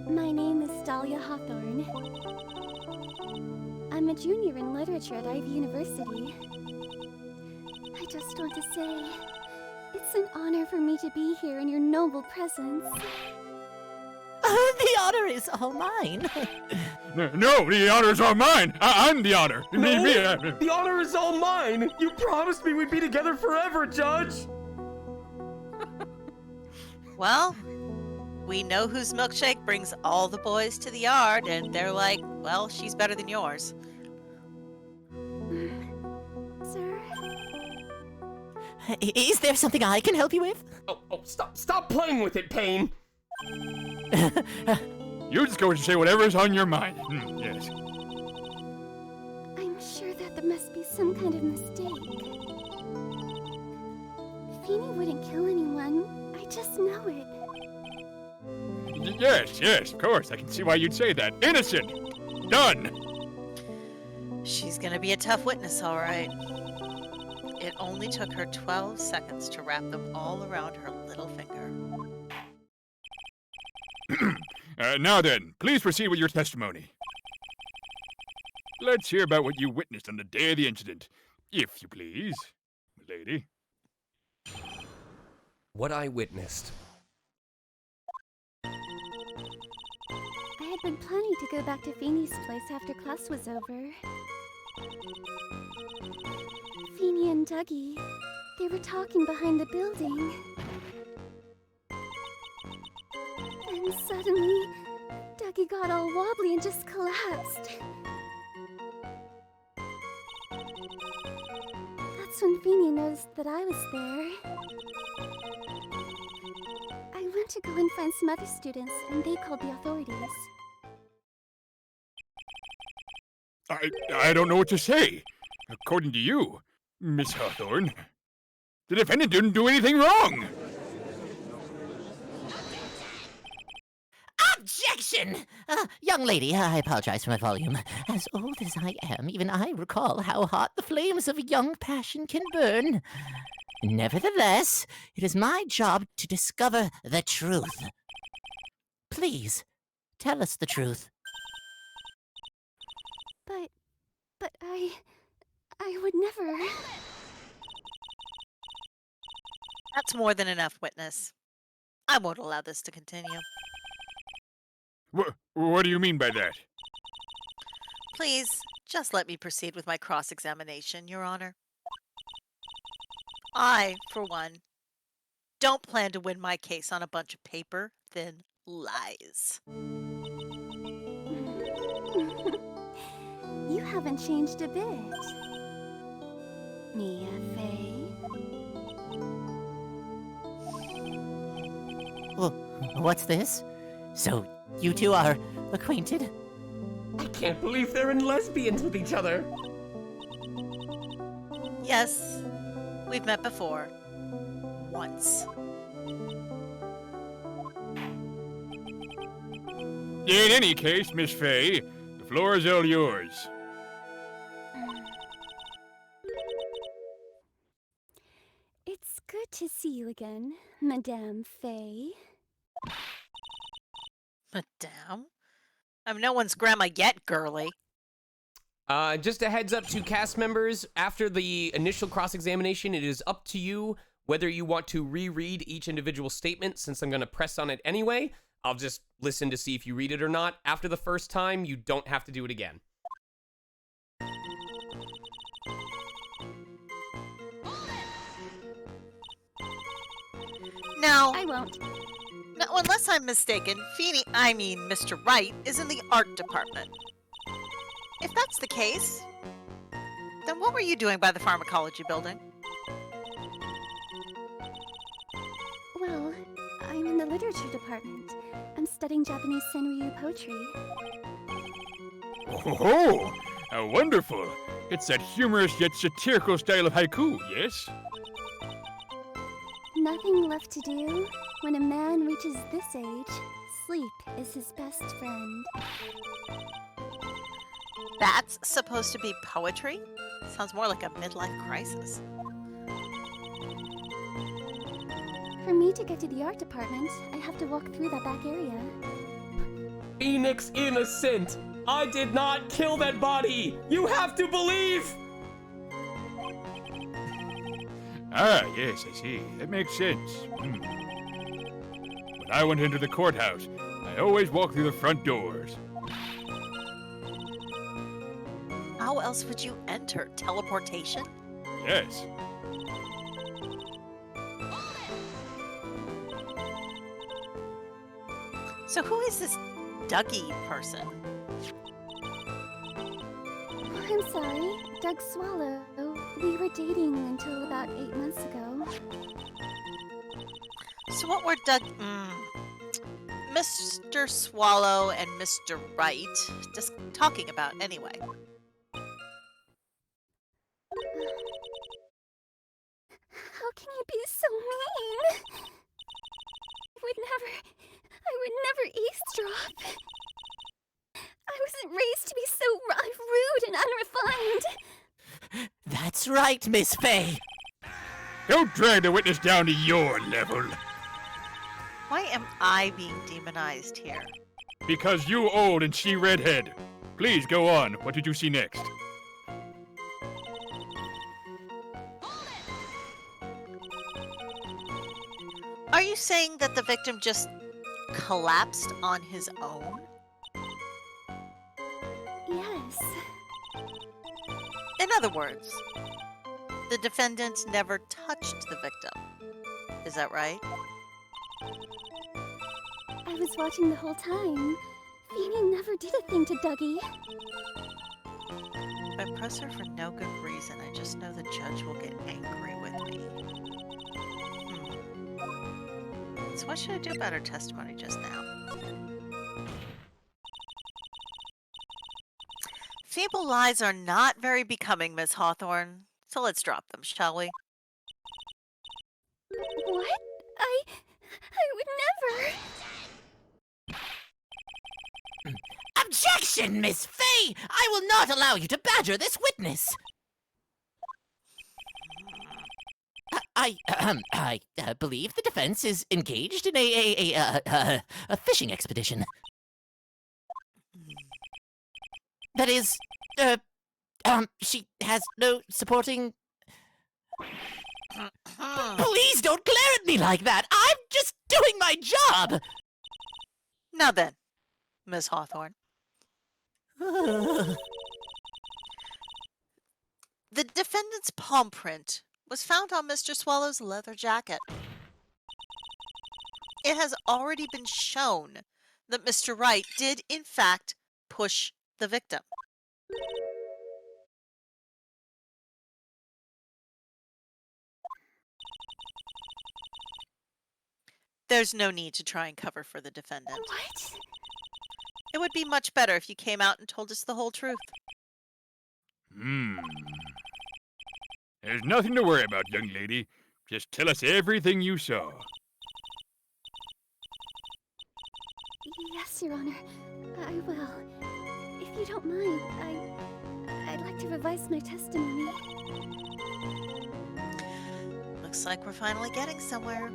My name is Dahlia Hawthorne. I'm a junior in literature at Ivy University. I just want to say, it's an honor for me to be here in your noble presence. The honor is all mine. No, the honor is all mine. I'm the honor. No, the honor is all mine. You promised me we'd be together forever, Judge. Well, we know whose milkshake brings all the boys to the yard, and they're like, well, she's better than yours. Sir? Is there something I can help you with? Oh, stop playing with it, Payne. You just go and say whatever's on your mind. Yes. I'm sure that there must be some kind of mistake. Feeny wouldn't kill anyone. I just know it. Yes, of course. I can see why you'd say that. Innocent. Done. She's gonna be a tough witness, all right. It only took her 12 seconds to wrap them all around her little finger. Now then, please proceed with your testimony. Let's hear about what you witnessed on the day of the incident, if you please, lady. What I witnessed. I had been planning to go back to Feeny's place after class was over. Feeny and Dougie, they were talking behind the building. And suddenly, Dougie got all wobbly and just collapsed. That's when Feeny noticed that I was there. I went to go and find some other students, and they called the authorities. I don't know what to say. According to you, Miss Hawthorne, the defendant didn't do anything wrong. Objection! Young lady, I apologize for my volume. As old as I am, even I recall how hot the flames of a young passion can burn. Nevertheless, it is my job to discover the truth. Please, tell us the truth. But I would never... That's more than enough, witness. I won't allow this to continue. What do you mean by that? Please, just let me proceed with my cross-examination, Your Honor. I, for one, don't plan to win my case on a bunch of paper-thin lies. You haven't changed a bit. Mia Fey. Well, what's this? So, you two are acquainted? I can't believe they're in lesbians with each other. Yes, we've met before. Once. In any case, Miss Fay, the floor is all yours. It's good to see you again, Madame Fay. Madame? I'm no one's grandma yet, girly. Just a heads up to cast members, after the initial cross-examination, it is up to you whether you want to reread each individual statement, since I'm going to press on it anyway. I'll just listen to see if you read it or not. After the first time, you don't have to do it again. Now, I won't. now, unless I'm mistaken, Mr. Wright is in the art department. If that's the case, then what were you doing by the pharmacology building? Well, I'm in the literature department. I'm studying Japanese Senryu poetry. Oh, how wonderful! It's that humorous yet satirical style of haiku, yes? Nothing left to do. When a man reaches this age, sleep is his best friend. That's supposed to be poetry? Sounds more like a midlife crisis. For me to get to the art department, I have to walk through that back area. Phoenix innocent! I did not kill that body! You have to believe! Ah, yes, I see. That makes sense. When I went into the courthouse, I always walked through the front doors. How else would you enter? Teleportation? Yes. So who is this Dougie person? I'm sorry, Doug Swallow. We were dating until about 8 months ago. So what were Mr. Swallow and Mr. Wright just talking about anyway? How can you be so mean? I would never eavesdrop. I wasn't raised to be so rude and unrefined. That's right, Miss Faye. Don't drag the witness down to your level. Why am I being demonized here? Because you old and she redhead. Please go on. What did you see next? Are you saying that the victim just collapsed on his own? Yes. In other words, the defendant never touched the victim. Is that right? I was watching the whole time. Feeny never did a thing to Dougie. If I press her for no good reason, I just know the judge will get angry with me. So what should I do about her testimony just now? Feeble lies are not very becoming, Miss Hawthorne. So let's drop them, shall we? What? I would never. Objection, Miss Faye! I will not allow you to badger this witness. I believe the defense is engaged in a fishing expedition. That is, she has no supporting... Please don't glare at me like that! I'm just doing my job! Now then, Miss Hawthorne. The defendant's palm print was found on Mr. Swallow's leather jacket. It has already been shown that Mr. Wright did, in fact, push the victim. There's no need to try and cover for the defendant. What? It would be much better if you came out and told us the whole truth. There's nothing to worry about, young lady. Just tell us everything you saw. Yes, Your Honor. I will. If you don't mind, I'd like to revise my testimony. Looks like we're finally getting somewhere.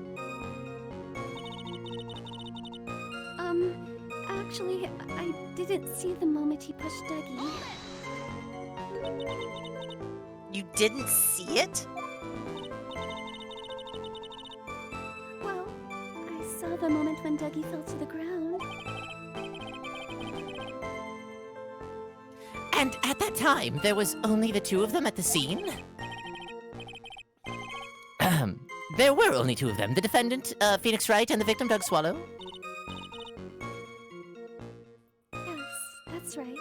Actually, I didn't see the moment he pushed Dougie. You didn't see it? Well, I saw the moment when Dougie fell to the ground. And at that time, there was only the two of them at the scene? There were only two of them, the defendant, Phoenix Wright, and the victim, Doug Swallow? Yes, that's right.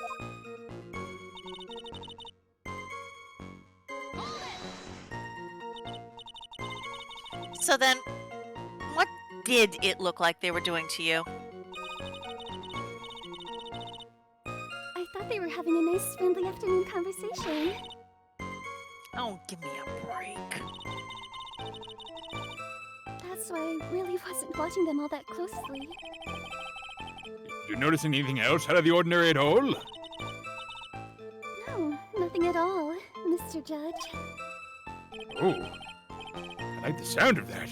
So then, what did it look like they were doing to you? I thought they were having a nice, friendly afternoon conversation. Oh, give me a break. That's why I really wasn't watching them all that closely. Did you notice anything else out of the ordinary at all? No, nothing at all, Mr. Judge. Oh, I like the sound of that.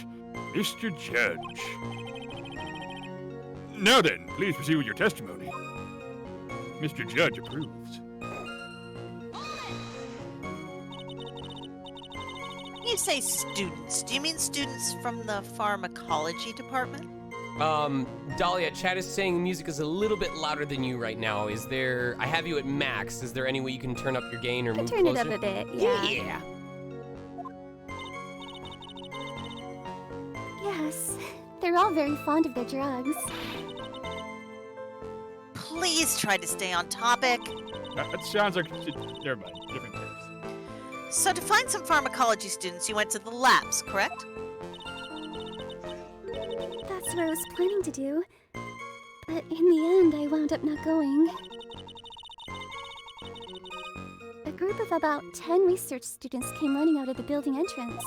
Mr. Judge. Now then, please proceed with your testimony. Mr. Judge approves. When you say students, do you mean students from the pharmacology department? Dahlia, chat is saying the music is a little bit louder than you right now. Is there... I have you at max. Is there any way you can turn up your gain or move Turn closer? it up a bit, yeah. Yeah. Yes, they're all very fond of their drugs. Please try to stay on topic. That sounds like... Never mind. Different case. So to find some pharmacology students, you went to the labs, correct? That's what I was planning to do. But in the end, I wound up not going. A group of about 10 research students came running out of the building entrance.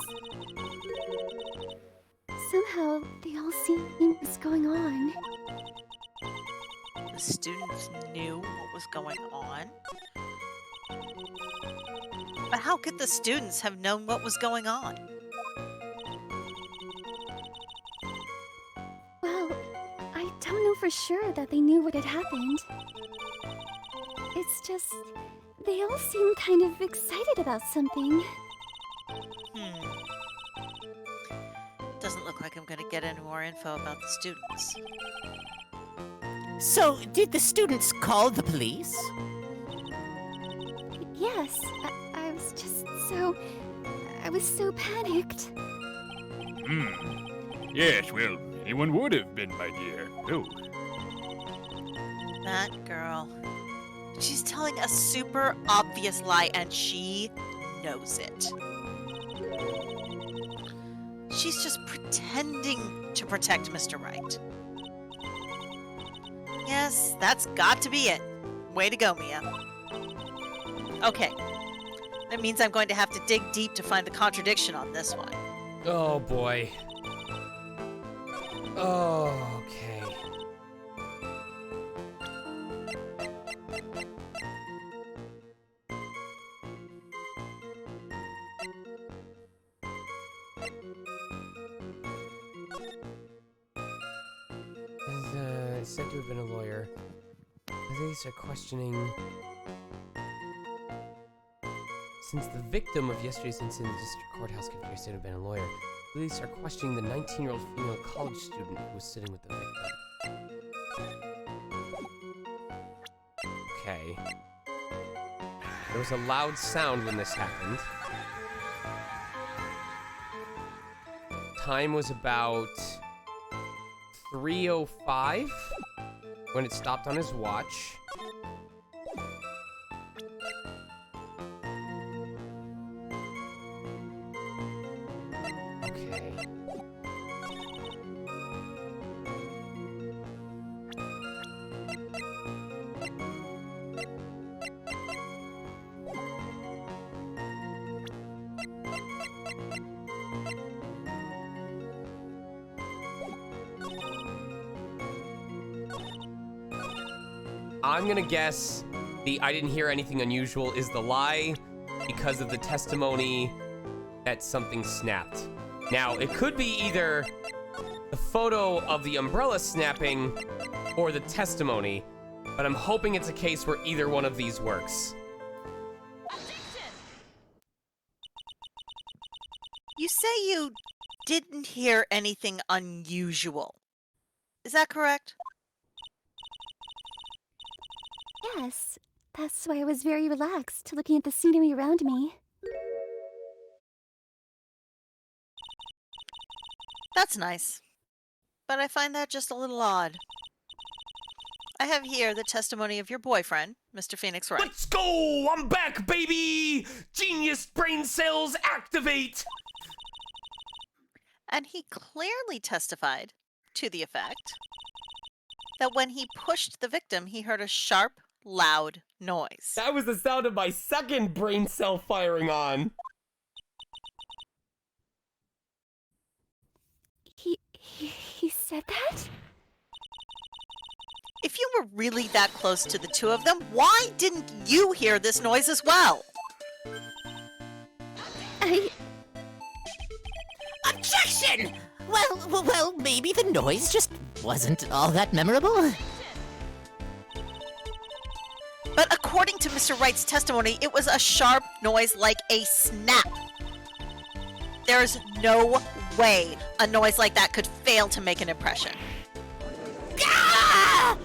Somehow, they all seemed what was going on. The students knew what was going on. But how could the students have known what was going on? Well, I don't know for sure that they knew what had happened. It's just, they all seem kind of excited about something. Doesn't look like I'm gonna get any more info about the students. So, did the students call the police? Yes, I was just so... I was so panicked. Yes, well, anyone would have been, my dear. Oh. That girl. She's telling a super obvious lie, and she knows it. She's just pretending to protect Mr. Wright. Yes, that's got to be it. Way to go, Mia. Okay. That means I'm going to have to dig deep to find the contradiction on this one. Oh, boy. Oh, okay. Is said to have been a lawyer. Police are questioning... Since the victim of yesterday's incident in the district courthouse cafeteria said to have been a lawyer, police are questioning the 19-year-old female college student who was sitting with the victim. Okay. There was a loud sound when this happened. Time was about 3:05 when it stopped on his watch. Okay. I'm gonna guess the I didn't hear anything unusual is the lie because of the testimony that something snapped. Now, it could be either the photo of the umbrella snapping or the testimony, but I'm hoping it's a case where either one of these works. You say you didn't hear anything unusual. Is that correct? Yes, that's why I was very relaxed, looking at the scenery around me. That's nice. But I find that just a little odd. I have here the testimony of your boyfriend, Mr. Phoenix Wright. Let's go! I'm back, baby! Genius brain cells activate! And he clearly testified to the effect that when he pushed the victim, he heard a sharp, loud noise. That was the sound of my second brain cell firing on. He said that? If you were really that close to the two of them, why didn't you hear this noise as well? Objection! Well, maybe the noise just wasn't all that memorable. But according to Mr. Wright's testimony, it was a sharp noise like a snap. There's no way a noise like that could fail to make an impression. Ah!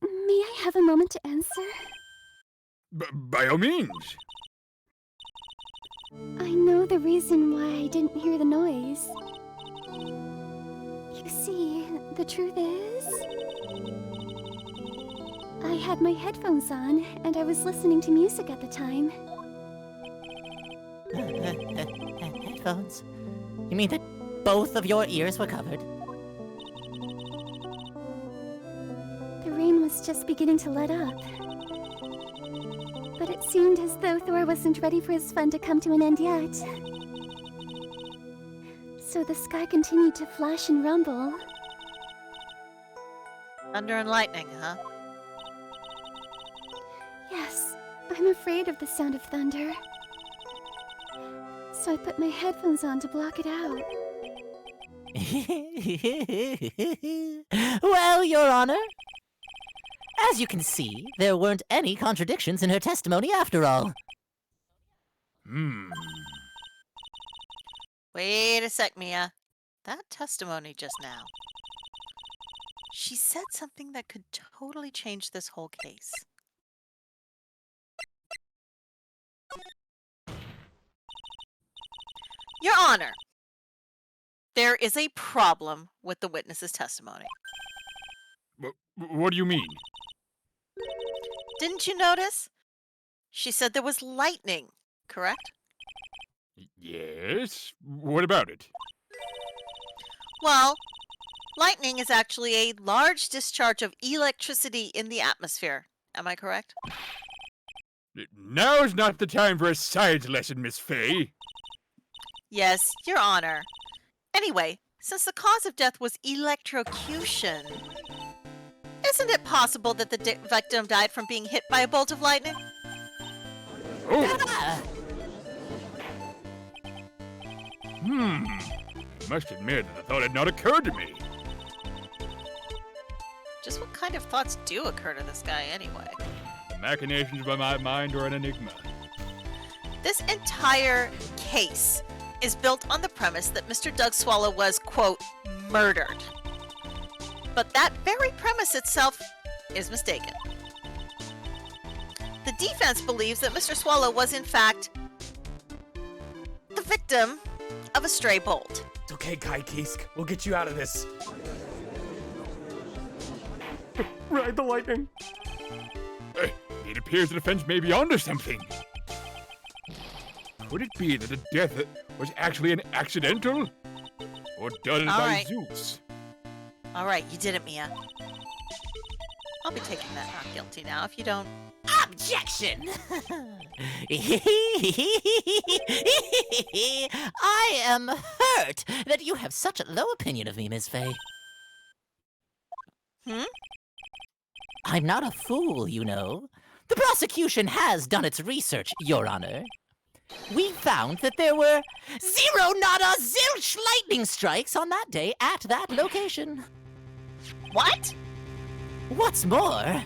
May I have a moment to answer? By all means. I know the reason why I didn't hear the noise. You see, the truth is, I had my headphones on, and I was listening to music at the time. Headphones? You mean that both of your ears were covered? The rain was just beginning to let up. But it seemed as though Thor wasn't ready for his fun to come to an end yet. So the sky continued to flash and rumble. Thunder and lightning, huh? Yes, I'm afraid of the sound of thunder. So I put my headphones on to block it out. Well, Your Honor, as you can see, there weren't any contradictions in her testimony after all. Wait a sec, Mia. That testimony just now. She said something that could totally change this whole case. Your Honor, there is a problem with the witness's testimony. What do you mean? Didn't you notice? She said there was lightning, correct? Yes? What about it? Well, lightning is actually a large discharge of electricity in the atmosphere. Am I correct? Now's not the time for a science lesson, Miss Fay. Yes, Your Honor. Anyway, since the cause of death was electrocution, isn't it possible that the victim died from being hit by a bolt of lightning? Oh! I must admit, the thought had not occurred to me. Just what kind of thoughts do occur to this guy anyway? The machinations by my mind are an enigma. This entire case is built on the premise that Mr. Doug Swallow was, quote, murdered. But that very premise itself is mistaken. The defense believes that Mr. Swallow was, in fact, the victim of a stray bolt. It's okay, Kai Kisk. We'll get you out of this. Ride the lightning. It appears the defense may be onto something. Could it be that the death was actually an accidental? Or done All by right. Zeus? All right, you did it, Mia. I'll be taking that not guilty now if you don't. Objection! I am hurt that you have such a low opinion of me, Miss Fay. I'm not a fool, you know. The prosecution has done its research, Your Honor. We found that there were 0 nada zilch lightning strikes on that day at that location. What? What's more,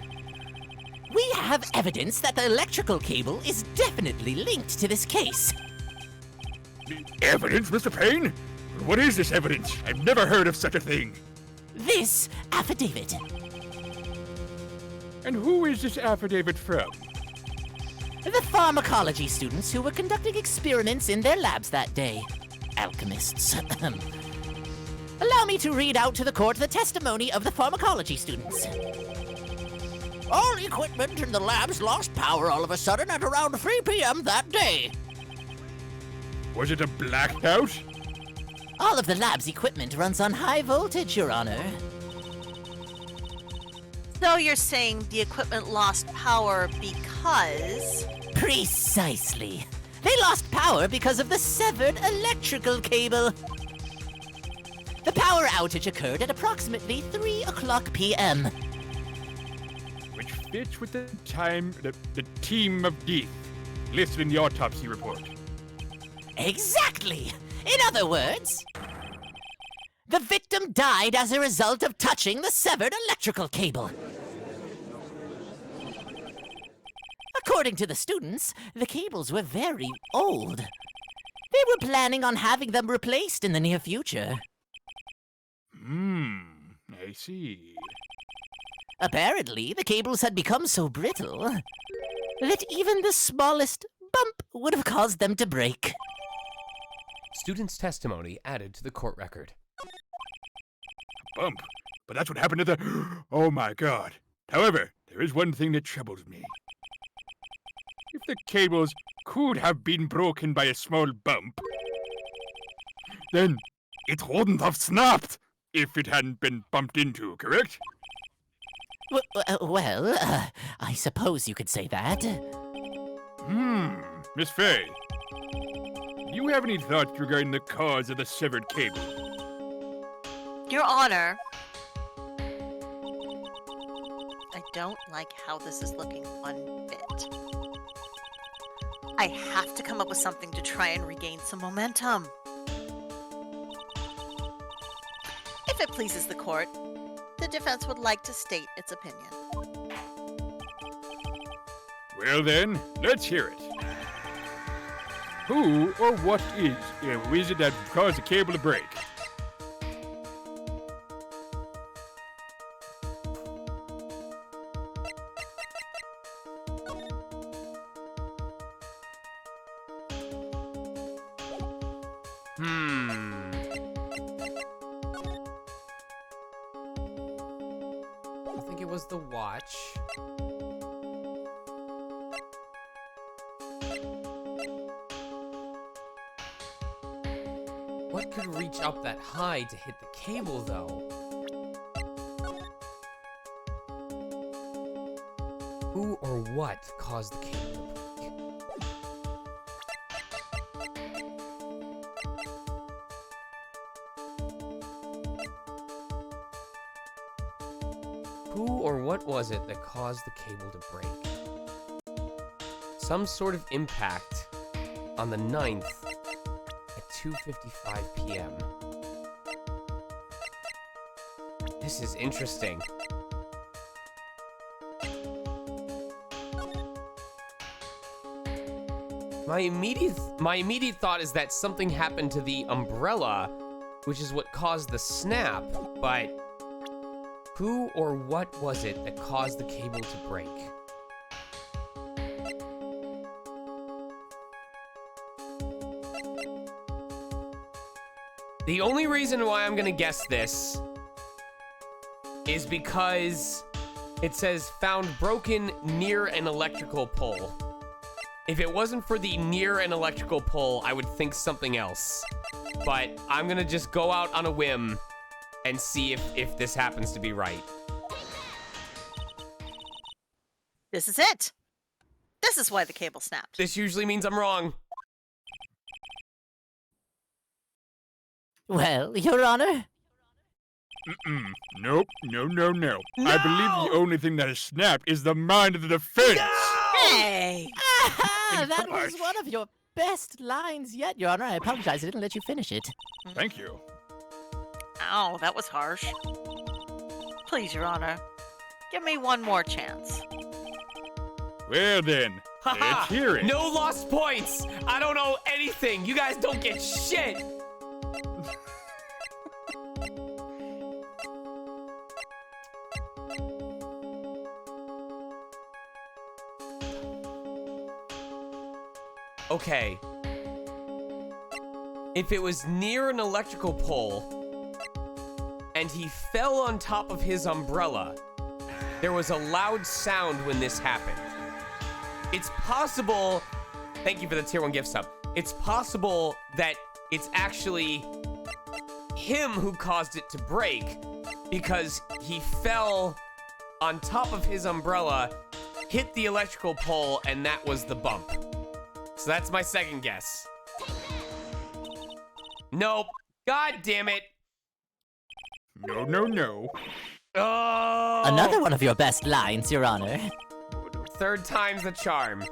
we have evidence that the electrical cable is definitely linked to this case. Evidence, Mr. Payne? What is this evidence? I've never heard of such a thing. This affidavit. And who is this affidavit from? The pharmacology students who were conducting experiments in their labs that day. Alchemists. Allow me to read out to the court the testimony of the pharmacology students. All equipment in the labs lost power all of a sudden at around 3 p.m. that day. Was it a blackout? All of the lab's equipment runs on high voltage, Your Honor. So you're saying the equipment lost power because... Precisely. They lost power because of the severed electrical cable. The power outage occurred at approximately 3 o'clock p.m. Which fits with the time, the team of death listed in the autopsy report. Exactly! In other words, the victim died as a result of touching the severed electrical cable. According to the students, the cables were very old. They were planning on having them replaced in the near future. I see. Apparently, the cables had become so brittle that even the smallest bump would have caused them to break. Student's testimony added to the court record. Bump. But that's what happened to the... Oh my god. However, there is one thing that troubles me. If the cables could have been broken by a small bump, then it wouldn't have snapped if it hadn't been bumped into, correct? Well, I suppose you could say that. Miss Faye, do you have any thoughts regarding the cause of the severed cable? Your Honor, I don't like how this is looking one bit. I have to come up with something to try and regain some momentum. If it pleases the court, the defense would like to state its opinion. Well then, let's hear it. Who or what is a wizard that caused the cable to break? I think it was the watch. What could reach up that high to hit the cable, though? Who or what caused the cable to break? Who or what was it that caused the cable to break? Some sort of impact on the 9th at 2:55 p.m. This is interesting. My immediate thought is that something happened to the umbrella, which is what caused the snap, but who or what was it that caused the cable to break? The only reason why I'm gonna guess this is because it says found broken near an electrical pole. If it wasn't for the near an electrical pole, I would think something else. But I'm gonna just go out on a whim and see if this happens to be right. This is it. This is why the cable snapped. This usually means I'm wrong. Well, Your Honor? Nope. No. I believe the only thing that has snapped is the mind of the defense. Hey! That was one of your best lines yet, Your Honor. I apologize. I didn't let you finish it. Thank you. Ow, that was harsh. Please, Your Honor, give me one more chance. Well then, Haha! hear it. No lost points! I don't know anything! You guys don't get shit! Okay. If it was near an electrical pole and he fell on top of his umbrella, there was a loud sound when this happened. It's possible, thank you for the tier 1 gift sub. It's possible that it's actually him who caused it to break because he fell on top of his umbrella, hit the electrical pole, and that was the bump. So that's my second guess. Nope. God damn it. No, no, no. Oh. Another one of your best lines, Your Honor. Third time's the charm.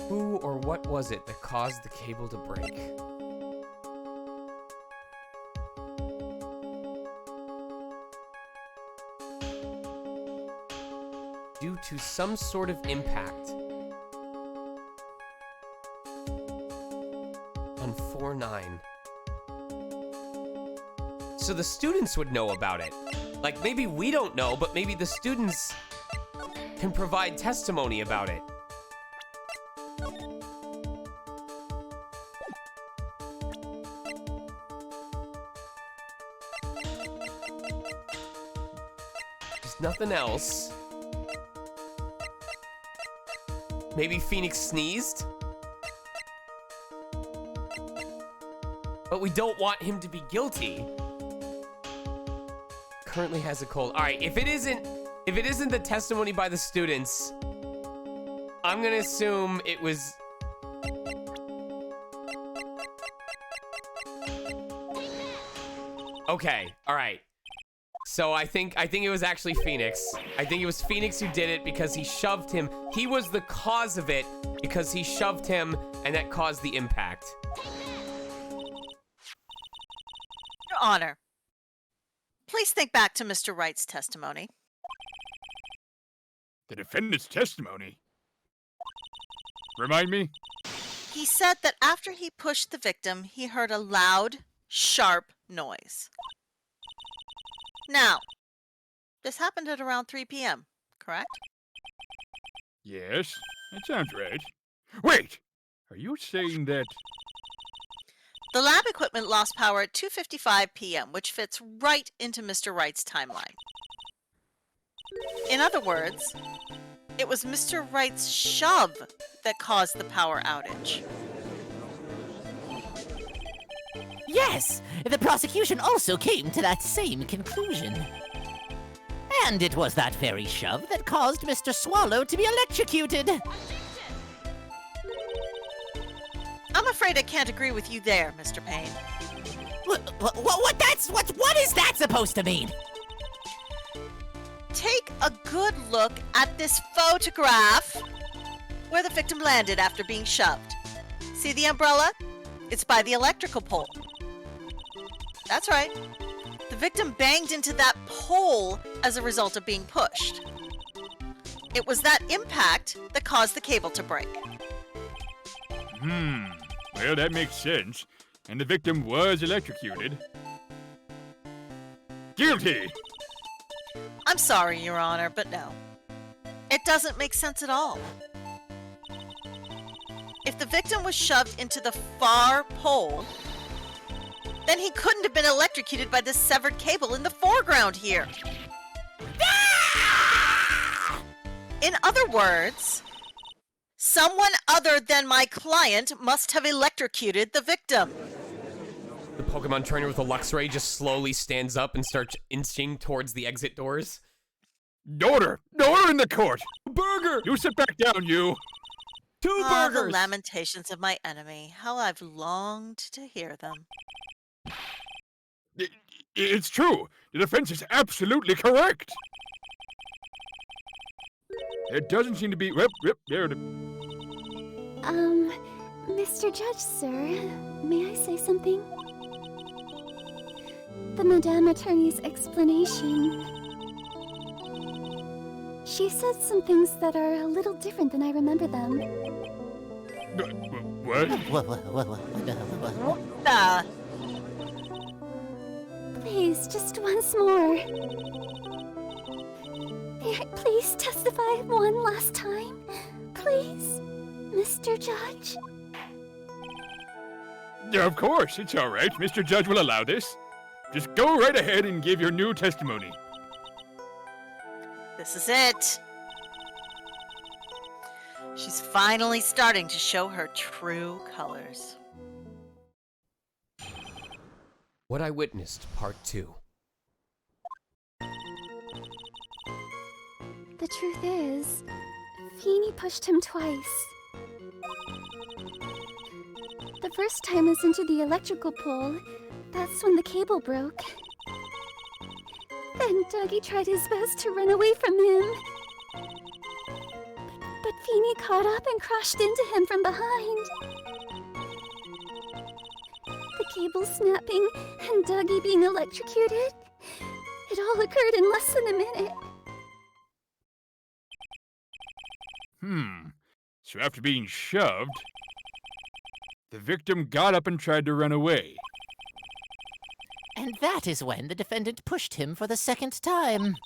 Who or what was it that caused the cable to break? Due to some sort of impact. On 4-9. So the students would know about it. Like, maybe we don't know, but maybe the students can provide testimony about it. There's nothing else. Maybe Phoenix sneezed? But we don't want him to be guilty. Currently has a cold. All right, if it isn't the testimony by the students, I'm gonna assume it was. Okay, all right. So I think it was actually Phoenix. I think it was Phoenix who did it because he shoved him. He was the cause of it because he shoved him, and that caused the impact. Your Honor, please think back to Mr. Wright's testimony. The defendant's testimony? Remind me? He said that after he pushed the victim, he heard a loud, sharp noise. Now, this happened at around 3 p.m., correct? Yes, that sounds right. Wait! Are you saying that... The lab equipment lost power at 2:55 p.m., which fits right into Mr. Wright's timeline. In other words, it was Mr. Wright's shove that caused the power outage. Yes, the prosecution also came to that same conclusion. And it was that very shove that caused Mr. Swallow to be electrocuted. I'm afraid I can't agree with you there, Mr. Payne. What is that supposed to mean? Take a good look at this photograph where the victim landed after being shoved. See the umbrella? It's by the electrical pole. That's right. The victim banged into that pole as a result of being pushed. It was that impact that caused the cable to break. Well, that makes sense. And the victim was electrocuted. Guilty! I'm sorry, Your Honor, but no. It doesn't make sense at all. If the victim was shoved into the far pole, then he couldn't have been electrocuted by the severed cable in the foreground here. In other words, someone other than my client must have electrocuted the victim. The Pokemon trainer with a Luxray just slowly stands up and starts inching towards the exit doors. Order! Order in the court! Burger! You sit back down, you! 2 Ah, burgers! the lamentations of my enemy. How I've longed to hear them. It's true. The defense is absolutely correct. It doesn't seem to be... there it is. Mr. Judge, sir, may I say something? The Madame Attorney's explanation She said some things that are a little different than I remember them. What? Please, just once more. May I please testify one last time? Please, Mr. Judge? Yeah, of course, it's all right. Mr. Judge will allow this. Just go right ahead and give your new testimony. This is it. She's finally starting to show her true colors. What I Witnessed, Part 2. The truth is, Feeny pushed him twice. The first time was into the electrical pole. That's when the cable broke. Then Dougie tried his best to run away from him. But Feeny caught up and crashed into him from behind. The cable snapping and Dougie being electrocuted. It all occurred in less than a minute. So after being shoved, the victim got up and tried to run away. And that is when the defendant pushed him for the second time.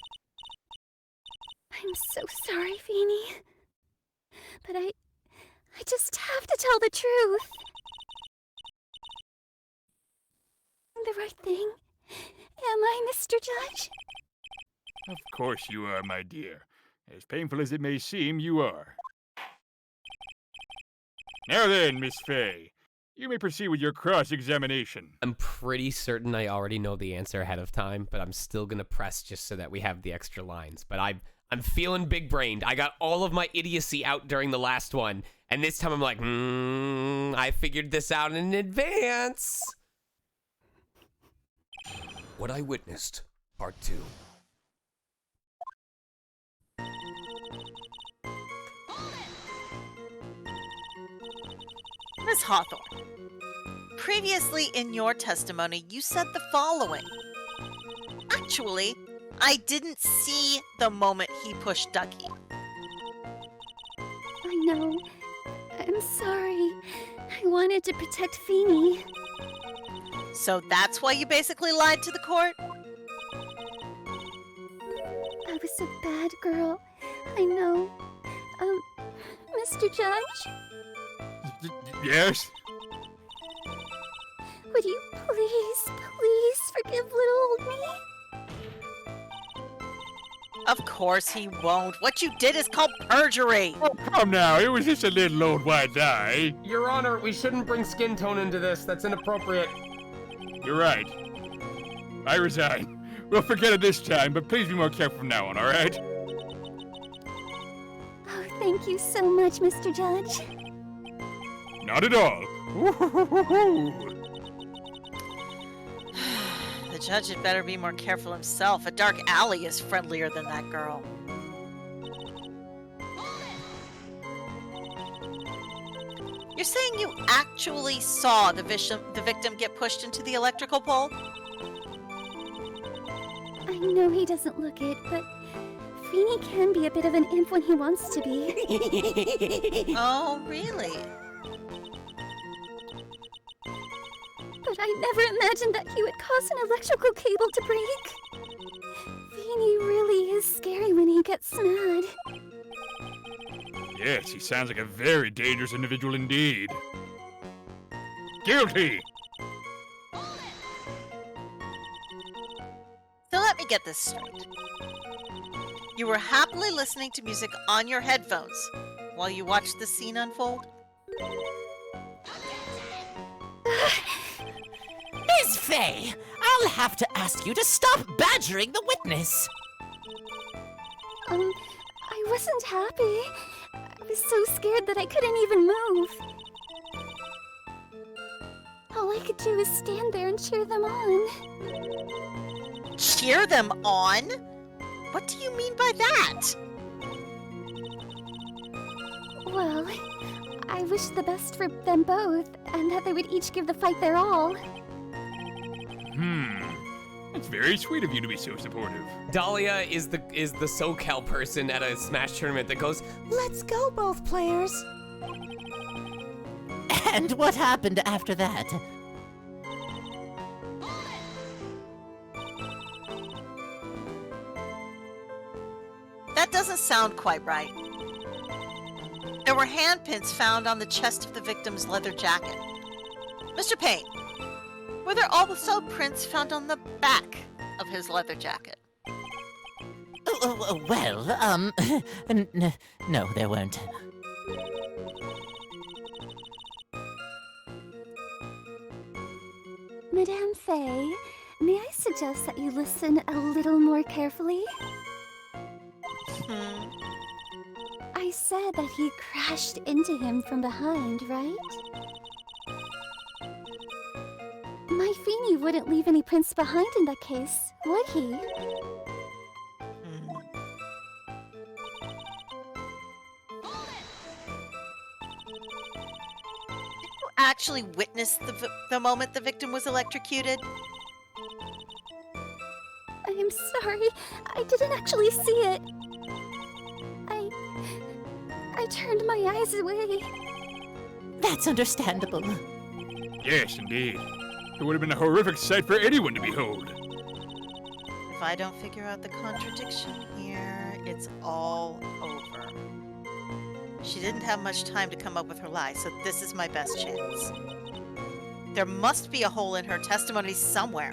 I'm so sorry, Feeny. But I just have to tell the truth. The right thing. Am I, Mr. Judge? Of course you are, my dear. As painful as it may seem, you are. Now then, Miss Fay, you may proceed with your cross-examination. I'm pretty certain I already know the answer ahead of time, but I'm still gonna press just so that we have the extra lines. But I'm feeling big-brained. I got all of my idiocy out during the last one, and this time I'm like, I figured this out in advance. What I Witnessed, Part 2. Miss Hawthorne, previously in your testimony, you said the following. Actually, I didn't see the moment he pushed Dougie. I know. I'm sorry. I wanted to protect Feeny. So that's why you basically lied to the court? I was a bad girl. I know. Mr. Judge? Yes? Would you please forgive little old me? Of course he won't. What you did is called perjury. Oh, come now. It was just a little old white eye. Your Honor, we shouldn't bring skin tone into this. That's inappropriate. You're right. I resign. We'll forget it this time, but please be more careful from now on, all right? Oh, thank you so much, Mr. Judge. Not at all. The judge had better be more careful himself. A dark alley is friendlier than that girl. You're saying you actually saw the victim get pushed into the electrical pole? I know he doesn't look it, but Feeny can be a bit of an imp when he wants to be. Oh, really? But I never imagined that he would cause an electrical cable to break. Feeny really is scary when he gets mad. Yes, he sounds like a very dangerous individual indeed. Guilty! So let me get this straight. You were happily listening to music on your headphones while you watched the scene unfold? Ms. Fay, I'll have to ask you to stop badgering the witness. I wasn't happy. I was so scared that I couldn't even move. All I could do was stand there and cheer them on. Cheer them on? What do you mean by that? Well, I wish the best for them both, and that they would each give the fight their all. It's very sweet of you to be so supportive. Dahlia is the SoCal person at a Smash tournament that goes, "Let's go, both players." And what happened after that? That doesn't sound quite right. There were handprints found on the chest of the victim's leather jacket. Mr. Payne, were there also prints found on the back of his leather jacket? No, there weren't. Madame Faye, may I suggest that you listen a little more carefully? I said that he crashed into him from behind, right? My Feeny wouldn't leave any prints behind in that case, would he? Did you actually witness the moment the victim was electrocuted? I'm sorry, I didn't actually see it. I turned my eyes away. That's understandable. Yes, indeed. It would have been a horrific sight for anyone to behold. If I don't figure out the contradiction here, it's all over. She didn't have much time to come up with her lie, so this is my best chance. There must be a hole in her testimony somewhere.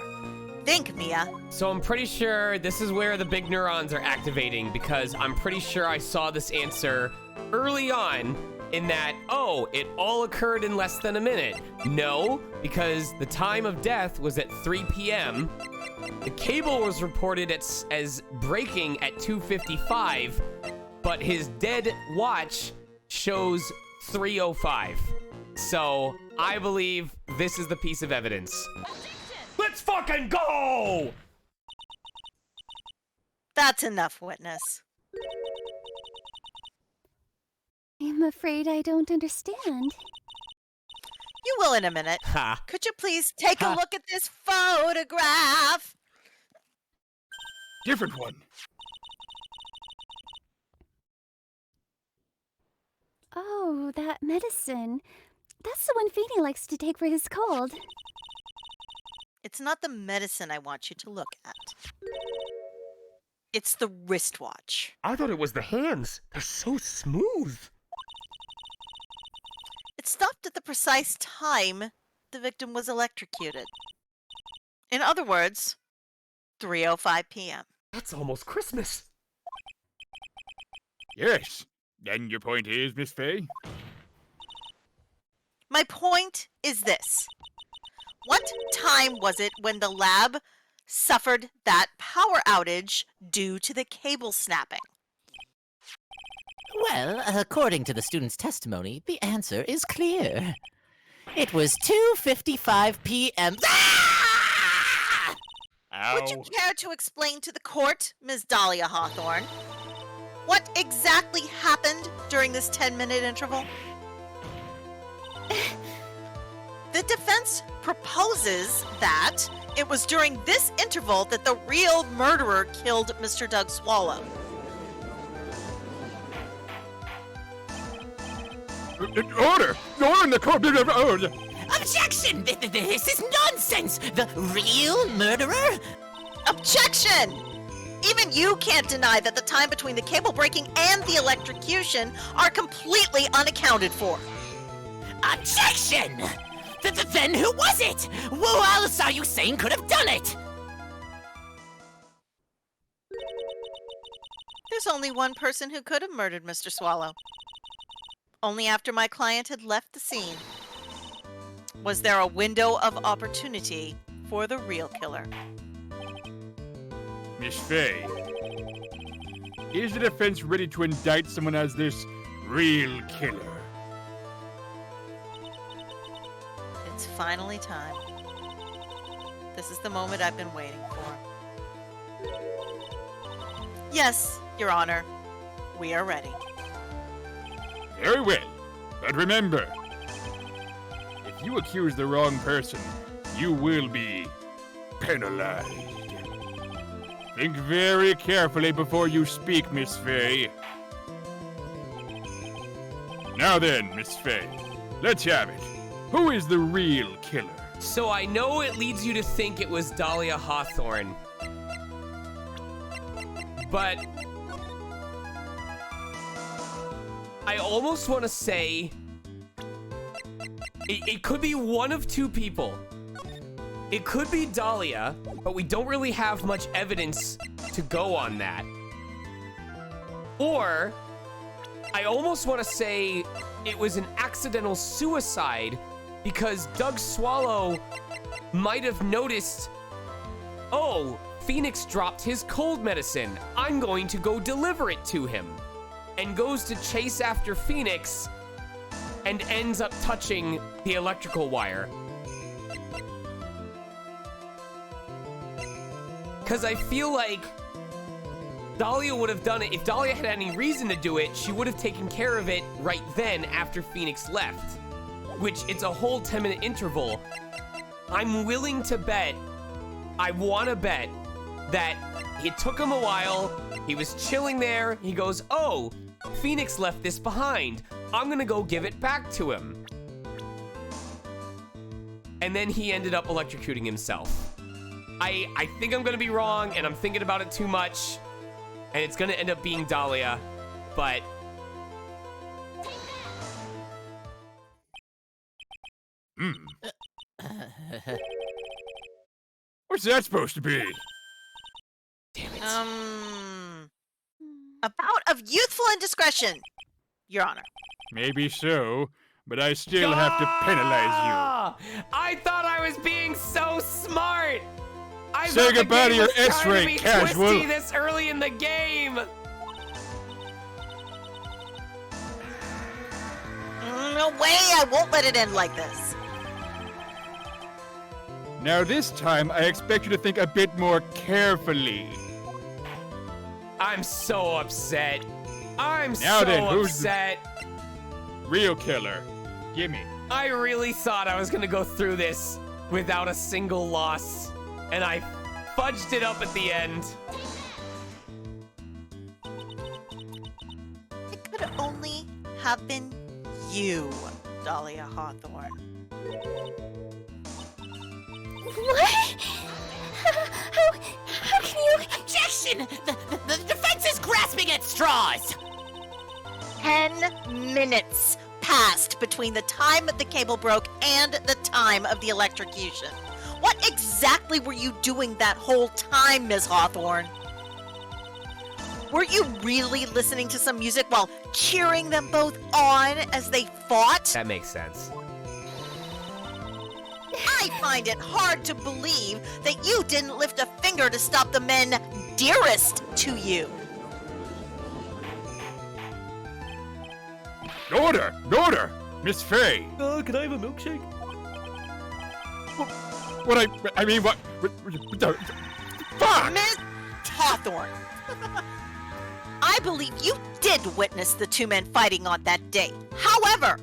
Think, Mia. So I'm pretty sure this is where the big neurons are activating, because I'm pretty sure I saw this answer early on in that, oh, it all occurred in less than a minute. No, because the time of death was at 3 p.m. The cable was reported as breaking at 2:55, but his dead watch shows 3:05. So I believe this is the piece of evidence. Let's fucking go! That's enough, witness. I'm afraid I don't understand. You will in a minute. Ha. Could you please take a look at this photograph? Different one. Oh, that medicine. That's the one Feeny likes to take for his cold. It's not the medicine I want you to look at. It's the wristwatch. I thought it was the hands. They're so smooth. It stopped at the precise time the victim was electrocuted. In other words, 3:05 p.m. That's almost Christmas. Yes. And your point is, Miss Faye? My point is this. What time was it when the lab suffered that power outage due to the cable snapping? Well, according to the student's testimony, the answer is clear. It was 2:55 p.m. Ah! Would you care to explain to the court, Ms. Dahlia Hawthorne, what exactly happened during this 10-minute interval? The defense proposes that it was during this interval that the real murderer killed Mr. Doug Swallow. Order! Order in the court! Order! Objection! This is nonsense! The real murderer? Objection! Even you can't deny that the time between the cable breaking and the electrocution are completely unaccounted for. Objection! Then who was it? Who else are you saying could have done it? There's only one person who could have murdered Mr. Swallow. Only after my client had left the scene was there a window of opportunity for the real killer. Miss Faye, is the defense ready to indict someone as this real killer? It's finally time. This is the moment I've been waiting for. Yes, Your Honor, we are ready. Very well, but remember, if you accuse the wrong person, you will be penalized. Think very carefully before you speak, Miss Faye. Now then, Miss Faye, let's have it. Who is the real killer? So I know it leads you to think it was Dahlia Hawthorne. But I almost want to say it could be one of two people. It could be Dahlia, but we don't really have much evidence to go on that. Or I almost want to say it was an accidental suicide because Doug Swallow might have noticed, oh, Phoenix dropped his cold medicine. I'm going to go deliver it to him. And goes to chase after Phoenix and ends up touching the electrical wire. Because I feel like Dahlia would have done it. If Dahlia had any reason to do it, she would have taken care of it right then after Phoenix left. Which, it's a whole 10-minute interval. I'm willing to bet, I want to bet, that it took him a while, he was chilling there, he goes, oh, Phoenix left this behind. I'm gonna go give it back to him. And then he ended up electrocuting himself. I think I'm gonna be wrong, and I'm thinking about it too much, and it's gonna end up being Dahlia, but... What's that supposed to be? Damn it. A bout of youthful indiscretion, Your Honor. Maybe so, but I still have to penalize I thought I was being so smart! I Say thought the goodbye to game your was trying S-rate, to be casual. twisty this early in the game! No way, I won't let it end like this. you. Now this time, I expect you to think a bit more carefully. I'm so upset. I'm Now so then, who's upset. Real killer. Gimme. I really thought I was gonna go through this without a single loss, and I fudged it up at the end. It could only have been you, Dahlia Hawthorne. What? How can you... Objection! The defense is grasping at straws! 10 minutes passed between the time the cable broke and the time of the electrocution. What exactly were you doing that whole time, Ms. Hawthorne? Were you really listening to some music while cheering them both on as they fought? That makes sense. I find it hard to believe that you didn't lift a finger to stop the men dearest to you. Order! Order! Miss Faye! Can I have a milkshake? I mean, what? Fuck! Miss Hawthorne, I believe you did witness the two men fighting on that day. However,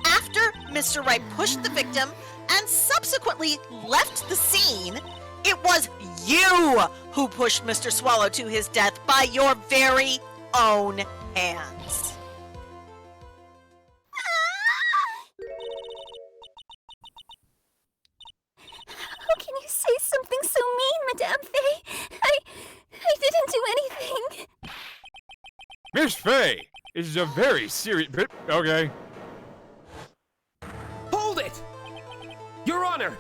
after Mr. Wright pushed the victim and subsequently left the scene, it was you who pushed Mr. Swallow to his death by your very own hands. How can you say something so mean, Madame Faye? I didn't do anything. Miss Faye! This is a very serious bit. Okay. Hold it! Your Honor!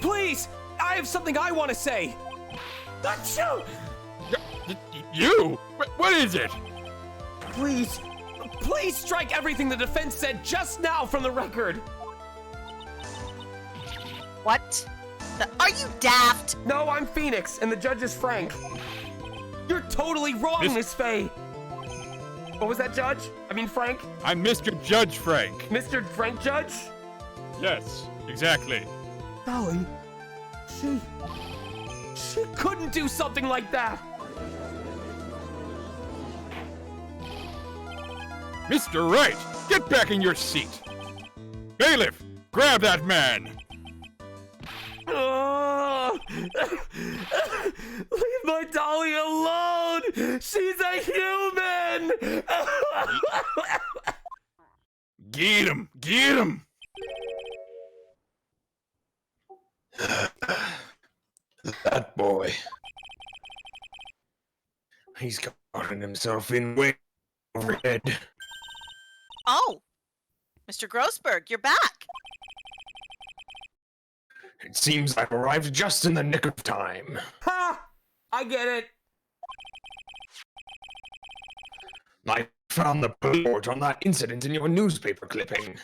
Please! I have something I want to say! Achoo! You? What is it? Please, please strike everything the defense said just now from the record! What? Are you daft? No, I'm Phoenix, and the judge is Frank. You're totally wrong, Miss Faye! What was that, Judge? I mean, Frank? I'm Mr. Judge Frank. Mr. Frank Judge? Yes, exactly. Dolly, she couldn't do something like that! Mr. Wright, get back in your seat. Bailiff, grab that man. Leave my dolly alone! She's a human! Get him! Get him! That boy. He's gotten himself in way overhead. Oh, Mr. Grossberg, you're back. It seems I've arrived just in the nick of time. Ha! I get it. I found the report on that incident in your newspaper clipping.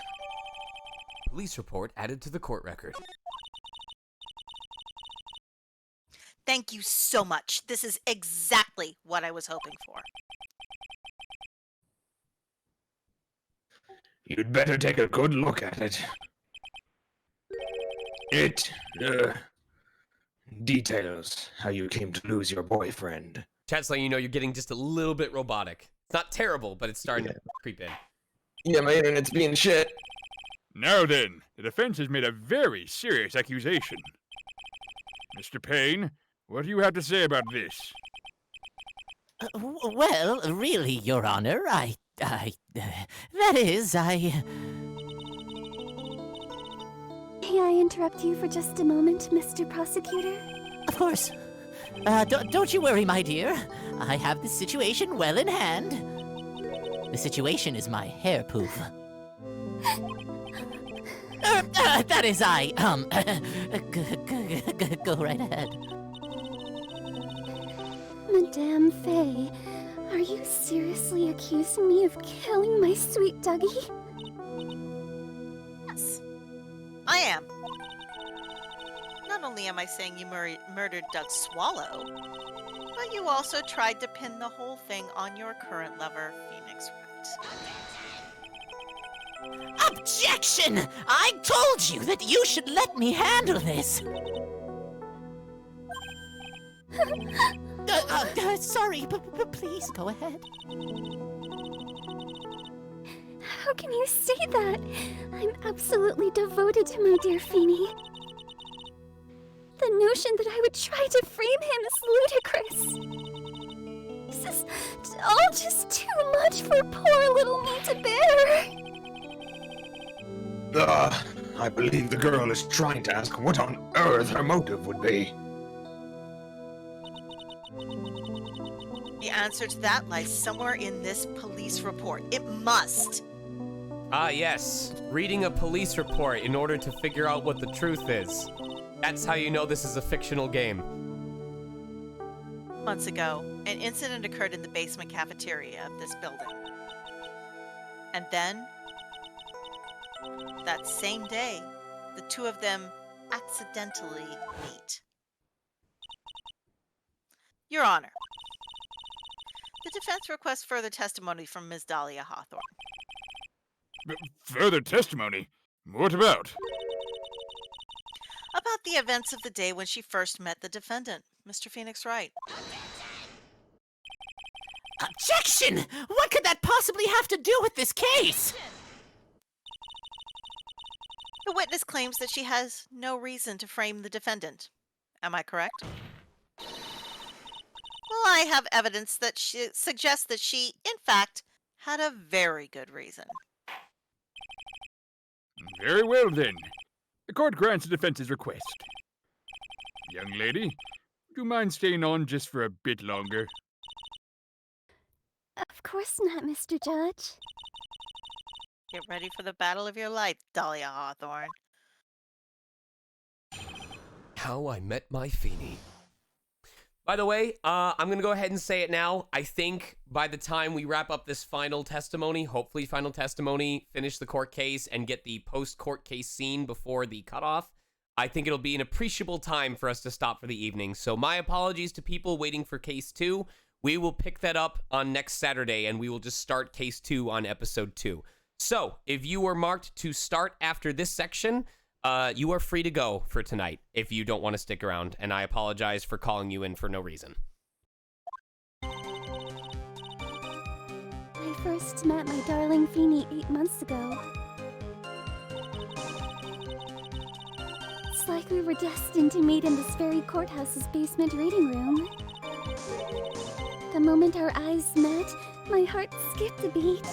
Police report added to the court record. Thank you so much. This is exactly what I was hoping for. You'd better take a good look at it. It, details how you came to lose your boyfriend. Chat's letting you know you're getting just a little bit robotic. It's not terrible, but it's starting to creep in. Yeah, my internet's being shit. Now then, the defense has made a very serious accusation. Mr. Payne, what do you have to say about this? Well, really, Your Honor, that is, May I interrupt you for just a moment, Mr. Prosecutor? Of course. Don't you worry, my dear. I have the situation well in hand. The situation is my hair poof. That is, go right ahead. Madame Faye, are you seriously accusing me of killing my sweet Dougie? Yes, I am. Not only am I saying you murdered Doug Swallow, but you also tried to pin the whole thing on your current lover, Phoenix Wright. Objection! I told you that you should let me handle this. Sorry, but please go ahead. How can you say that? I'm absolutely devoted to my dear Feeny. The notion that I would try to frame him is ludicrous. This is all just too much for poor little me to bear. I believe the girl is trying to ask what on earth her motive would be. The answer to that lies somewhere in this police report. It must. Ah, yes. Reading a police report in order to figure out what the truth is. That's how you know this is a fictional game. Months ago, an incident occurred in the basement cafeteria of this building. And then, that same day, the two of them accidentally meet. Your Honor, the defense requests further testimony from Ms. Dahlia Hawthorne. Further testimony? What about? About the events of the day when she first met the defendant, Mr. Phoenix Wright. Objection! What could that possibly have to do with this case? The witness claims that she has no reason to frame the defendant. Am I correct? Well, I have evidence that suggests that she, in fact, had a very good reason. Very well, then. The court grants the defense's request. Young lady, would you mind staying on just for a bit longer? Of course not, Mr. Judge. Get ready for the battle of your life, Dahlia Hawthorne. How I Met My Feeny. By the way, I'm going to go ahead and say it now. I think by the time we wrap up this final testimony, hopefully final testimony, finish the court case, and get the post-court case scene before the cutoff, I think it'll be an appreciable time for us to stop for the evening. So my apologies to people waiting for case 2. We will pick that up on next Saturday, and we will just start case 2 on episode 2. So if you were marked to start after this section, you are free to go for tonight if you don't want to stick around, and I apologize for calling you in for no reason. I first met my darling Feeny 8 months ago. Looks like we were destined to meet in this very courthouse's basement reading room. The moment our eyes met, my heart skipped a beat.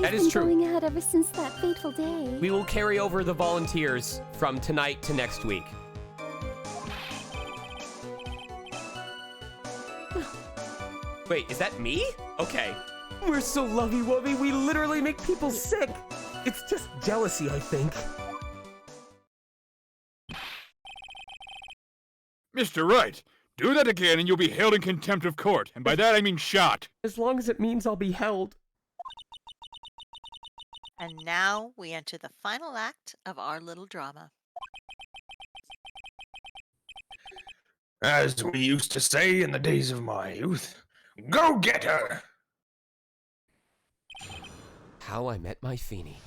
That is We've been true. going ahead ever since that fateful day. We will carry over the volunteers from tonight to next week. Wait, is that me? Okay. We're so lovey-wovey, we literally make people sick. It's just jealousy, I think. Mr. Wright, do that again and you'll be held in contempt of court. And by that I mean shot. As long as it means I'll be held. And now we enter the final act of our little drama. As we used to say in the days of my youth, go get her! How I Met My Feeny.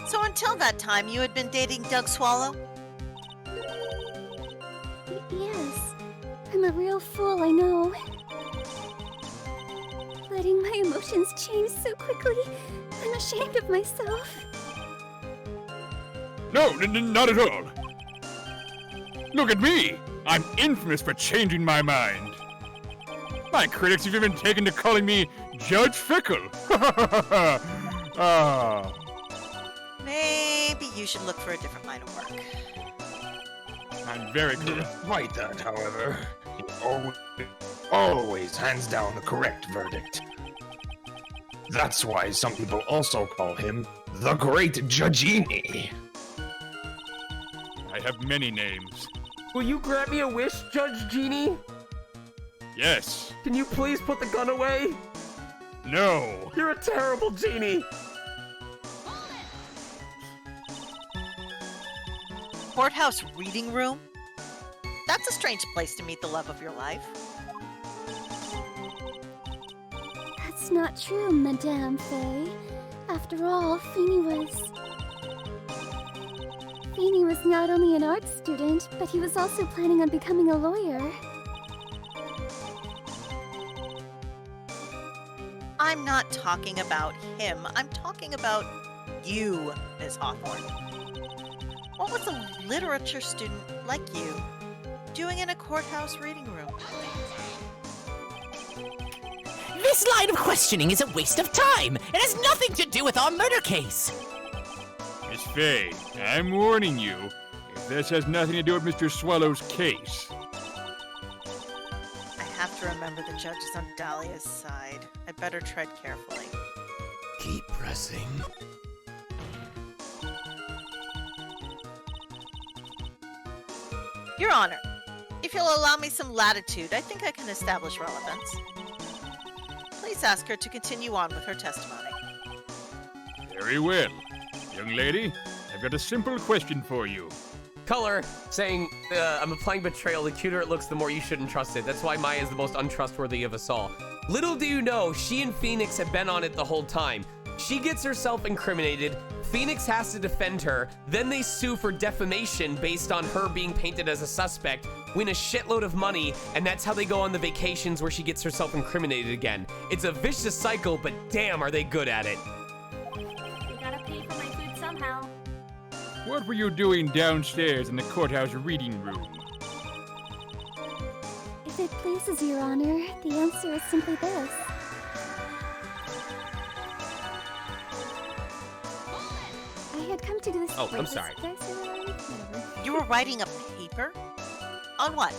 So until that time, you had been dating Doug Swallow? Yes. I'm a real fool, I know. Letting my emotions change so quickly, I'm ashamed of myself. No, not at all. Look at me. I'm infamous for changing my mind. My critics have even taken to calling me Judge Fickle. Ah. Maybe you should look for a different line of work. I'm very correct. Despite that, however, he always hands down the correct verdict. That's why some people also call him the Great Judgini. I have many names. Will you grant me a wish, Judge Genie? Yes. Can you please put the gun away? No. You're a terrible genie. Courthouse reading room? That's a strange place to meet the love of your life. That's not true, Madame Faye. After all, Feeny was not only an art student, but he was also planning on becoming a lawyer. I'm not talking about him. I'm talking about you, Ms. Hawthorne. What was a literature student like you doing in a courthouse reading room? This line of questioning is a waste of time. It has nothing to do with our murder case. Miss Faye, I'm warning you. If this has nothing to do with Mr. Swallow's case. I have to remember the judge is on Dahlia's side. I better tread carefully. Keep pressing. Your Honor, if you'll allow me some latitude, I think I can establish relevance. Please ask her to continue on with her testimony. Very well. Young lady, I've got a simple question for you. Color saying, I'm applying betrayal. The cuter it looks, the more you shouldn't trust it. That's why Maya is the most untrustworthy of us all. Little do you know, she and Phoenix have been on it the whole time. She gets herself incriminated. Phoenix has to defend her. Then they sue for defamation based on her being painted as a suspect, win a shitload of money, and that's how they go on the vacations where she gets herself incriminated again. It's a vicious cycle, but damn, are they good at it. You gotta pay for my food somehow. What were you doing downstairs in the courthouse reading room? If it pleases Your Honor, the answer is simply this. I had come to do this. Oh, I'm wait, sorry. did I say that already? Whatever. You were writing a paper? On what?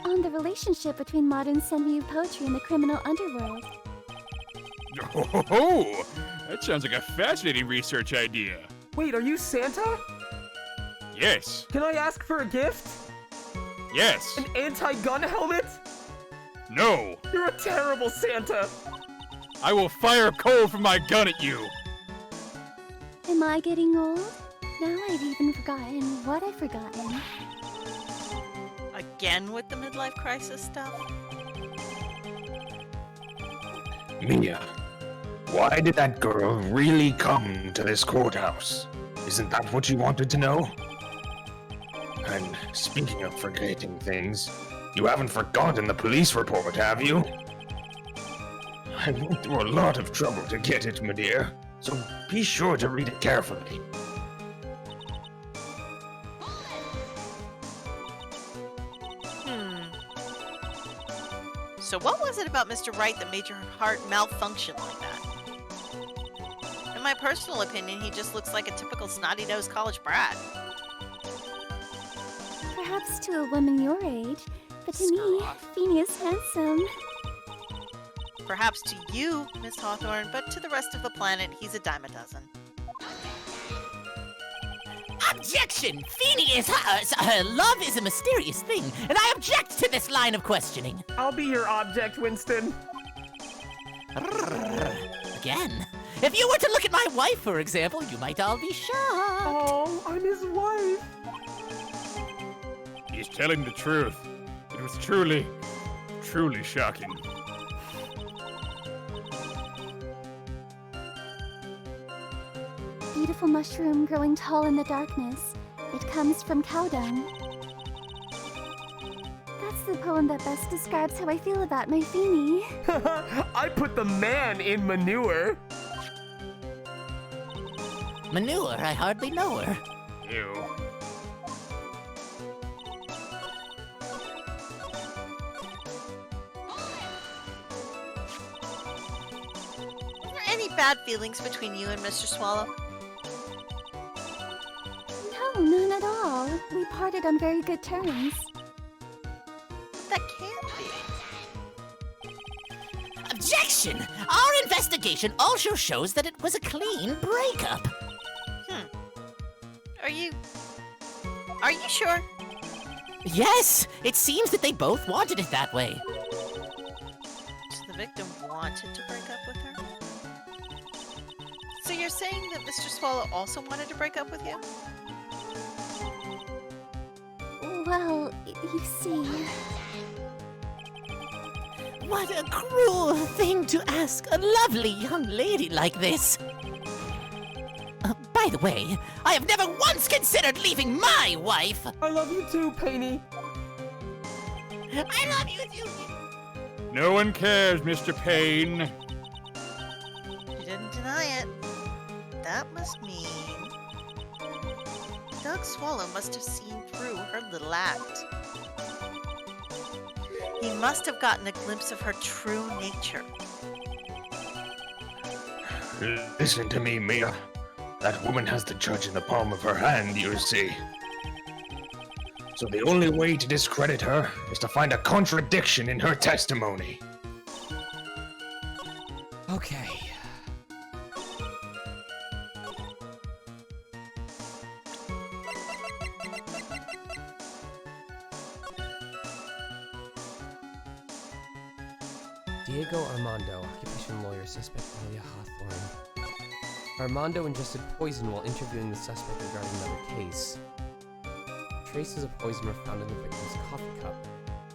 On the relationship between modern semi poetry and the criminal underworld. Oh, that sounds like a fascinating research idea. Wait, are you Santa? Yes. Can I ask for a gift? Yes. An anti-gun helmet? No. You're a terrible Santa. I will fire coal from my gun at you. Am I getting old? Now I've even forgotten what I've forgotten. Again with the midlife crisis stuff? Mia, why did that girl really come to this courthouse? Isn't that what you wanted to know? And speaking of forgetting things, You haven't forgotten the police report, have you? I went through a lot of trouble to get it, my dear, so be sure to read it carefully. So what was it about Mr. Wright that made your heart malfunction like that? In my personal opinion, he just looks like a typical snotty-nosed college brat. Perhaps to a woman your age, but to me, Feeny is handsome. Perhaps to you, Miss Hawthorne, but to the rest of the planet, he's a dime a dozen. Objection! Feeny is love is a mysterious thing, and I object to this line of questioning. I'll be your object, Winston. Again. If you were to look at my wife, for example, you might all be shocked. Oh, I'm his wife. He's telling the truth. It was truly, truly shocking. Beautiful mushroom growing tall in the darkness. It comes from cow dung. That's the poem that best describes how I feel about my Feeny. I put the man in manure. Manure? I hardly know her. Ew. Are there any bad feelings between you and Mr. Swallow? No, none at all. We parted on very good terms. That can't be. Objection! Our investigation also shows that it was a clean breakup. Are you sure? Yes! It seems that they both wanted it that way. So the victim wanted to break up with her? So you're saying that Mr. Swallow also wanted to break up with you? Well, you see... What a cruel thing to ask a lovely young lady like this. By the way, I have never once considered leaving my wife. I love you too, Painey. I love you too. No one cares, Mr. Payne. You didn't deny it. That must mean... Doug Swallow must have seen through her little act. He must have gotten a glimpse of her true nature. Listen to me, Mia. That woman has the judge in the palm of her hand, you see. So the only way to discredit her is to find a contradiction in her testimony. Okay. Diego Armando, occupation lawyer, suspect Amelia Hawthorne. Armando ingested poison while interviewing the suspect regarding another case. Traces of poison were found in the victim's coffee cup.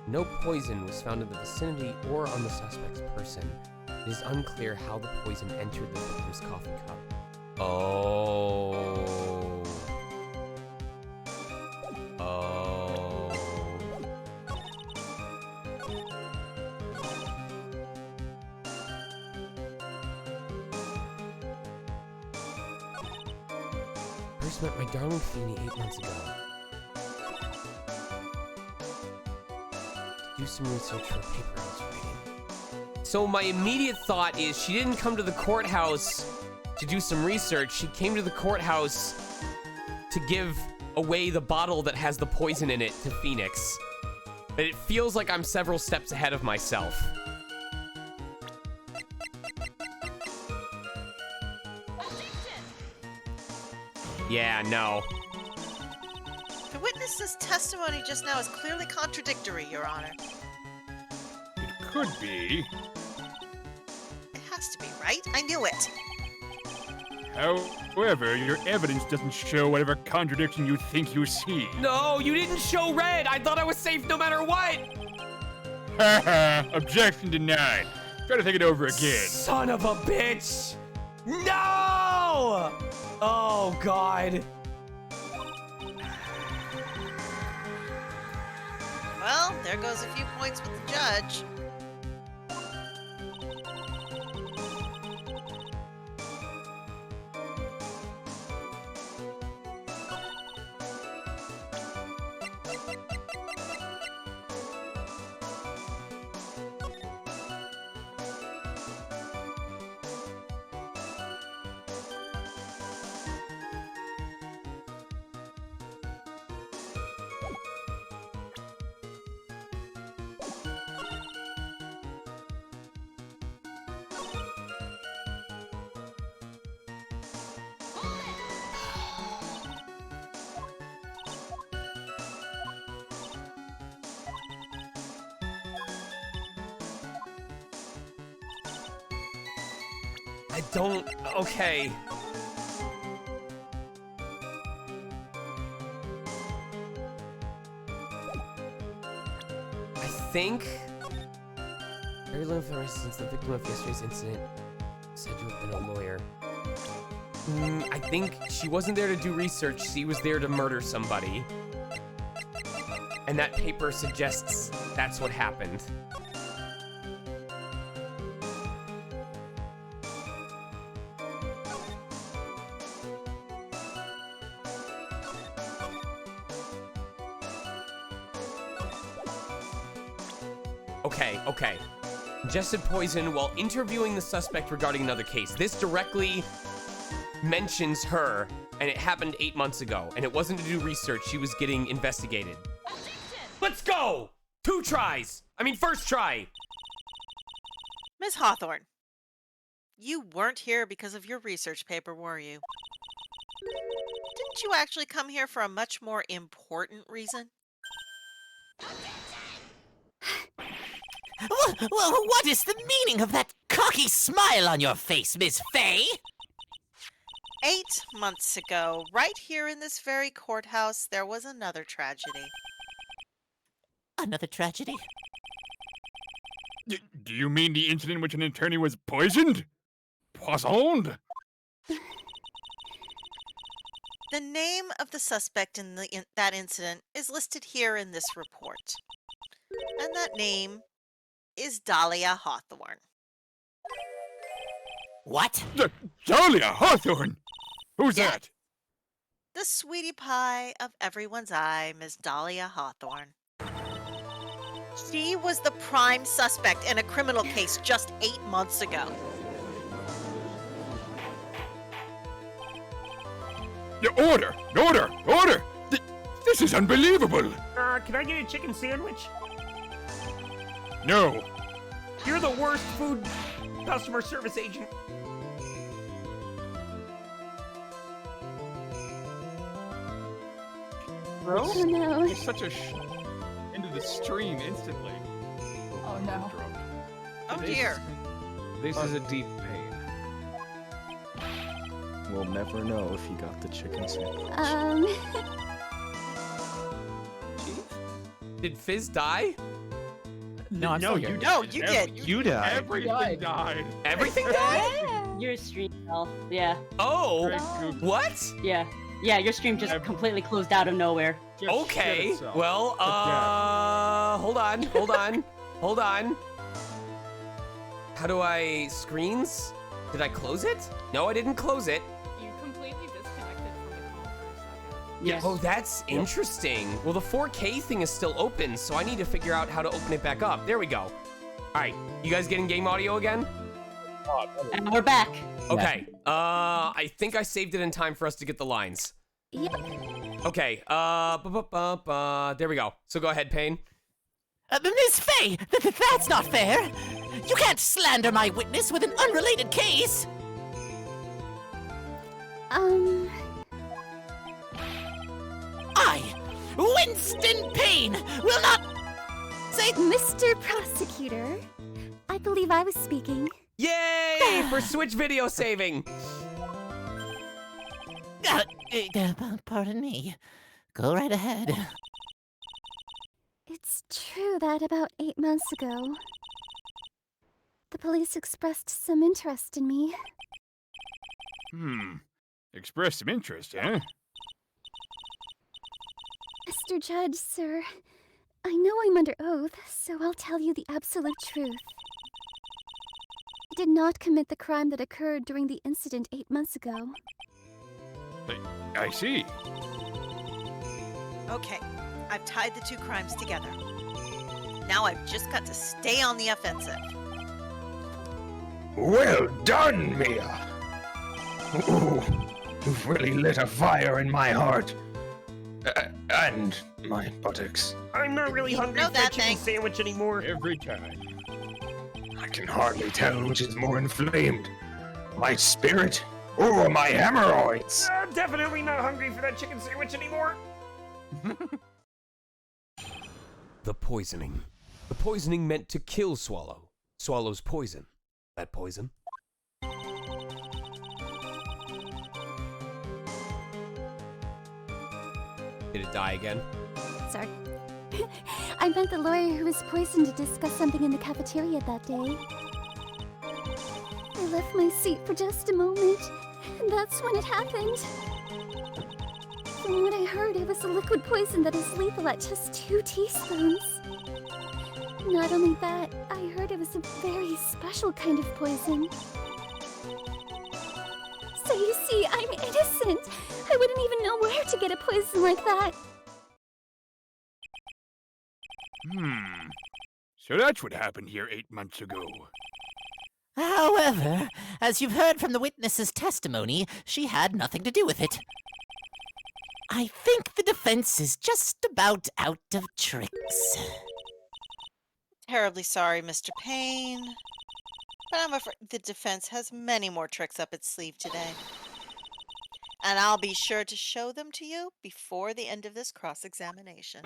No poison was found in the vicinity or on the suspect's person. It is unclear how the poison entered the victim's coffee cup. Oh. First met my darling Feeny 8 months ago. Do some research for a paper I was writing. So my immediate thought is she didn't come to the courthouse to do some research. She came to the courthouse to give away the bottle that has the poison in it to Phoenix. But it feels like I'm several steps ahead of myself. Yeah, no. The witness's testimony just now is clearly contradictory, Your Honor. It could be. It has to be, right? I knew it. However, your evidence doesn't show whatever contradiction you think you see. No, you didn't show red. I thought I was safe no matter what. Haha, objection denied. Try to think it over again. Son of a bitch. No! Oh, God. Well, there goes a few points with the judge. I don't... Okay. I think... Very little information since the victim of yesterday's incident said to have been a lawyer. I think she wasn't there to do research, she was there to murder somebody. And that paper suggests that's what happened. Okay. Ingested poison while interviewing the suspect regarding another case. This directly mentions her, and it happened 8 months ago, and it wasn't to do research, she was getting investigated. Let's go! 2 tries! I mean, first try! Miss Hawthorne, you weren't here because of your research paper, were you? Didn't you actually come here for a much more important reason? What is the meaning of that cocky smile on your face, Miss Fay? 8 months ago, right here in this very courthouse, there was another tragedy. Another tragedy? Do you mean the incident in which an attorney was poisoned? Poisoned? The name of the suspect in that incident is listed here in this report. And that name is Dahlia Hawthorne. What? Dahlia Hawthorne? Who's that? The sweetie pie of everyone's eye, Miss Dahlia Hawthorne. She was the prime suspect in a criminal case just 8 months ago. Order! This is unbelievable! Can I get a chicken sandwich? No. You're the worst food customer service agent. Bro? Oh no. It's such a into the stream instantly. Oh no. Oh dear. This is a deep pain. We'll never know if he got the chicken sandwich. Did Fizz die? No, I'm still here. No, you did. You died. Everything died. Everything died? Your stream fell. Yeah. Oh, what? Yeah. Yeah, your stream just completely closed out of nowhere. Okay, well, hold on. How do I, screens? Did I close it? No, I didn't close it. You completely disconnected from the call for a second. Yes. Oh, that's interesting. Well, the 4K thing is still open, so I need to figure out how to open it back up. There we go. All right, you guys getting game audio again? And we're back. Okay, I think I saved it in time for us to get the lines. Yep. Okay, there we go. So go ahead, Payne. Miss Fay, that's not fair. You can't slander my witness with an unrelated case. I, Winston Payne, will not say... Mr. Prosecutor, I believe I was speaking. Yay! For Switch video saving! Pardon me. Go right ahead. It's true that about 8 months ago, the police expressed some interest in me. Expressed some interest, huh? Mr. Judge, sir, I know I'm under oath, so I'll tell you the absolute truth. I did not commit the crime that occurred during the incident 8 months ago. I see. Okay, I've tied the two crimes together. Now I've just got to stay on the offensive. Well done, Mia! Ooh, you've really lit a fire in my heart. And my buttocks. I'm not really hungry for a chicken sandwich anymore. Every time. I can hardly tell which is more inflamed. My spirit or my hemorrhoids. I'm definitely not hungry for that chicken sandwich anymore. The poisoning. The poisoning meant to kill Swallow. Swallow's poison. That poison? Did it die again? Sorry. I meant the lawyer who was poisoned to discuss something in the cafeteria that day. I left my seat for just a moment, and that's when it happened. From what I heard, it was a liquid poison that is lethal at just 2 teaspoons. Not only that, I heard it was a very special kind of poison. So you see, I'm innocent. I wouldn't even know where to get a poison like that. So that's what happened here 8 months ago. However, as you've heard from the witness's testimony, she had nothing to do with it. I think the defense is just about out of tricks. Terribly sorry, Mr. Payne. But I'm afraid the defense has many more tricks up its sleeve today. And I'll be sure to show them to you before the end of this cross-examination.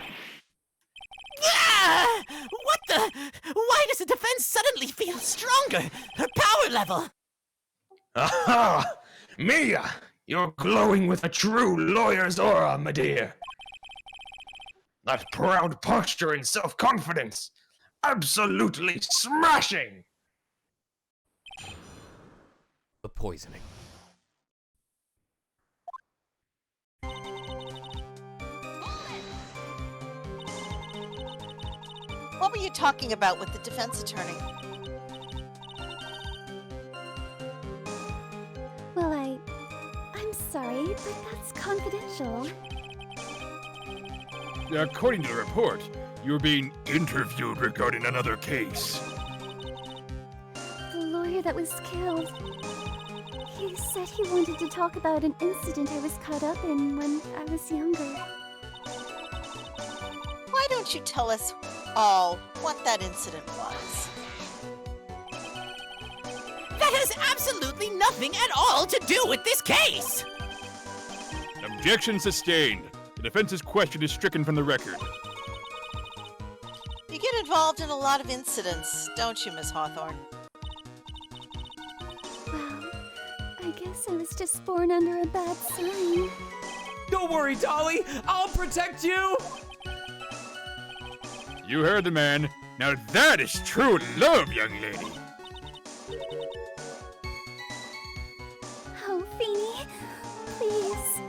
Ah! What the? Why does the defense suddenly feel stronger? Her power level! Aha! Mia! You're glowing with a true lawyer's aura, my dear. That proud posture and self-confidence. Absolutely smashing! The poisoning. What were you talking about with the defense attorney? Well, I'm sorry, but that's confidential. According to the report, you were being interviewed regarding another case. The lawyer that was killed. He said he wanted to talk about an incident I was caught up in when I was younger. Why don't you tell us all what that incident was? That has absolutely nothing at all to do with this case! Objection sustained. The defense's question is stricken from the record. You get involved in a lot of incidents, don't you, Miss Hawthorne? Well, I guess I was just born under a bad sign. Don't worry, Dolly. I'll protect you. You heard the man. Now that is true love, young lady. Oh, Feeny, please.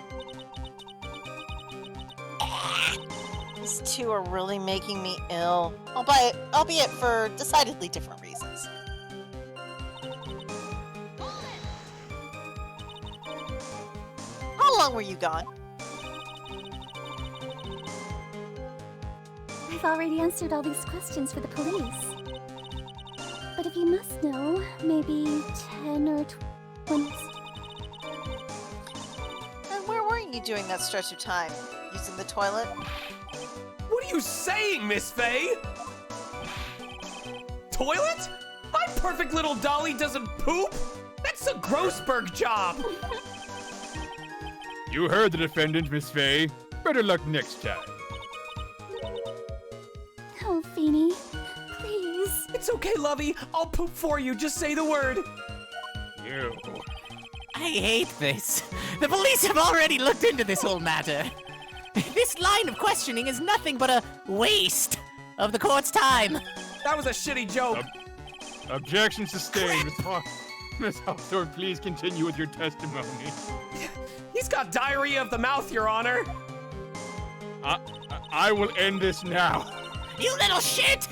These two are really making me ill, albeit for decidedly different reasons. How long were you gone? I've already answered all these questions for the police. But if you must know, maybe 10 or 20... And where were you during that stretch of time? Using the toilet? What are you saying, Miss Faye? Toilet? My perfect little Dolly doesn't poop? That's a Grossberg job. You heard the defendant, Miss Faye. Better luck next time. Oh, Feeny, please. It's okay, Lovey. I'll poop for you. Just say the word. You. I hate this. The police have already looked into this whole matter. This line of questioning is nothing but a waste of the court's time. That was a shitty joke. Objection sustained. Miss Hawthorne, please continue with your testimony. He's got diarrhea of the mouth, Your Honor. I will end this now. You little shit!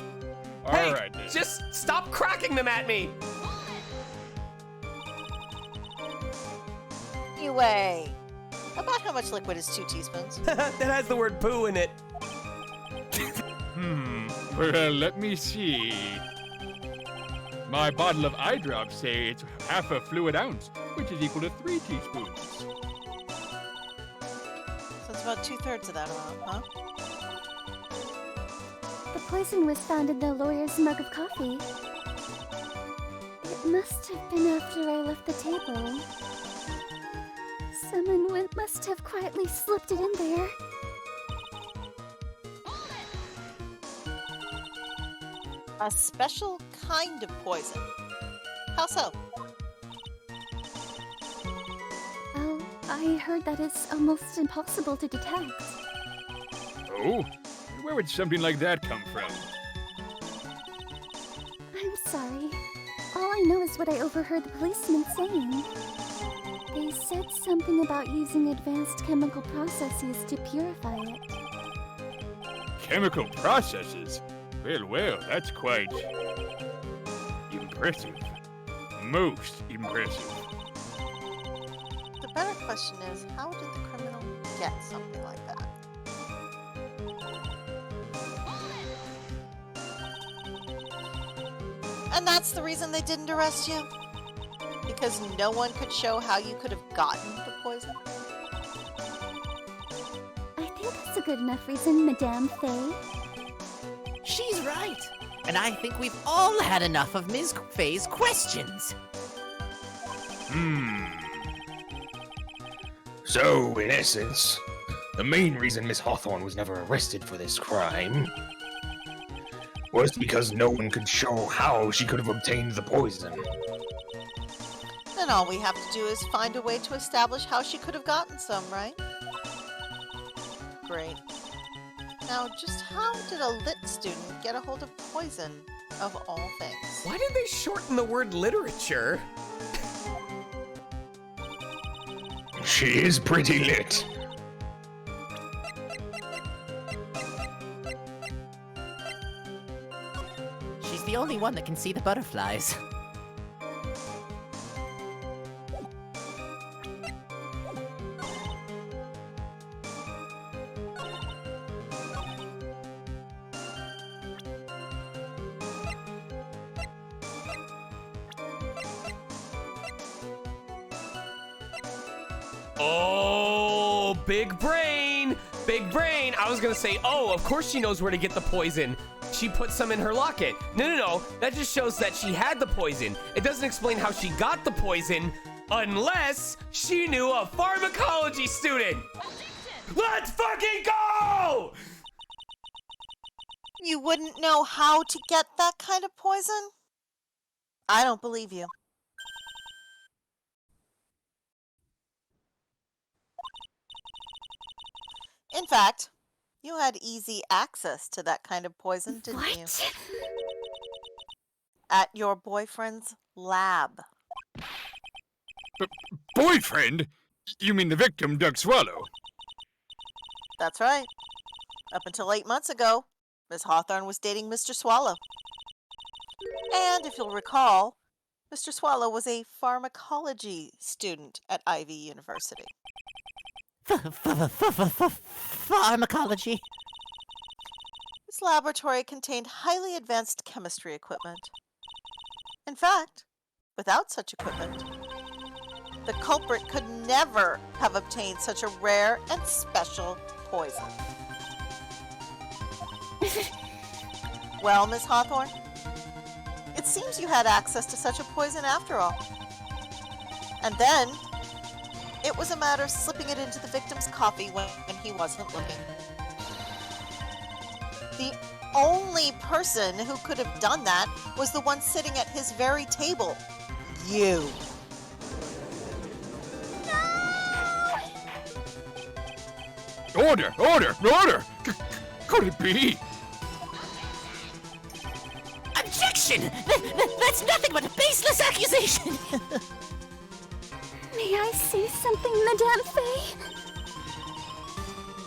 Hey, All right, then. just stop cracking them at me. Anyway, about how much liquid is 2 teaspoons? That has the word poo in it. Well, let me see. My bottle of eye drops say it's half a fluid ounce, which is equal to 3 teaspoons. So it's about 2/3 of that amount, huh? The poison was found in the lawyer's mug of coffee. It must have been after I left the table. Someone must have quietly slipped it in there. A special kind of poison. How so? Oh, I heard that it's almost impossible to detect. Oh? Where would something like that come from? I'm sorry. All I know is what I overheard the policeman saying. They said something about using advanced chemical processes to purify it. Chemical processes? Well, that's quite impressive. Most impressive. The better question is, how did the criminal get something like that? And that's the reason they didn't arrest you? Because no one could show how you could have gotten the poison? I think that's a good enough reason, Madame Faye. She's right. And I think we've all had enough of Ms. Faye's questions. So, in essence, the main reason Miss Hawthorne was never arrested for this crime was because no one could show how she could have obtained the poison. Then all we have to do is find a way to establish how she could have gotten some, right? Great. Now, just how did a lit student get a hold of poison, of all things? Why did they shorten the word literature? She is pretty lit. She's the only one that can see the butterflies. Oh, big brain! Big brain! I was gonna say, oh, of course she knows where to get the poison. She put some in her locket. No. That just shows that she had the poison. It doesn't explain how she got the poison unless she knew a pharmacology student. Let's fucking go! You wouldn't know how to get that kind of poison? I don't believe you. In fact, you had easy access to that kind of poison, didn't you? At your boyfriend's lab. Boyfriend? You mean the victim, Doug Swallow? That's right. Up until 8 months ago, Miss Hawthorne was dating Mr. Swallow. And if you'll recall, Mr. Swallow was a pharmacology student at Ivy University. Pharmacology? This laboratory contained highly advanced chemistry equipment. In fact, without such equipment, the culprit could never have obtained such a rare and special poison. Well, Miss Hawthorne, it seems you had access to such a poison after all. And then, it was a matter of slipping it into the victim's coffee when he wasn't looking. The only person who could have done that was the one sitting at his very table. You. Order! Could it be? Objection! That's nothing but a baseless accusation! May I say something, Madame Faye?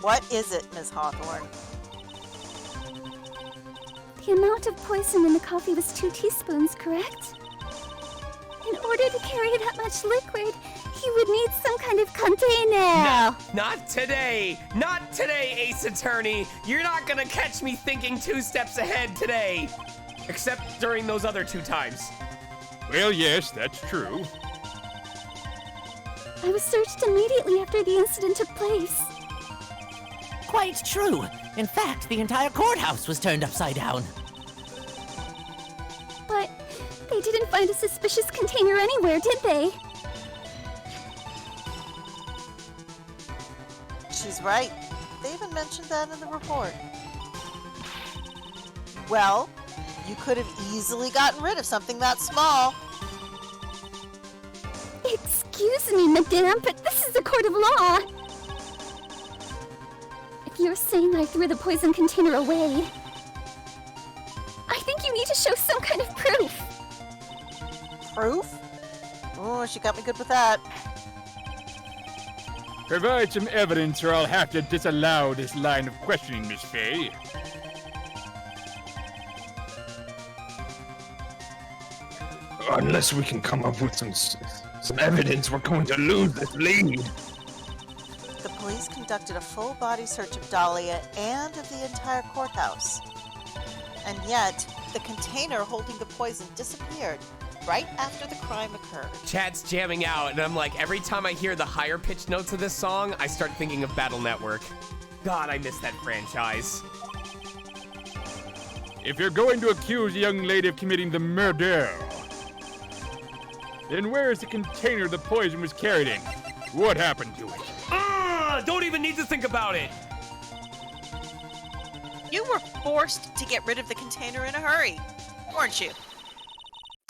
What is it, Miss Hawthorne? The amount of poison in the coffee was 2 teaspoons, correct? In order to carry that much liquid, you would need some kind of container. Not today! Not today, Ace Attorney! You're not gonna catch me thinking 2 steps ahead today! Except during those other 2 times. Well, yes, that's true. I was searched immediately after the incident took place. Quite true. In fact, the entire courthouse was turned upside down. But they didn't find a suspicious container anywhere, did they? She's right. They even mentioned that in the report. Well, you could have easily gotten rid of something that small. Excuse me, madame, but this is a court of law. If you're saying I threw the poison container away, I think you need to show some kind of proof. Proof? Oh, she got me good with that. Provide some evidence or I'll have to disallow this line of questioning, Miss Fay. Unless we can come up with some evidence, we're going to lose this lead. The police conducted a full body search of Dahlia and of the entire courthouse. And yet, the container holding the poison disappeared right after the crime occurred. Chat's jamming out, and I'm like, every time I hear the higher pitched notes of this song, I start thinking of Battle Network. God, I miss that franchise. If you're going to accuse a young lady of committing the murder, then where is the container the poison was carried in? What happened to it? Don't even need to think about it. You were forced to get rid of the container in a hurry, weren't you?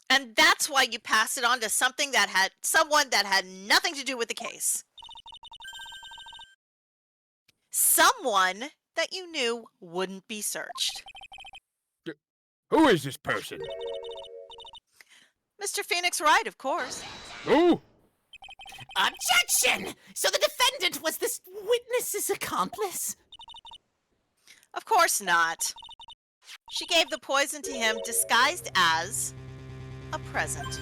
And that's why you passed it on to someone that had nothing to do with the case. Someone that you knew wouldn't be searched. Who is this person? Mr. Phoenix Wright, of course. Who? Objection! So the defendant was this witness's accomplice? Of course not. She gave the poison to him disguised as a present.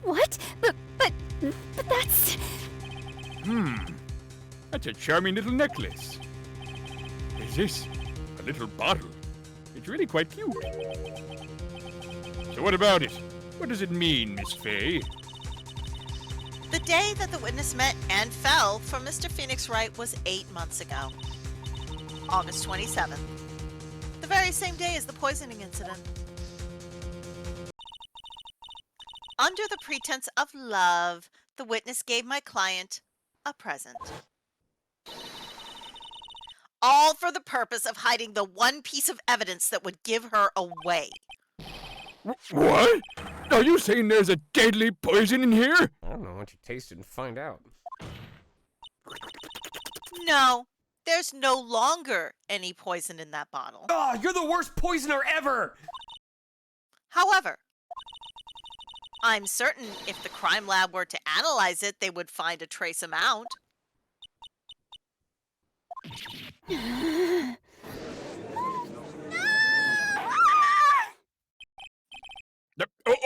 What? But that's... That's a charming little necklace. Is this a little bottle? It's really quite cute. So what about it? What does it mean, Miss Fay? The day that the witness met and fell for Mr. Phoenix Wright was 8 months ago. August 27th. The very same day as the poisoning incident. Under the pretense of love, the witness gave my client a present. All for the purpose of hiding the one piece of evidence that would give her away. What? Are you saying there's a deadly poison in here? I don't know. Why don't you taste it and find out? No, there's no longer any poison in that bottle. You're the worst poisoner ever! However, I'm certain if the crime lab were to analyze it, they would find a trace amount.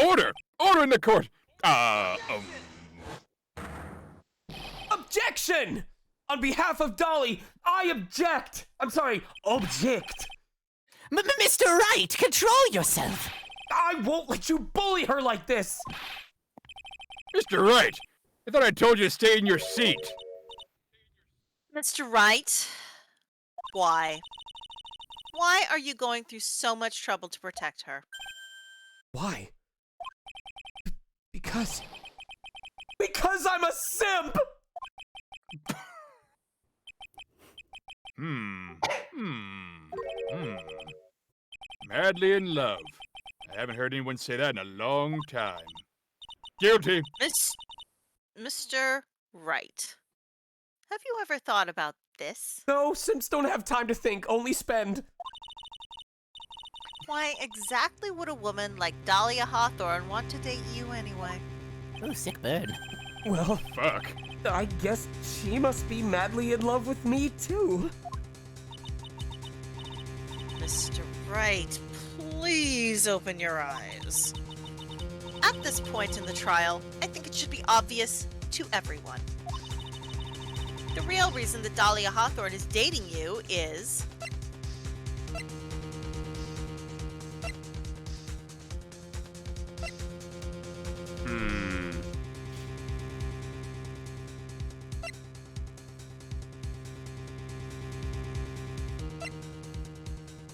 Order! Order in the court! Objection! On behalf of Dolly, I object! I'm sorry, object! Mr. Wright, control yourself! I won't let you bully her like this! Mr. Wright, I thought I told you to stay in your seat. Mr. Wright, why? Why are you going through so much trouble to protect her? Why? Because I'm a simp! Madly in love. I haven't heard anyone say that in a long time. Guilty. Mr. Wright, have you ever thought about this? No, simps don't have time to think, only spend. Why exactly would a woman like Dahlia Hawthorne want to date you anyway? Ooh, sick burn. Well, fuck. I guess she must be madly in love with me, too. Mr. Wright, please open your eyes. At this point in the trial, I think it should be obvious to everyone. The real reason that Dahlia Hawthorne is dating you is...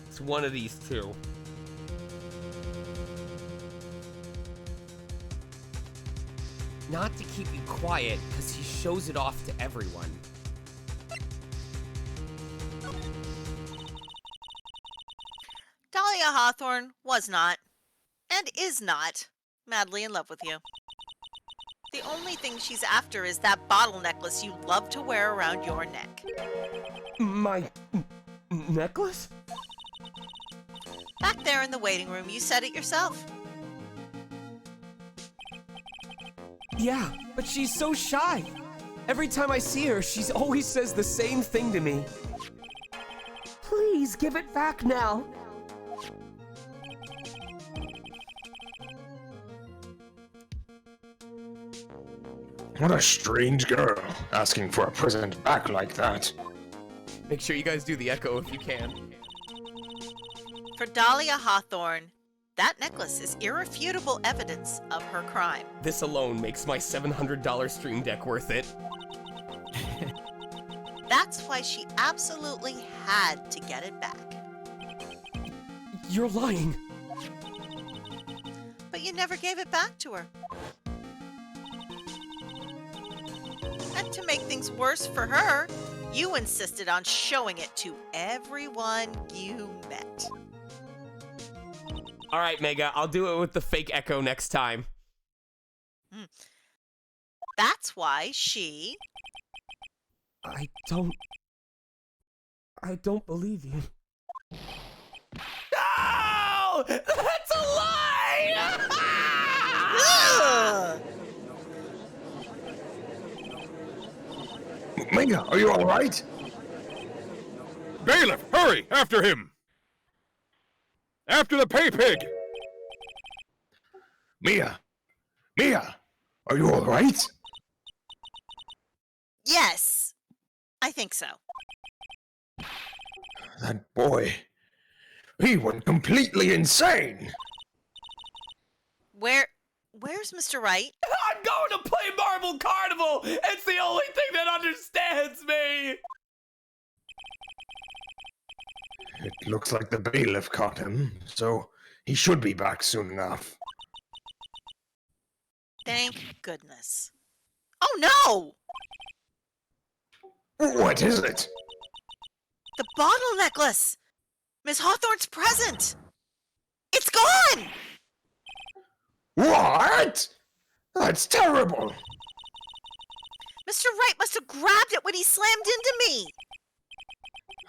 It's one of these two. Not to keep you quiet, because he shows it off to everyone. Dahlia Hawthorne was not, and is not, madly in love with you. The only thing she's after is that bottle necklace you love to wear around your neck. My necklace? Back there in the waiting room, you said it yourself. Yeah, but she's so shy. Every time I see her, she always says the same thing to me. Please give it back now. What a strange girl, asking for a present back like that. Make sure you guys do the echo if you can. For Dahlia Hawthorne, that necklace is irrefutable evidence of her crime. This alone makes my $700 stream deck worth it. That's why she absolutely had to get it back. You're lying. But you never gave it back to her. And to make things worse for her, you insisted on showing it to everyone you met. All right, Mega, I'll do it with the fake echo next time. That's why she... I don't believe you. No! That's a lie! Mega, are you alright? Bailiff, hurry! After him! After the pay pig! Mia! Mia! Are you alright? Yes, I think so. That boy... he went completely insane! Where's Mr. Wright? I'm going to play Marble Carnival! It's the only thing that understands me! It looks like the bailiff caught him, so he should be back soon enough. Thank goodness. Oh no! What is it? The bottle necklace! Miss Hawthorne's present! It's gone! What? That's terrible! Mr. Wright must have grabbed it when he slammed into me!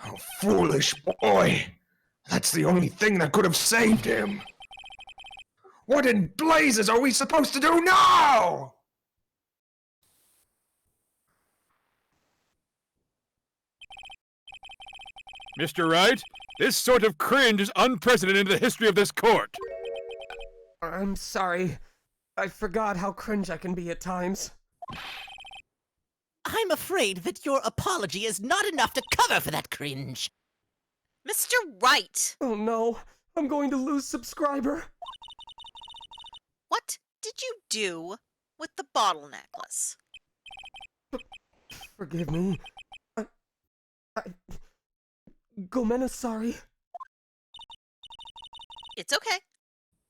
Oh, foolish boy! That's the only thing that could have saved him! What in blazes are we supposed to do now? Mr. Wright, this sort of cringe is unprecedented in the history of this court. I'm sorry. I forgot how cringe I can be at times. I'm afraid that your apology is not enough to cover for that cringe. Mr. Wright! Oh no, I'm going to lose subscriber. What did you do with the bottle necklace? Forgive me. Gomena's sorry. It's okay.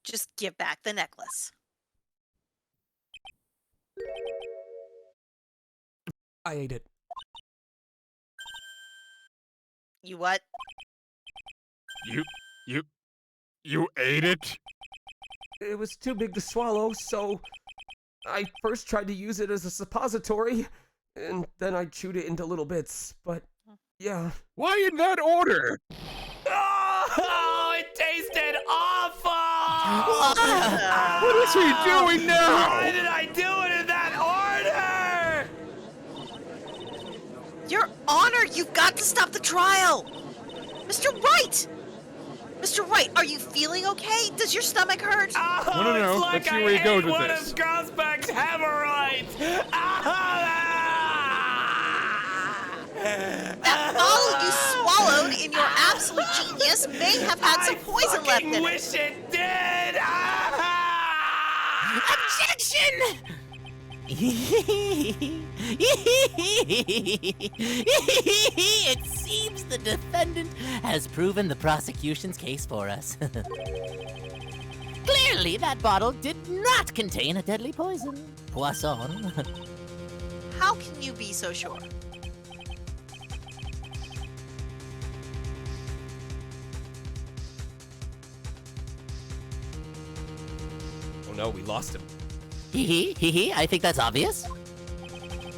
Just give back the necklace. I ate it. You what? You ate it? It was too big to swallow, so I first tried to use it as a suppository, and then I chewed it into little bits, but yeah. Why in that order? Oh, it tasted awful! What is he doing now? Why did I do it in that order? Your Honor, you've got to stop the trial! Mr. Wright! Mr. Wright, are you feeling okay? Does your stomach hurt? No. Let's see where he goes with this. Grosbeck's hemorrhoids! That bottle you swallowed in your absolute genius may have had some poison left in it. I wish it did! Objection! It seems the defendant has proven the prosecution's case for us. Clearly, that bottle did not contain a deadly poison. Poisson. How can you be so sure? Oh no, we lost him. I think that's obvious.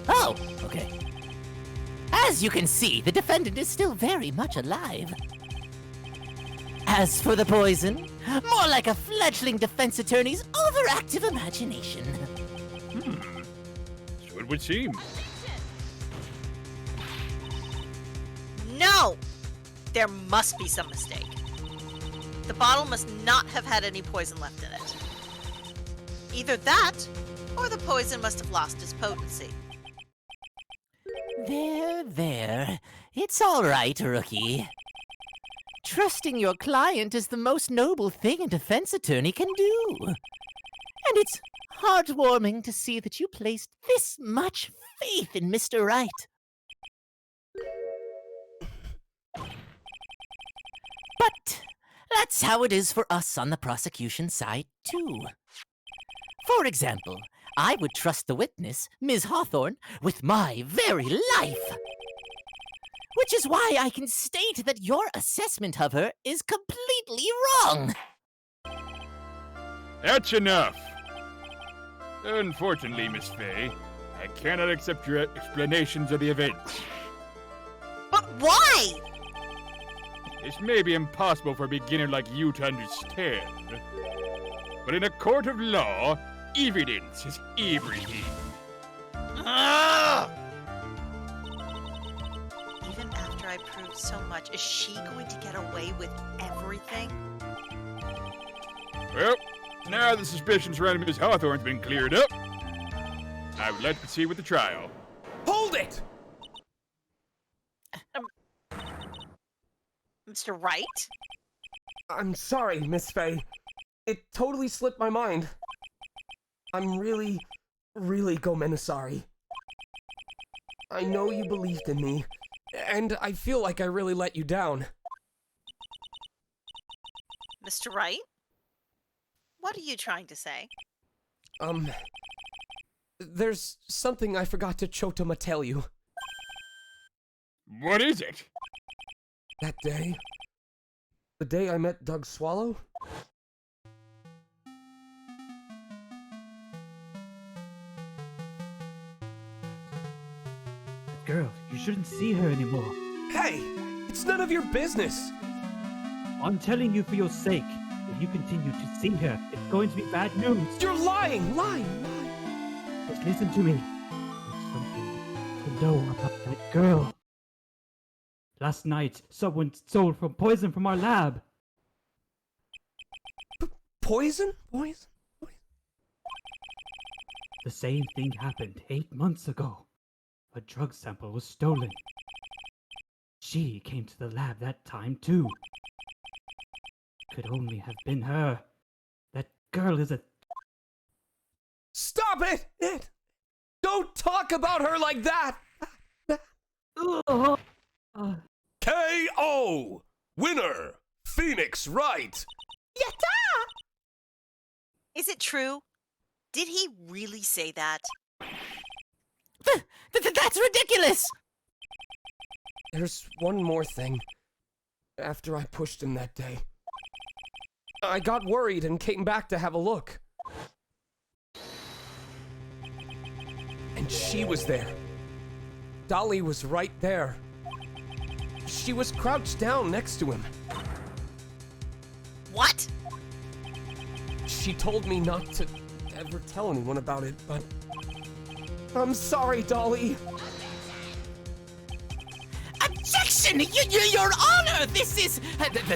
Oh, okay. As you can see, the defendant is still very much alive. As for the poison, more like a fledgling defense attorney's overactive imagination. So it would seem. No! There must be some mistake. The bottle must not have had any poison left in it. Either that, or the poison must have lost its potency. There. It's all right, rookie. Trusting your client is the most noble thing a defense attorney can do. And it's heartwarming to see that you placed this much faith in Mr. Wright. But that's how it is for us on the prosecution side, too. For example, I would trust the witness, Ms. Hawthorne, with my very life. Which is why I can state that your assessment of her is completely wrong. That's enough. Unfortunately, Miss Faye, I cannot accept your explanations of the events. But why? This may be impossible for a beginner like you to understand. But in a court of law, evidence is everything. Even after I proved so much, is she going to get away with everything? Well, now the suspicion surrounding Miss Hawthorne's been cleared up, I would like to proceed with the trial. Hold it! Mr. Wright? I'm sorry, Miss Faye. It totally slipped my mind. I'm really sorry. I know you believed in me, and I feel like I really let you down. Mr. Wright? What are you trying to say? There's something I forgot to Chotama tell you. What is it? That day? The day I met Doug Swallow? Girl, you shouldn't see her anymore. Hey! It's none of your business! I'm telling you for your sake. If you continue to see her, it's going to be bad news. You're lying! Just listen to me. There's something to know about that girl. Last night, someone stole poison from our lab. Poison? The same thing happened 8 months ago. A drug sample was stolen. She came to the lab that time too. Could only have been her. That girl is a... Stop it! Don't talk about her like that! K.O. Winner! Phoenix Wright! Yatta! Is it true? Did he really say that? That's ridiculous! There's one more thing. After I pushed him that day, I got worried and came back to have a look. And she was there. Dolly was right there. She was crouched down next to him. What? She told me not to ever tell anyone about it, but... I'm sorry, Dolly. Objection! Objection! Your Honor, this is...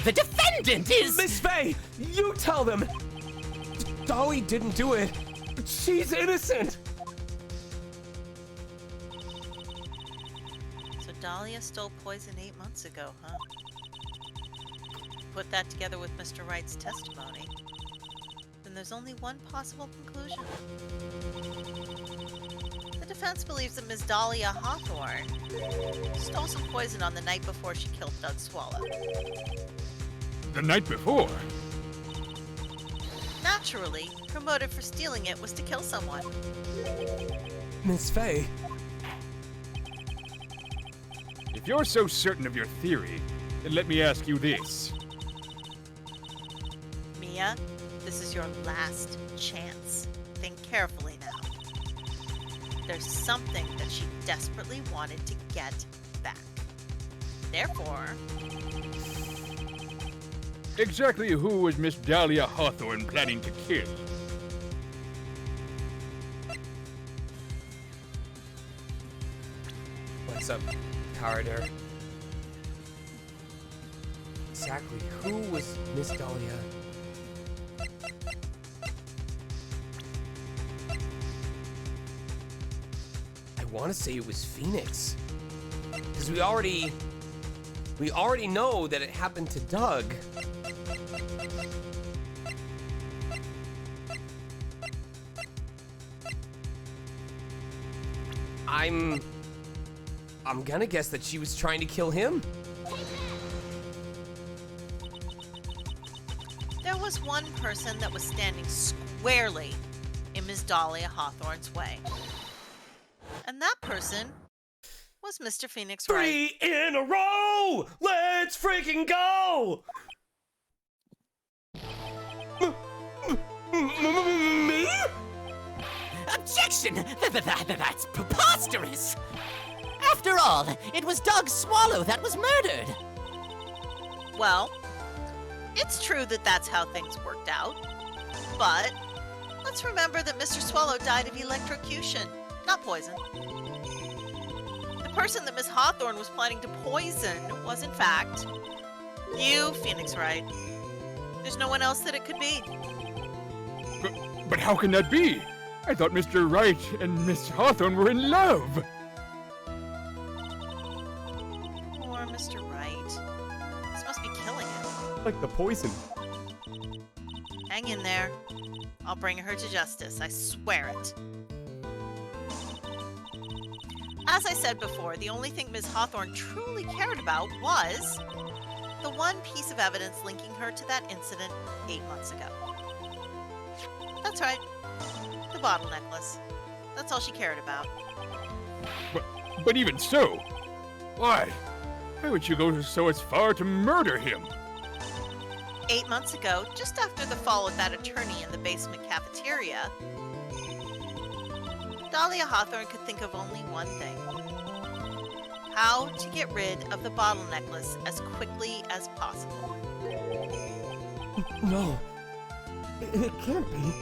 the defendant is... Miss Faye, you tell them! Dolly didn't do it. She's innocent! So Dahlia stole poison 8 months ago, huh? Put that together with Mr. Wright's testimony, then there's only one possible conclusion. The defense believes that Ms. Dahlia Hawthorne stole some poison on the night before she killed Doug Swallow. The night before? Naturally, her motive for stealing it was to kill someone. Miss Faye. If you're so certain of your theory, then let me ask you this. Mia, this is your last chance. Think carefully now. There's something that she desperately wanted to get back. Therefore... Exactly who was Miss Dahlia Hawthorne planning to kill? What's up, Carter? Exactly who was Miss Dahlia? I want to say it was Phoenix. Because we already know that it happened to Doug. I'm gonna guess that she was trying to kill him. There was one person that was standing squarely in Ms. Dahlia Hawthorne's way. And that person was Mr. Phoenix Wright. 3 in a row! Let's freaking go! Me? Objection! That's preposterous! After all, it was Doug Swallow that was murdered. Well, it's true that that's how things worked out. But let's remember that Mr. Swallow died of electrocution, not poison. The person that Miss Hawthorne was planning to poison was, in fact, you, Phoenix Wright. There's no one else that it could be. But how can that be? I thought Mr. Wright and Miss Hawthorne were in love. Poor Mr. Wright. This must be killing him. Like the poison. Hang in there. I'll bring her to justice, I swear it. As I said before, the only thing Ms. Hawthorne truly cared about was the one piece of evidence linking her to that incident 8 months ago. That's right. The bottle necklace. That's all she cared about. But even so, why? Why would you go so as far to murder him? 8 months ago, just after the fall of that attorney in the basement cafeteria, Dahlia Hawthorne could think of only one thing. How to get rid of the bottle necklace as quickly as possible. No. It can't be.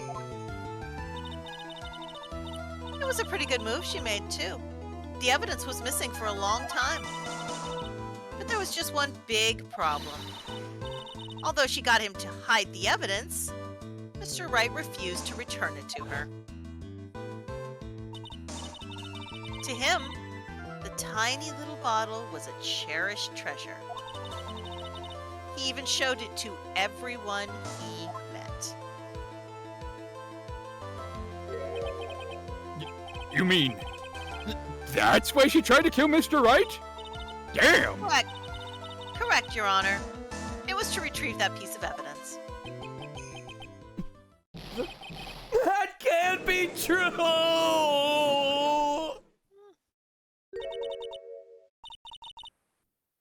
It was a pretty good move she made, too. The evidence was missing for a long time. But there was just one big problem. Although she got him to hide the evidence, Mr. Wright refused to return it to her. To him, the tiny little bottle was a cherished treasure. He even showed it to everyone he met. You mean, that's why she tried to kill Mr. Wright? Damn! Correct, Your Honor. It was to retrieve that piece of evidence. That can't be true!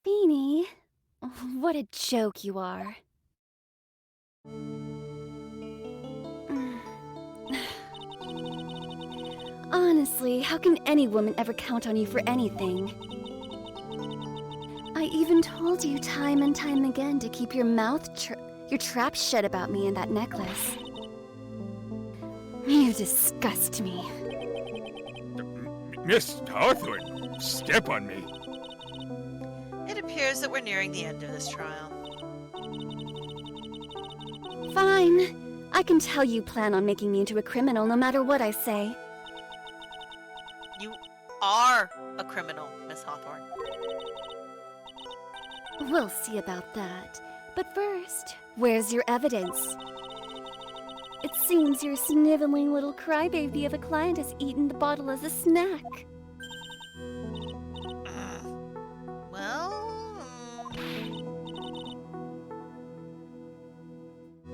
Beanie, what a joke you are. Honestly, how can any woman ever count on you for anything? I even told you time and time again to keep your your trap shut about me and that necklace. You disgust me. Miss Hawthorne, step on me. It appears appears that we're nearing the end of this trial. Fine. I can tell you plan on making me into a criminal no matter what I say. You are a criminal, Miss Hawthorne. We'll see about that. But first, where's your evidence? It seems your sniveling little crybaby of a client has eaten the bottle as a snack.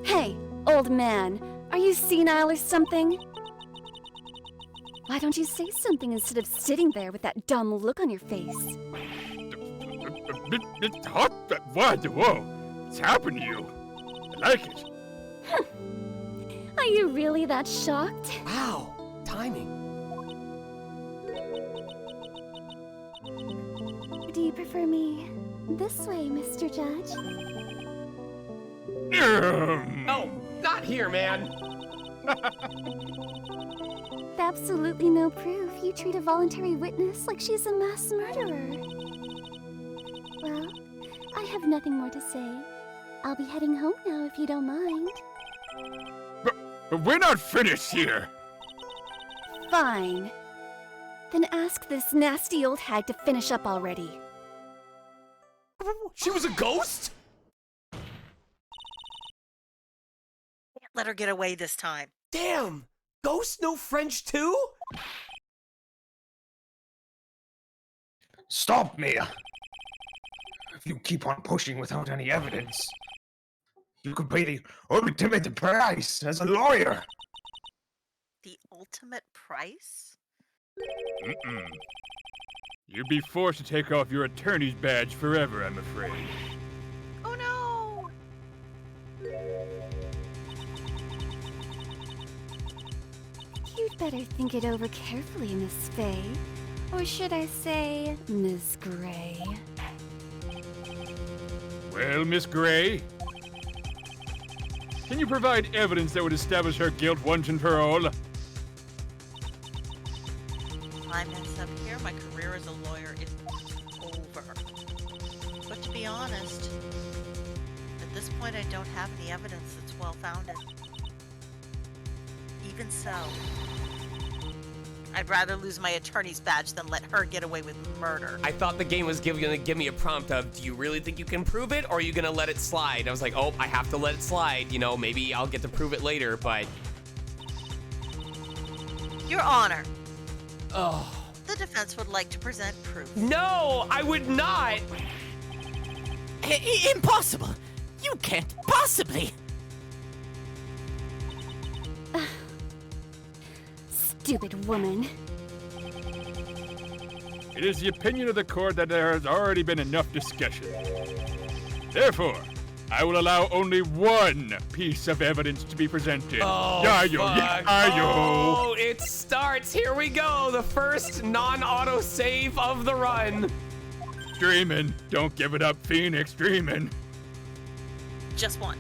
Hey, old man, are you senile or something? Why don't you say something instead of sitting there with that dumb look on your face? What? Whoa! What's happened to you? I like it. Are you really that shocked? Wow, timing. Do you prefer me this way, Mr. Judge? Oh, not here, man. With absolutely no proof, you treat a voluntary witness like she's a mass murderer. Well, I have nothing more to say. I'll be heading home now if you don't mind. But we're not finished here. Fine. Then ask this nasty old hag to finish up already. She was a ghost? Let her get away this time. Damn! Ghosts know French too? Stop, Mia! If you keep on pushing without any evidence, you could pay the ultimate price as a lawyer. The ultimate price? Mm-mm. You'd be forced to take off your attorney's badge forever, I'm afraid. Oh no! You'd better think it over carefully, Miss Faye. Or should I say, Miss Gray? Well, Miss Gray, can you provide evidence that would establish her guilt once and for all? If I mess up here, my career as a lawyer is over. But to be honest, at this point I don't have any evidence that's well-founded. Even so, I'd rather lose my attorney's badge than let her get away with murder. I thought the game was gonna give me a prompt of, do you really think you can prove it, or are you gonna let it slide? I was like, oh, I have to let it slide. You know, maybe I'll get to prove it later, but... Your Honor. Oh. The defense would like to present proof. No, I would not! Impossible! You can't possibly! Stupid woman. It is the opinion of the court that there has already been enough discussion. Therefore, I will allow only one piece of evidence to be presented. Oh, fuck. Oh, it starts. Here we go. The first non-auto save of the run. Dreamin'. Don't give it up, Phoenix. Dreamin'. Just one.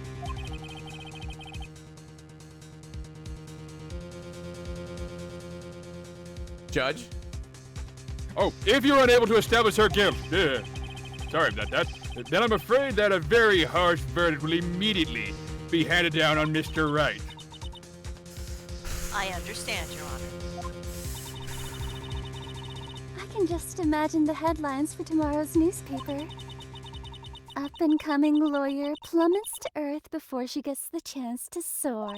Judge? Oh, if you're unable to establish her guilt, sorry about that, then I'm afraid that a very harsh verdict will immediately be handed down on Mr. Wright. I understand, Your Honor. I can just imagine the headlines for tomorrow's newspaper. Up-and-coming lawyer plummets to earth before she gets the chance to soar.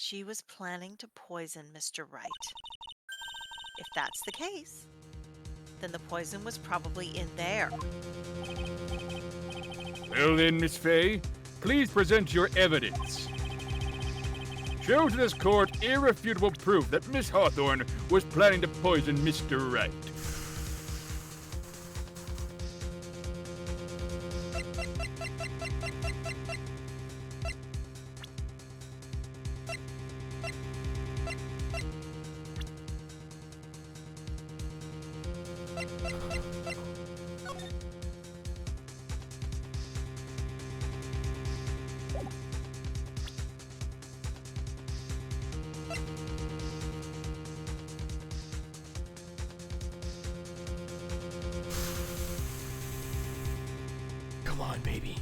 She was planning to poison Mr. Wright. If that's the case, then the poison was probably in there. Well then, Miss Faye, please present your evidence. Show to this court irrefutable proof that Miss Hawthorne was planning to poison Mr. Wright. Come on, baby.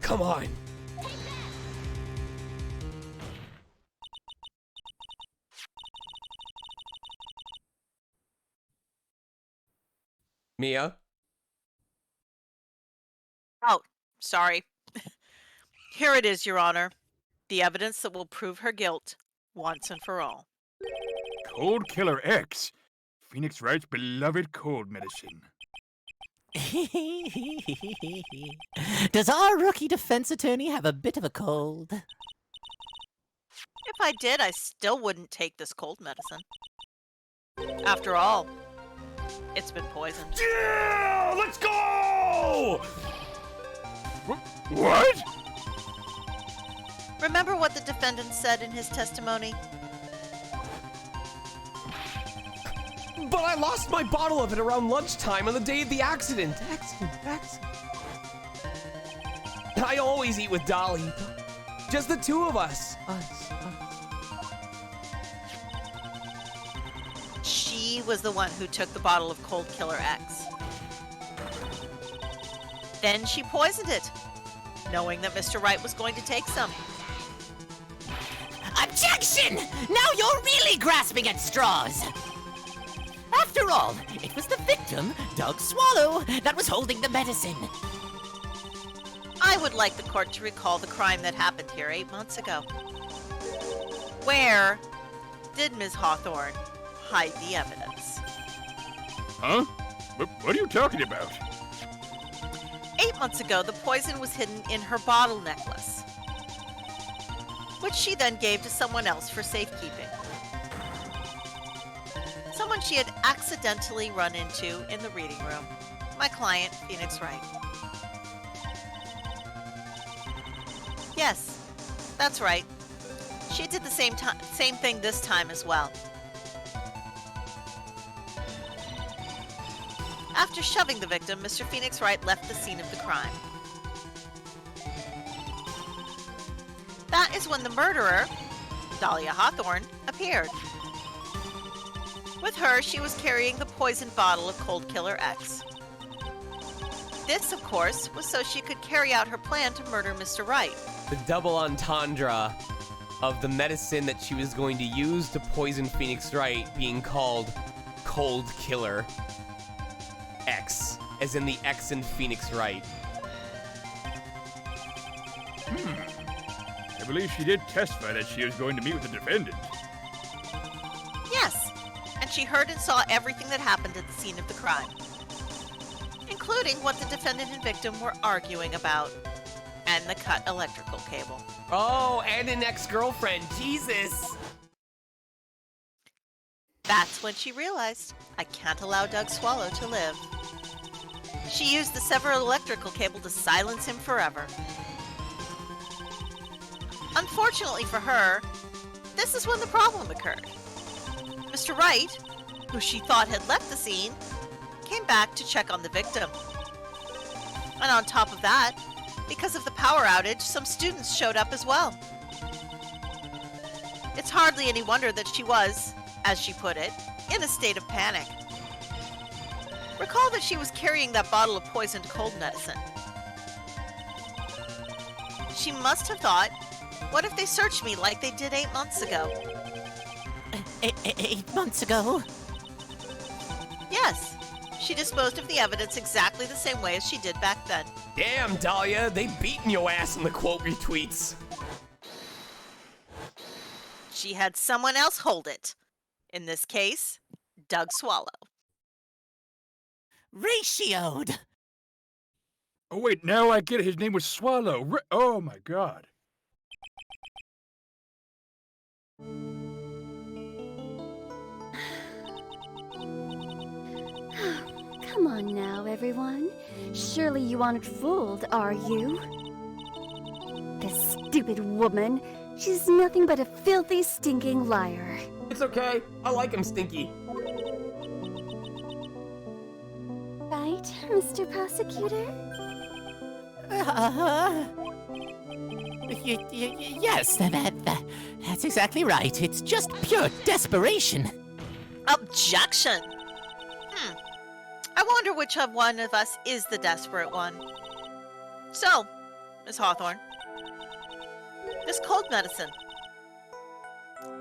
Come on. Mia? Oh, sorry. Here it is, Your Honor. The evidence that will prove her guilt once and for all. Cold Killer X, Phoenix Wright's beloved cold medicine. Does our rookie defense attorney have a bit of a cold? If I did, I still wouldn't take this cold medicine. After all, it's been poisoned. Yeah! Let's go! What? Remember what the defendant said in his testimony? But I lost my bottle of it around lunchtime on the day of the accident. Accident. I always eat with Dolly. Just the two of us. She was the one who took the bottle of Cold Killer X. Then she poisoned it, knowing that Mr. Wright was going to take some. Objection! Now you're really grasping at straws! After all, it was the victim, Doug Swallow, that was holding the medicine. I would like the court to recall the crime that happened here 8 months ago. Where did Ms. Hawthorne hide the evidence? Huh? What are you talking about? 8 months ago, the poison was hidden in her bottle necklace, which she then gave to someone else for safekeeping. Someone she had accidentally run into in the reading room. My client, Phoenix Wright. Yes, that's right. She did the same thing this time as well. After shoving the victim, Mr. Phoenix Wright left the scene of the crime. That is when the murderer, Dahlia Hawthorne, appeared. With her, she was carrying the poisoned bottle of Cold Killer X. This, of course, was so she could carry out her plan to murder Mr. Wright. The double entendre of the medicine that she was going to use to poison Phoenix Wright being called Cold Killer X, as in the X in Phoenix Wright. I believe she did testify that she was going to meet with the defendant. Yes, and she heard and saw everything that happened at the scene of the crime, including what the defendant and victim were arguing about, and the cut electrical cable. Oh, and an ex-girlfriend, Jesus! That's when she realized, I can't allow Doug Swallow to live. She used the severed electrical cable to silence him forever. Unfortunately for her, this is when the problem occurred. Mr. Wright, who she thought had left the scene, came back to check on the victim. And on top of that, because of the power outage, some students showed up as well. It's hardly any wonder that she was, as she put it, in a state of panic. Recall that she was carrying that bottle of poisoned cold medicine. She must have thought, what if they searched me like they did 8 months ago? 8 months ago? Yes. She disposed of the evidence exactly the same way as she did back then. Damn, Dahlia, they beating your ass in the quote retweets. She had someone else hold it. In this case, Doug Swallow. Ratioed! Oh wait, now I get it. His name was Swallow. Oh my god. Come on now, everyone. Surely you aren't fooled, are you? This stupid woman. She's nothing but a filthy, stinking liar. It's okay. I like him stinky. Right, Mr. Prosecutor? Yes, that's exactly right. It's just pure desperation. Objection! I wonder which one of us is the desperate one. So, Miss Hawthorne, this cold medicine.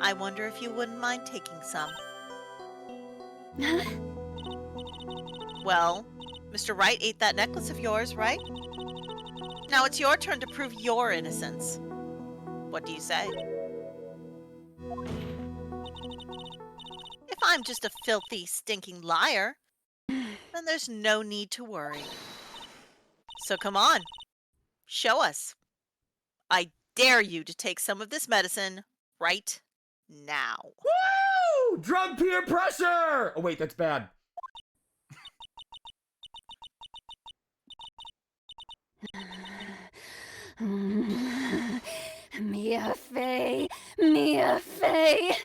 I wonder if you wouldn't mind taking some. Well, Mr. Wright ate that necklace of yours, right? Now it's your turn to prove your innocence. What do you say? If I'm just a filthy, stinking liar, then there's no need to worry. So come on, show us. I dare you to take some of this medicine right now. Woo! Drug peer pressure! Oh, wait, that's bad. Mia Fey, Mia Fey.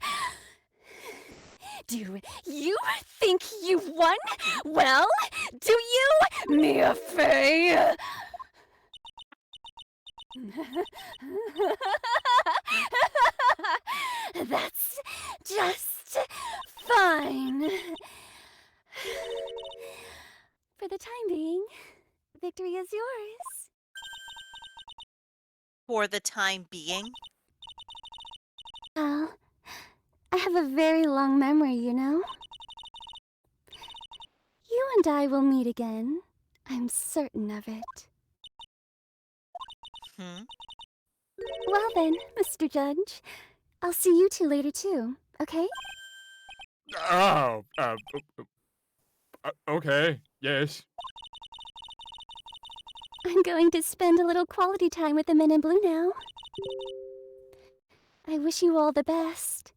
Do you think you won? Well, do you, Mia Fey? That's just fine. For the time being, victory is yours. For the time being? Well, I have a very long memory, you know? You and I will meet again. I'm certain of it. Well then, Mr. Judge. I'll see you two later too, okay? Oh, okay, yes. I'm going to spend a little quality time with the men in blue now. I wish you all the best.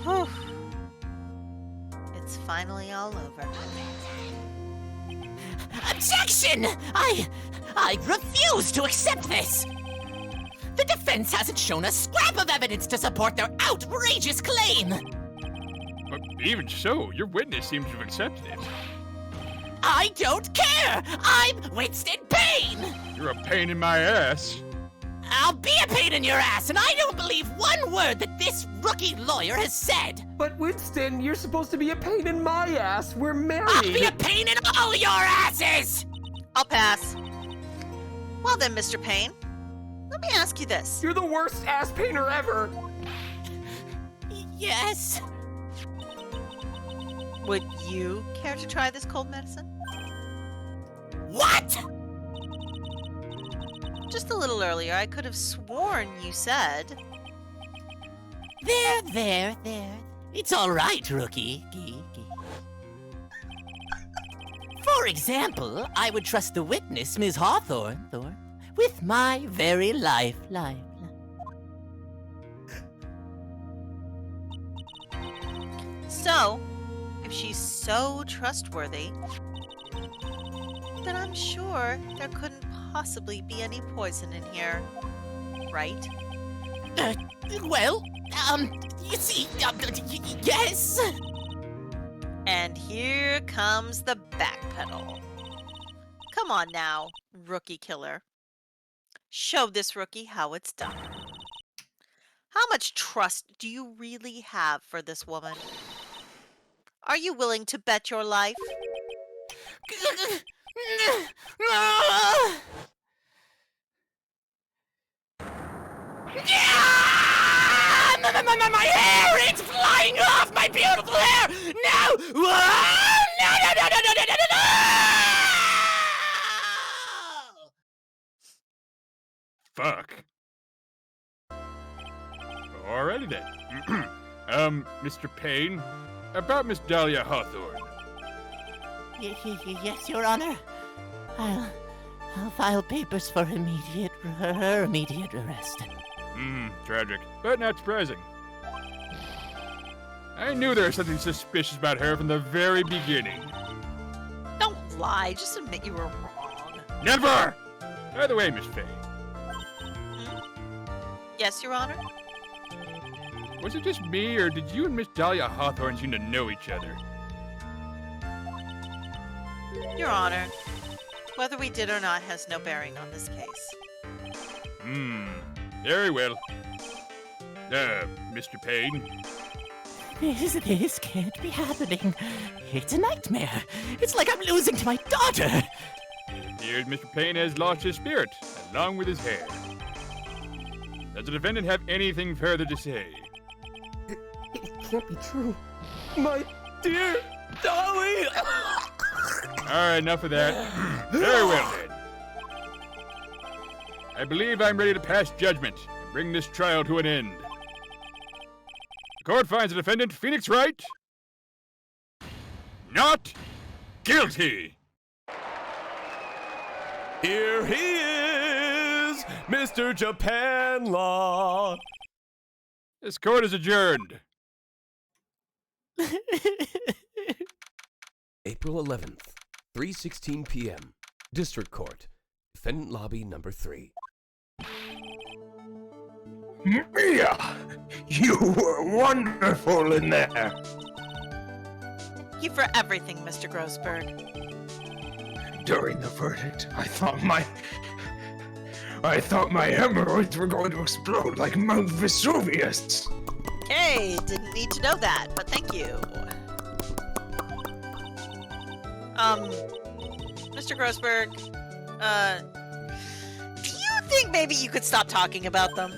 Whew. It's finally all over. Objection! I refuse to accept this! The defense hasn't shown a scrap of evidence to support their outrageous claim! But even so, your witness seems to have accepted it. I don't care! I'm Winston Payne! You're a pain in my ass. I'll be a pain in your ass, and I don't believe one word that this rookie lawyer has said! But Winston, you're supposed to be a pain in my ass. We're married. I'll be a pain in all your asses! I'll pass. Well then, Mr. Payne, let me ask you this. You're the worst ass painter ever. Yes? Would you care to try this cold medicine? What? Just a little earlier, I could have sworn you said... There. It's all right, rookie. For example, I would trust the witness, Ms. Hawthorne, with my very life. So, if she's so trustworthy, then I'm sure there couldn't possibly be any poison in here, right? Well, you see, yes. And here comes the backpedal. Come on now, rookie killer. Show this rookie how it's done. How much trust do you really have for this woman? Are you willing to bet your life? My hair! It's flying off! My beautiful hair! No! No! Fuck. Alrighty then. Mr. Payne, about Miss Dahlia Hawthorne. Yes, Your Honor. I'll file papers for her immediate arrest. Tragic, but not surprising. I knew there was something suspicious about her from the very beginning. Don't lie, just admit you were wrong. Never! By the way, Miss Fay. Yes, Your Honor? Was it just me, or did you and Miss Dahlia Hawthorne seem to know each other? Your Honor, whether we did or not has no bearing on this case. Very well. Mr. Payne, This can't be happening. It's a nightmare. It's like I'm losing to my daughter. It appears Mr. Payne has lost his spirit, along with his hair. Does the defendant have anything further to say? It can't be true. My dear Dolly! Alright, enough of that. Very well, then. I believe I'm ready to pass judgment and bring this trial to an end. The court finds the defendant, Phoenix Wright, not guilty. Here he is, Mr. Japan Law. This court is adjourned. April 11th, 3:16 p.m. District Court, Defendant Lobby number 3. Mia! You were wonderful in there! Thank you for everything, Mr. Grossberg. During the verdict, I thought my hemorrhoids were going to explode like Mount Vesuvius! Hey, didn't need to know that, but thank you. Mr. Grossberg, do you think maybe you could stop talking about them?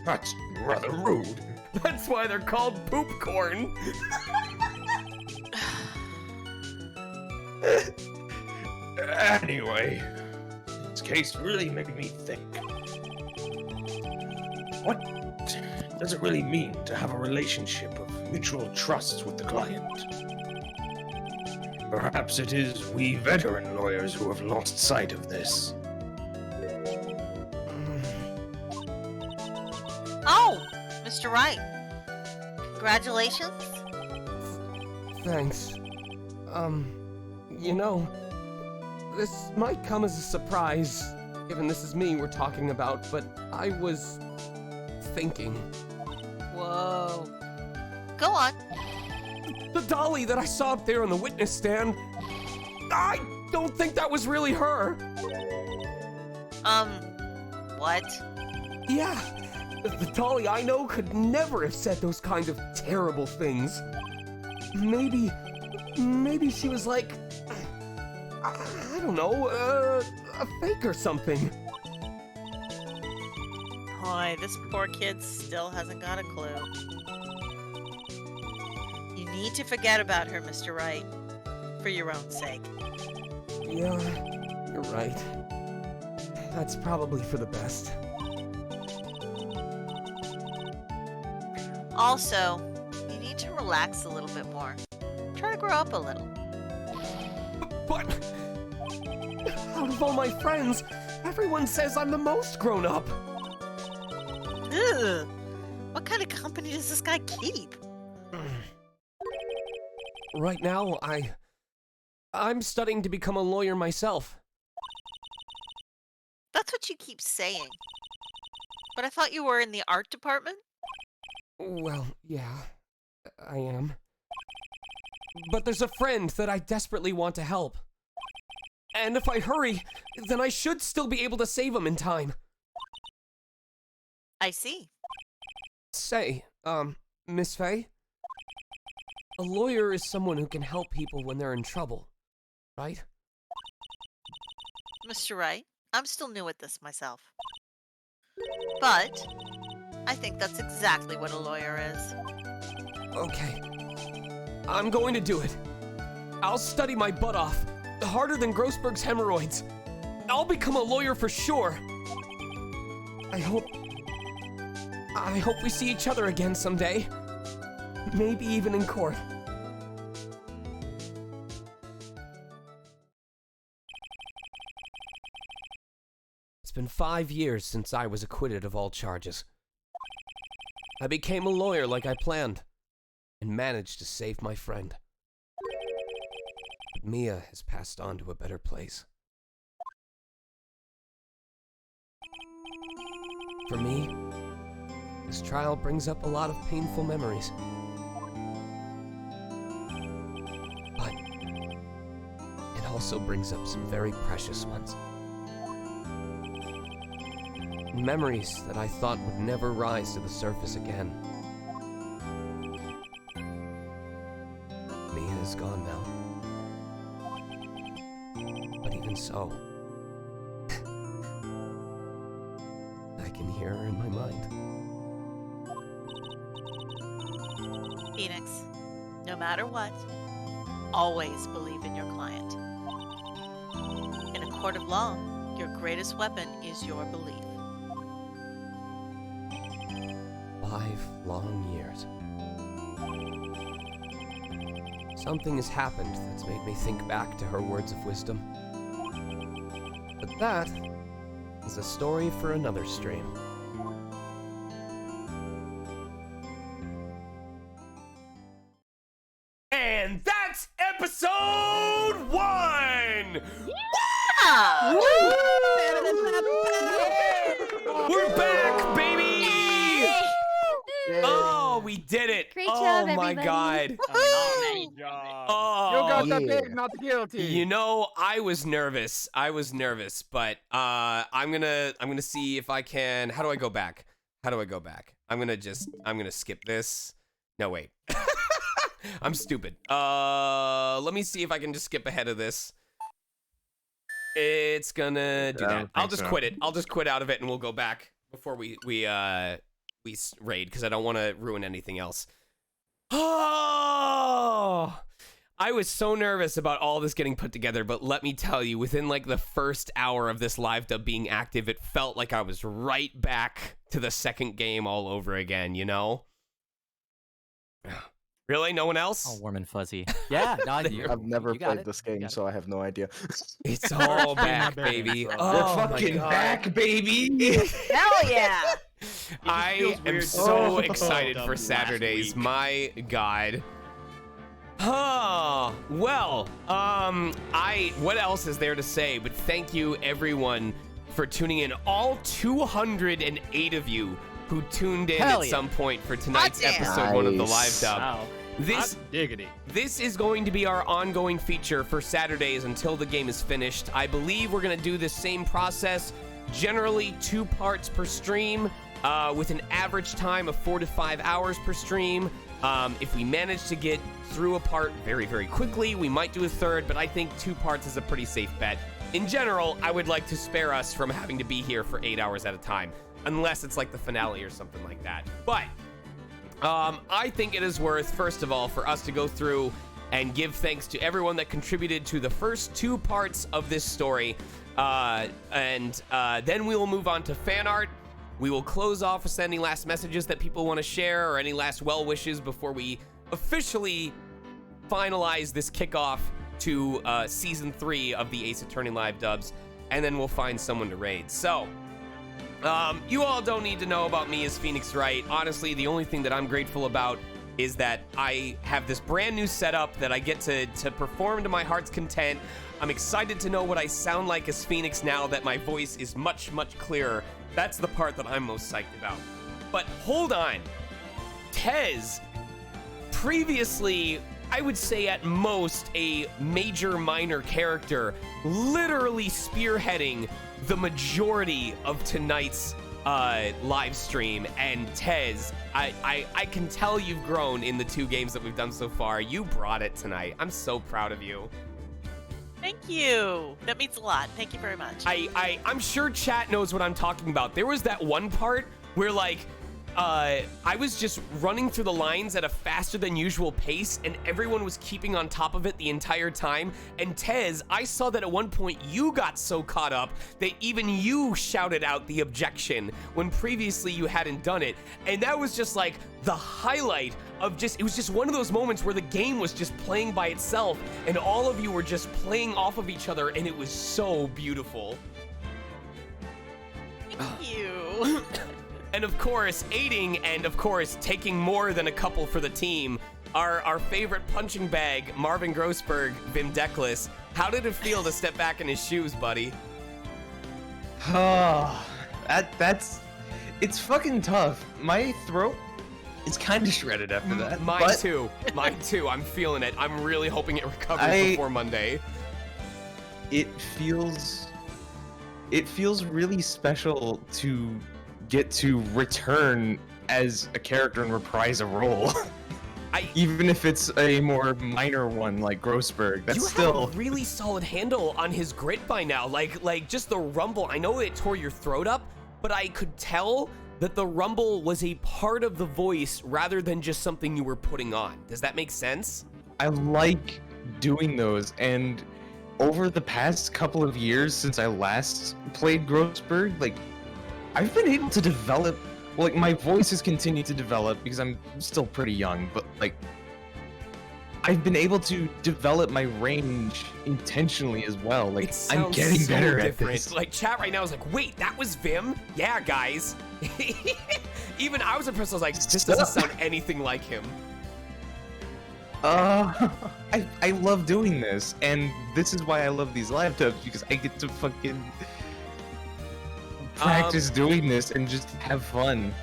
That's rather rude. That's why they're called poop corn. Anyway, this case really made me think. What does it really mean to have a relationship of mutual trust with the client? Perhaps it is we veteran lawyers who have lost sight of this. Oh, Mr. Wright. Congratulations. Thanks. You know, this might come as a surprise, given this is me we're talking about, but I was thinking. Whoa. Go on. The dolly that I saw up there on the witness stand, I don't think that was really her. What? Yeah, the dolly I know could never have said those kind of terrible things. Maybe she was like, I don't know, a fake or something. Boy, this poor kid still hasn't got a clue. You need to forget about her, Mr. Wright, for your own sake. Yeah, you're right. That's probably for the best. Also, you need to relax a little bit more. Try to grow up a little. But out of all my friends, everyone says I'm the most grown up. Ugh. What kind of company does this guy keep? Right now, I'm studying to become a lawyer myself. That's what you keep saying. But I thought you were in the art department? Well, yeah, I am. But there's a friend that I desperately want to help. And if I hurry, then I should still be able to save him in time. I see. Say, Miss Faye? A lawyer is someone who can help people when they're in trouble, right? Mr. Wright, I'm still new at this myself. But I think that's exactly what a lawyer is. Okay. I'm going to do it. I'll study my butt off, harder than Grossberg's hemorrhoids. I'll become a lawyer for sure. I hope we see each other again someday. Maybe even in court. It's been 5 years since I was acquitted of all charges. I became a lawyer like I planned, and managed to save my friend. But Mia has passed on to a better place. For me, this trial brings up a lot of painful memories. But it also brings up some very precious ones. Memories that I thought would never rise to the surface again. Mia is gone now. But even so, I can hear her in my mind. Phoenix, no matter what, always believe in your client. In a court of law, your greatest weapon is your belief. 5 long years. Something has happened that's made me think back to her words of wisdom. But that is a story for another stream. And that's episode 1! Yeah! We're back, baby! Oh, we did it! Great oh job, my everybody. god! Oh, You got the big, not guilty. You know, I was nervous, but I'm gonna see if I can. How do I go back? I'm gonna skip this. No, wait. I'm stupid. Let me see if I can just skip ahead of this. It's gonna do that. I'll just quit it. I'll just quit out of it and we'll go back before we raid, because I don't want to ruin anything else. Oh, I was so nervous about all this getting put together, but let me tell you, within like the first hour of this live dub being active, it felt like I was right back to the second game all over again, you know? Really? No one else? All warm and fuzzy. Yeah, no, I've never played this game, so I have no idea. It's all back, baby. We're Oh, fucking my God. back, baby. Hell yeah! I am so excited for Saturdays. My God. Oh, well, what else is there to say? But thank you, everyone, for tuning in. All 208 of you who tuned in Hell at yeah. some point for tonight's episode 1 of the live dub. Wow. This Hot diggity. This is going to be our ongoing feature for Saturdays until the game is finished. I believe we're going to do this same process, generally 2 parts per stream, with an average time of 4 to 5 hours per stream. If we manage to get through a part very, very quickly, we might do a third, but I think 2 parts is a pretty safe bet. In general, I would like to spare us from having to be here for 8 hours at a time, unless it's like the finale or something like that. But I think it is worth, first of all, for us to go through and give thanks to everyone that contributed to the first 2 parts of this story. Then we will move on to fan art. We will close off with any last messages that people want to share or any last well wishes before we officially finalize this kickoff to season 3 of the Ace Attorney live dubs. And then we'll find someone to raid. So, you all don't need to know about me as Phoenix Wright. Honestly, the only thing that I'm grateful about is that I have this brand new setup that I get to perform to my heart's content. I'm excited to know what I sound like as Phoenix now that my voice is much, much clearer. That's the part that I'm most psyched about. But hold on. Tez, previously, I would say at most a major minor character, literally spearheading the majority of tonight's live stream. And Tez, I can tell you've grown in the 2 games that we've done so far. You brought it tonight. I'm so proud of you. Thank you. That means a lot. Thank you very much. I'm sure chat knows what I'm talking about. There was that one part where like I was just running through the lines at a faster than usual pace, and everyone was keeping on top of it the entire time. And Tez, I saw that at one point you got so caught up that even you shouted out the objection when previously you hadn't done it. And that was just like the highlight of it was just one of those moments where the game was just playing by itself and all of you were just playing off of each other, and it was so beautiful. Thank you. And of course, aiding and of course taking more than a couple for the team, our favorite punching bag, Marvin Grossberg, Vindeclis. How did it feel to step back in his shoes, buddy? Oh, it's fucking tough. My throat is kind of shredded after that. Mine too. I'm feeling it. I'm really hoping it recovers before Monday. It feels it feels really special to get to return as a character and reprise a role. Even if it's a more minor one like Grossberg, that's You still have a really solid handle on his grit by now. Like just the rumble. I know it tore your throat up, but I could tell that the rumble was a part of the voice rather than just something you were putting on. Does that make sense? I like doing those, and over the past couple of years since I last played Grossberg, like I've been able to develop, like my voice has continued to develop because I'm still pretty young, but like I've been able to develop my range intentionally as well. Like I'm getting better at this. Like chat right now is like, wait, that was Vim? Yeah, guys. Even I was impressed. I was like, this doesn't sound anything like him. I love doing this, and this is why I love these live dubs, because I get to fucking practice doing this and just have fun.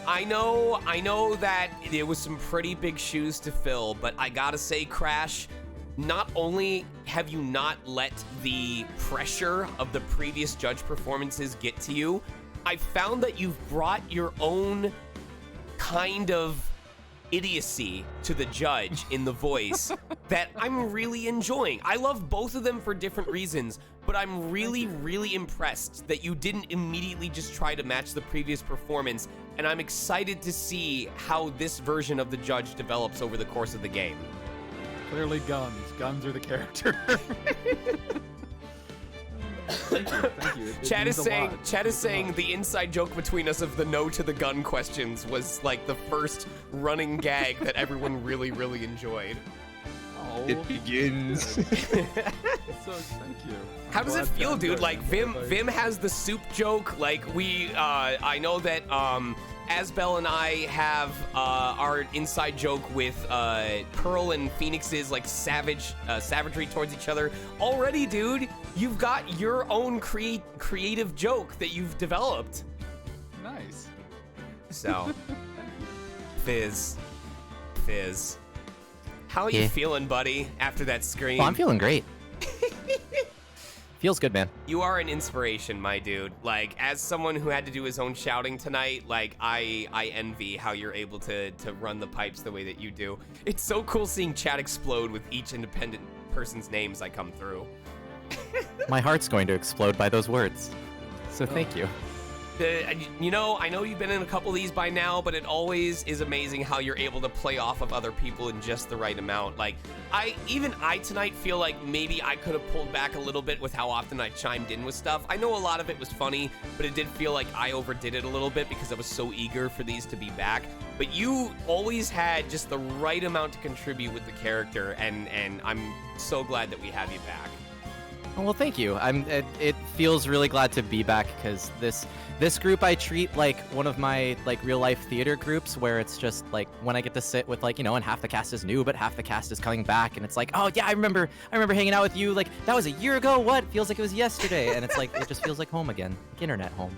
I know that it was some pretty big shoes to fill, but I gotta say, Crash, not only have you not let the pressure of the previous judge performances get to you, I found that you've brought your own kind of idiocy to the judge in the voice that I'm really enjoying. I love both of them for different reasons, but I'm really, really impressed that you didn't immediately just try to match the previous performance, and I'm excited to see how this version of the judge develops over the course of the game. Clearly guns. Guns are the character. Thank you. It Chad is means saying the inside joke between us of the no to the gun questions was like the first running gag that everyone really, really enjoyed. Oh, it begins. So thank you. How does it feel, dude? Like Vim has the soup joke. Like I know that Asbel and I have our inside joke with Pearl and Phoenix's like savagery towards each other. Already, dude, you've got your own creative joke that you've developed. Nice. So, Fizz. How are you feeling, buddy, after that scream? Well, I'm feeling great. Feels good, man. You are an inspiration, my dude. Like, as someone who had to do his own shouting tonight, like, I envy how you're able to run the pipes the way that you do. It's so cool seeing chat explode with each independent person's names I come through. My heart's going to explode by those words. So thank you. You know, I know you've been in a couple of these by now, but it always is amazing how you're able to play off of other people in just the right amount. Like, I tonight feel like maybe I could have pulled back a little bit with how often I chimed in with stuff. I know a lot of it was funny, but it did feel like I overdid it a little bit because I was so eager for these to be back. But you always had just the right amount to contribute with the character, and I'm so glad that we have you back. Well, thank you. It feels really glad to be back because this group I treat like one of my like real life theater groups where it's just like when I get to sit with like, you know, and half the cast is new, but half the cast is coming back, and it's like, oh yeah, I remember hanging out with you, like that was a year ago. What? Feels like it was yesterday, and it's like it just feels like home again, like internet home.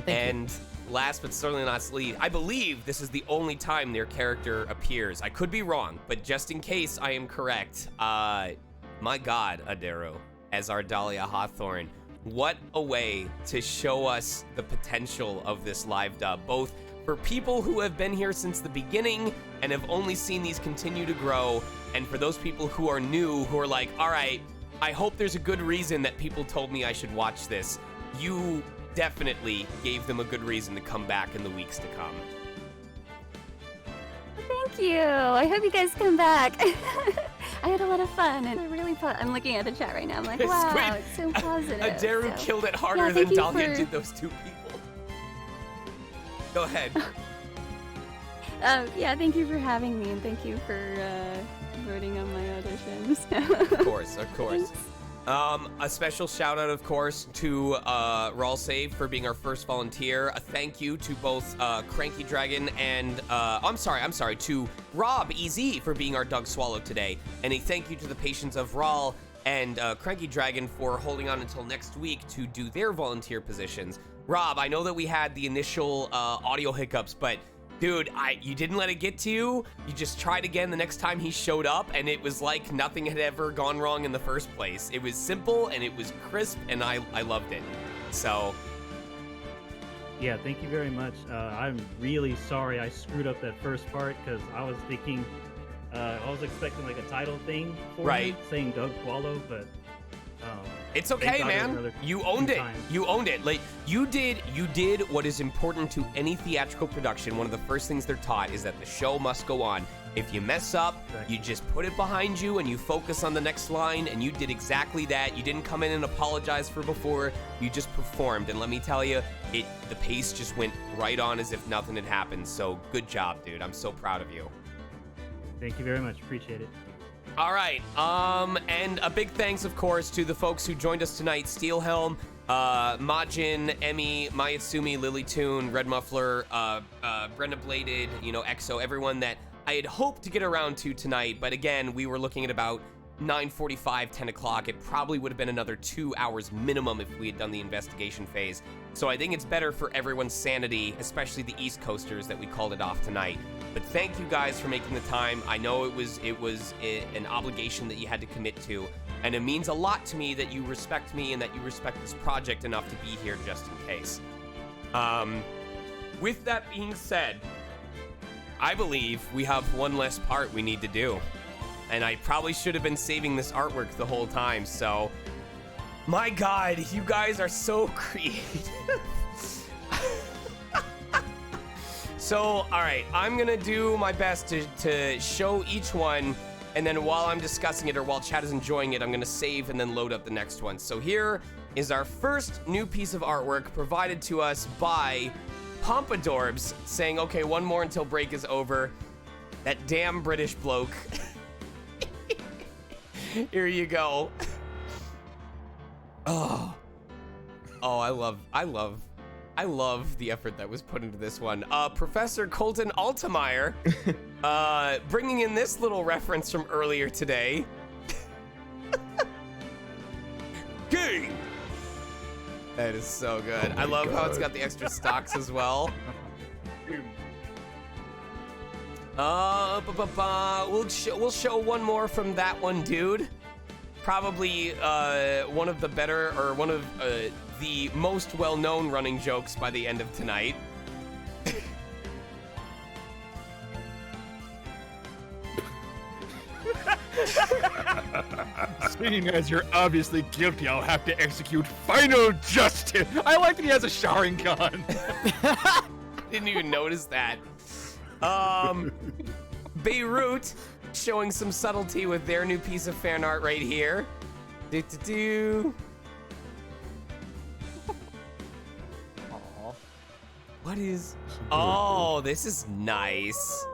And last but certainly not least, I believe this is the only time their character appears. I could be wrong, but just in case I am correct, my God, Adero, as our Dahlia Hawthorne. What a way to show us the potential of this live dub, both for people who have been here since the beginning and have only seen these continue to grow, and for those people who are new, who are like, all right, I hope there's a good reason that people told me I should watch this. You definitely gave them a good reason to come back in the weeks to come. Thank you. I hope you guys come back. I had a lot of fun, and I'm looking at the chat right now. I'm like, wow, it's so positive. Adaru killed it harder than Dahlia did those two people. Go ahead. Yeah, thank you for having me, and thank you for voting on my auditions. Of course. A special shout out, of course, to Ralsave for being our first volunteer. A thank you to both Cranky Dragon and to Rob EZ for being our Doug Swallow today. And a thank you to the patients of Ral and Cranky Dragon for holding on until next week to do their volunteer positions. Rob, I know that we had the initial audio hiccups, but dude, you didn't let it get to you. You just tried again the next time he showed up, and it was like nothing had ever gone wrong in the first place. It was simple, and it was crisp, and I loved it. So Yeah, thank you very much. I'm really sorry I screwed up that first part because I was thinking, I was expecting like a title thing for him, saying Doug Qualo, but it's thank okay, God there was man. another You owned two it. times. You owned it. Like you did what is important to any theatrical production. One of the first things they're taught is that the show must go on. If you mess up, you just put it behind you and you focus on the next line, and you did exactly that. You didn't come in and apologize for before. You just performed, and let me tell you, the pace just went right on as if nothing had happened. So good job, dude. I'm so proud of you. Thank you very much. Appreciate it. All right, and a big thanks, of course, to the folks who joined us tonight: Steelhelm, Majin, Emmy, Mayasumi, Lily Toon, Red Muffler, Brenda Bladed, EXO, everyone that I had hoped to get around to tonight, but again, we were looking at about 9:45, 10 o'clock. It probably would have been another 2 hours minimum if we had done the investigation phase. So I think it's better for everyone's sanity, especially the East Coasters, that we called it off tonight. But thank you guys for making the time. I know it was an obligation that you had to commit to, and it means a lot to me that you respect me and that you respect this project enough to be here just in case. With that being said, I believe we have one less part we need to do. And I probably should have been saving this artwork the whole time, so... My God, you guys are so creative. So, all right, I'm gonna do my best to show each one, and then while I'm discussing it or while chat is enjoying it, I'm gonna save and then load up the next one. So here is our first new piece of artwork provided to us by Pompadorbs, saying, okay, one more until break is over. That damn British bloke. Here you go. Oh, I love the effort that was put into this one. Professor Colton Altemeyer, bringing in this little reference from earlier today. King! That is so good. I love how it's got the extra stocks as well. We'll show one more from that one dude. Probably one of the better, or one of the most well-known running jokes by the end of tonight. Seeing as you're obviously guilty, I'll have to execute final justice. I like that he has a Sharingan. Didn't even notice that. Beirut showing some subtlety with their new piece of fan art right here. What is... Oh, this is nice.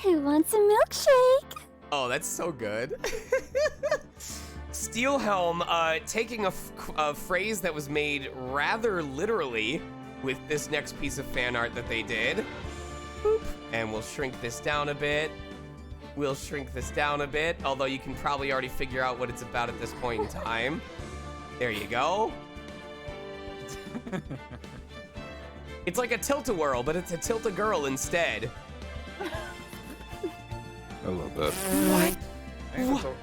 Who wants a milkshake? Oh, that's so good. Steelhelm taking a phrase that was made rather literally with this next piece of fan art that they did. Boop. And we'll shrink this down a bit. We'll shrink this down a bit, although you can probably already figure out what it's about at this point in time. There you go. It's like a tilt-a-whirl, but it's a tilt-a-girl instead. I love that. What?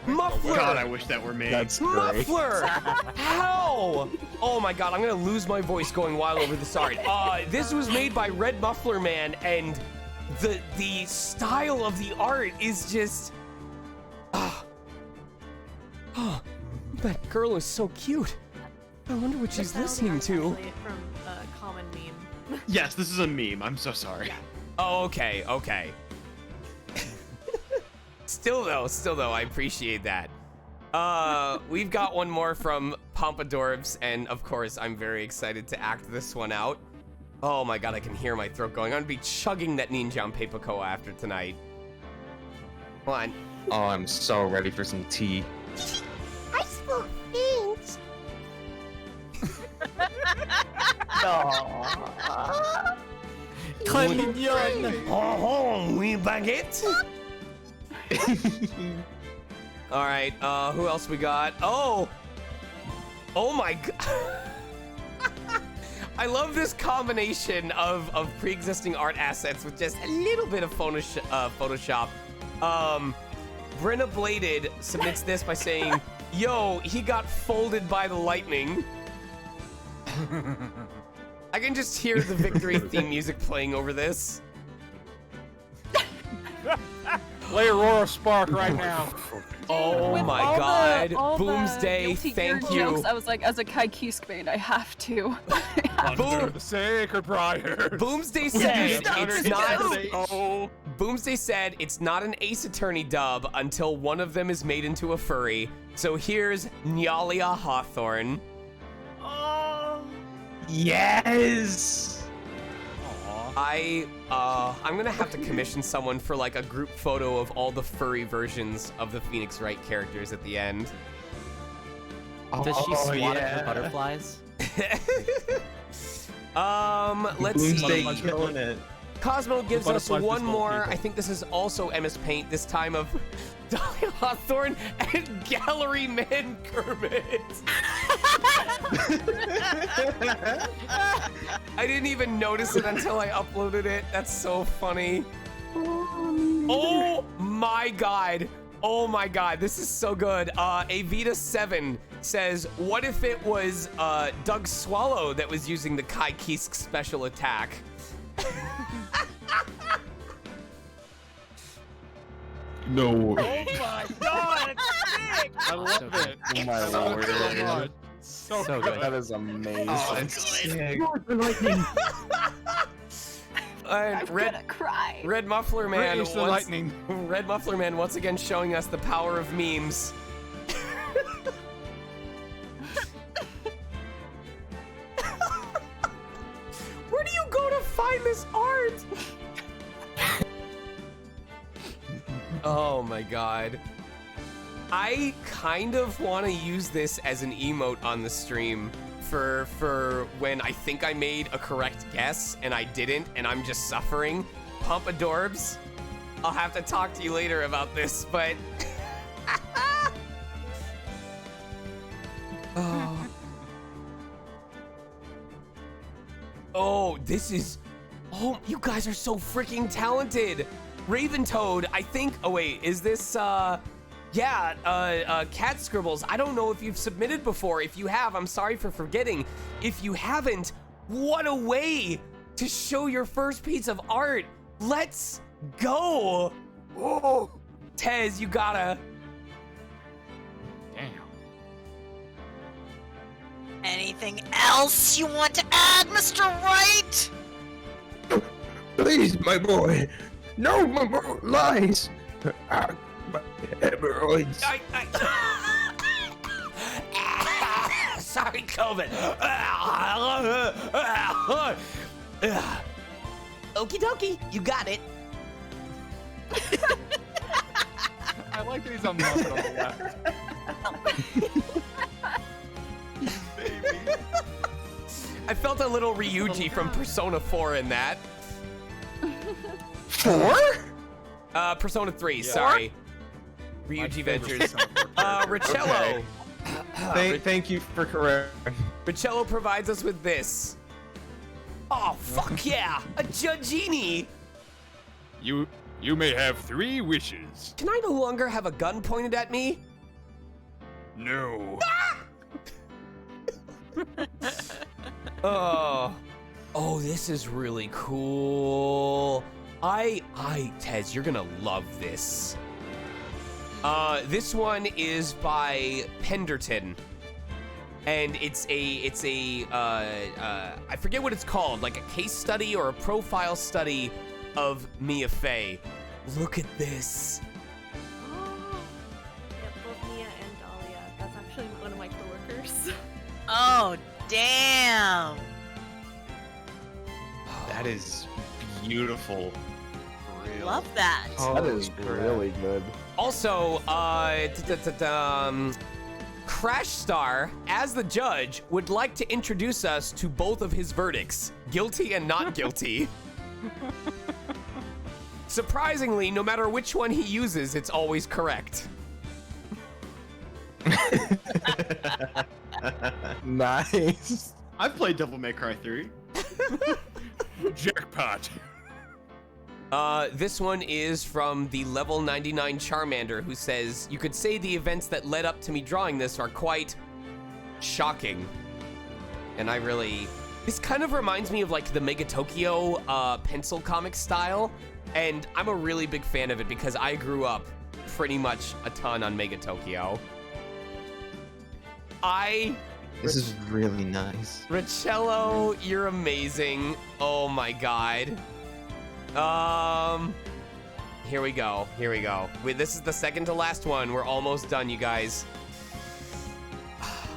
Muffler! God, I wish that were me. That's great. Muffler! How? Oh my God, I'm gonna lose my voice going wild over this art. This was made by Red Muffler Man, and the style of the art is just... Oh, that girl is so cute. I wonder what she's listening to. Actually from a common meme. Yes, this is a meme. I'm so sorry. Oh, okay. Still though, I appreciate that. We've got one more from Pompadorbs, and of course, I'm very excited to act this one out. Oh my God, I can hear my throat going. I'm gonna be chugging that Ninja Peipakoa after tonight. Come on. Oh, I'm so ready for some tea. I spoke things. We baguette. All right, who else we got? Oh my God. I love this combination of pre-existing art assets with just a little bit of Photoshop. Brenna Bladed submits this by saying, Yo, he got folded by the lightning. I can just hear the victory theme music playing over this. Play Aurora Spark right now. Oh With my all god. the, all Boomsday, the Guilty Gear thank you. Jokes, I was like, as a Kai Kisk main, I have to. Under the sacred briar. Boomsday said it's not. Oh. Boomsday said it's not an Ace Attorney dub until one of them is made into a furry. So here's Nyalia Hawthorne. Yes. I'm gonna have to commission someone for like a group photo of all the furry versions of the Phoenix Wright characters at the end. Does she swat at the butterflies? Let's Doomsday see. killing it. Cosmo gives us butterflies one just full of more. people. I think this is also MS Paint, this time of Dahlia Hawthorne and Gallery Man Kermit. I didn't even notice it until I uploaded it. That's so funny. Oh my god. Oh my god, this is so good. Avita7 says, what if it was Doug Swallow that was using the Kai Kisk special attack? No. Oh my god, it's sick! I love it. Oh my So lord. much. So good. That is amazing. Oh, that's sick. And Gonna cry. Red Muffler Man. Raise the lightning. Red Muffler Man once again showing us the power of memes. Where do you go to find this art? Oh my god. I kind of want to use this as an emote on the stream for when I think I made a correct guess and I didn't and I'm just suffering. Pump adorbs. I'll have to talk to you later about this, but oh. Oh, this is... Oh, you guys are so freaking talented. Raven Toad, I think... Oh, wait, is this, Yeah, Cat Scribbles. I don't know if you've submitted before. If you have, I'm sorry for forgetting. If you haven't, what a way to show your first piece of art. Let's go. Oh, Tez, you gotta... Damn. Anything else you want to add, Mr. Wright? Please, my boy. No more lies. My hemorrhoids. Sorry, COVID. Okie dokie, you got it. I like that he's on Muppet on the left. I felt a little Ryuji from Persona 4 in that. 4? Persona 3, sorry. Ryuji Ventures. Richello. Thank you for correcting. Richello provides us with this. Oh, fuck yeah! A Judgini! You may have 3 wishes. Can I no longer have a gun pointed at me? No. Oh, this is really cool. Tez, you're gonna love this. This one is by Penderton. And it's a I forget what it's called, like a case study or a profile study of Mia Fey. Look at this. Yeah, both Mia and Dahlia. That's actually one of my coworkers. Oh, damn. That is beautiful. Love that. That is really good. Also, Crash Star, as the judge, would like to introduce us to both of his verdicts, guilty and not guilty. Surprisingly, no matter which one he uses, it's always correct. Nice. I've played Devil May Cry 3. Jackpot. This one is from the level 99 Charmander, who says, you could say the events that led up to me drawing this are quite shocking. And I really... This kind of reminds me of like the Mega Tokyo pencil comic style. And I'm a really big fan of it because I grew up pretty much a ton on Mega Tokyo. This is really nice. Richello, you're amazing. Oh my god. Here we go. Wait, this is the second to last one. We're almost done, you guys.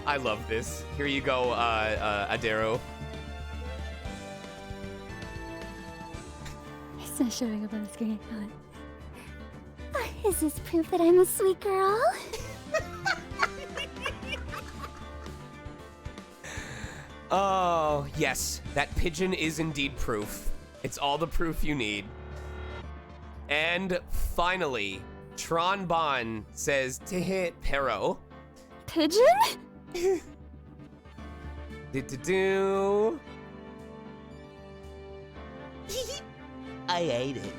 I love this. Here you go, Adero. It's not showing up on the screen. Is this proof that I'm a sweet girl? Oh, yes. That pigeon is indeed proof. It's all the proof you need. And finally, Tron Bon says, Tehe Pero. Pigeon? Do. I ate it.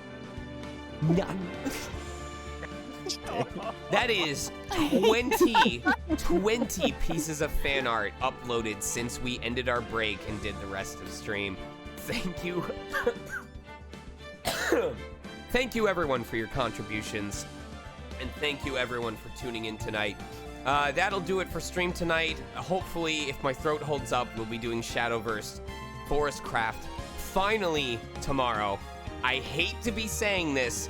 That is 20 pieces of fan art uploaded since we ended our break and did the rest of the stream. Thank you. Thank you everyone for your contributions. And thank you everyone for tuning in tonight. That'll do it for stream tonight. Hopefully, if my throat holds up, we'll be doing Shadowverse Forest Craft finally tomorrow. I hate to be saying this,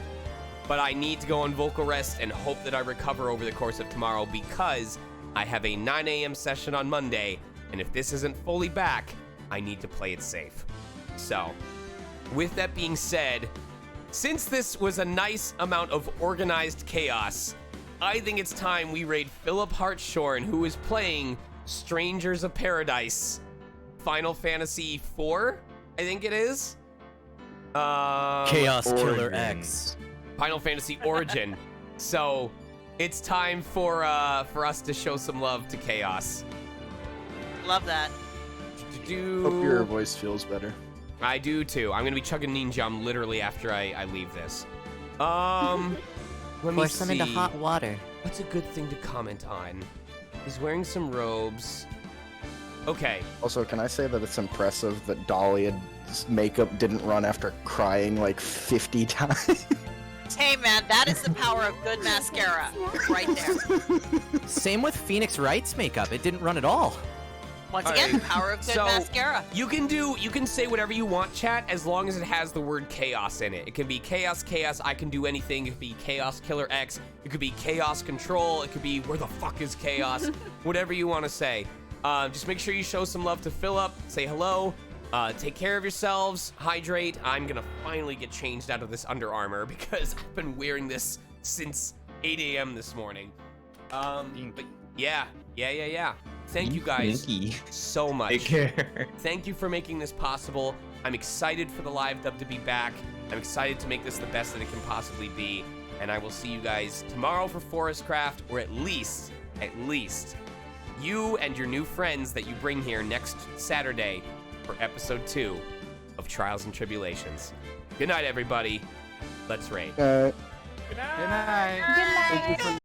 but I need to go on vocal rest and hope that I recover over the course of tomorrow because I have a 9 a.m. session on Monday, and if this isn't fully back, I need to play it safe. So, with that being said, since this was a nice amount of organized chaos, I think it's time we raid Philip Hartshorn, who is playing Strangers of Paradise, Final Fantasy IV, I think it is. Chaos Killer X. Final Fantasy Origin. So it's time for us to show some love to Chaos. Love that. Hope your voice feels better. I do too. I'm gonna be chugging Ninjam literally after I leave this. Let me Pour some see. into hot water. What's a good thing to comment on? He's wearing some robes. Okay. Also, can I say that it's impressive that Dahlia's makeup didn't run after crying like 50 times? Hey man, that is the power of good mascara. Right there. Same with Phoenix Wright's makeup. It didn't run at all. Once again, the power of good mascara. You can say whatever you want, chat, as long as it has the word chaos in it. It can be chaos, I can do anything. It could be Chaos Killer X. It could be Chaos Control. It could be where the fuck is chaos? Whatever you want to say. Just make sure you show some love to Philip. Say hello. Take care of yourselves. Hydrate. I'm gonna finally get changed out of this Under Armour because I've been wearing this since 8 a.m. this morning. But yeah. Thank you guys so much. Take care. Thank you for making this possible. I'm excited for the live dub to be back. I'm excited to make this the best that it can possibly be. And I will see you guys tomorrow for Forest Craft, or at least, you and your new friends that you bring here next Saturday for episode 2 of Trials and Tribulations. Good night, everybody. Let's raid. Good night. night.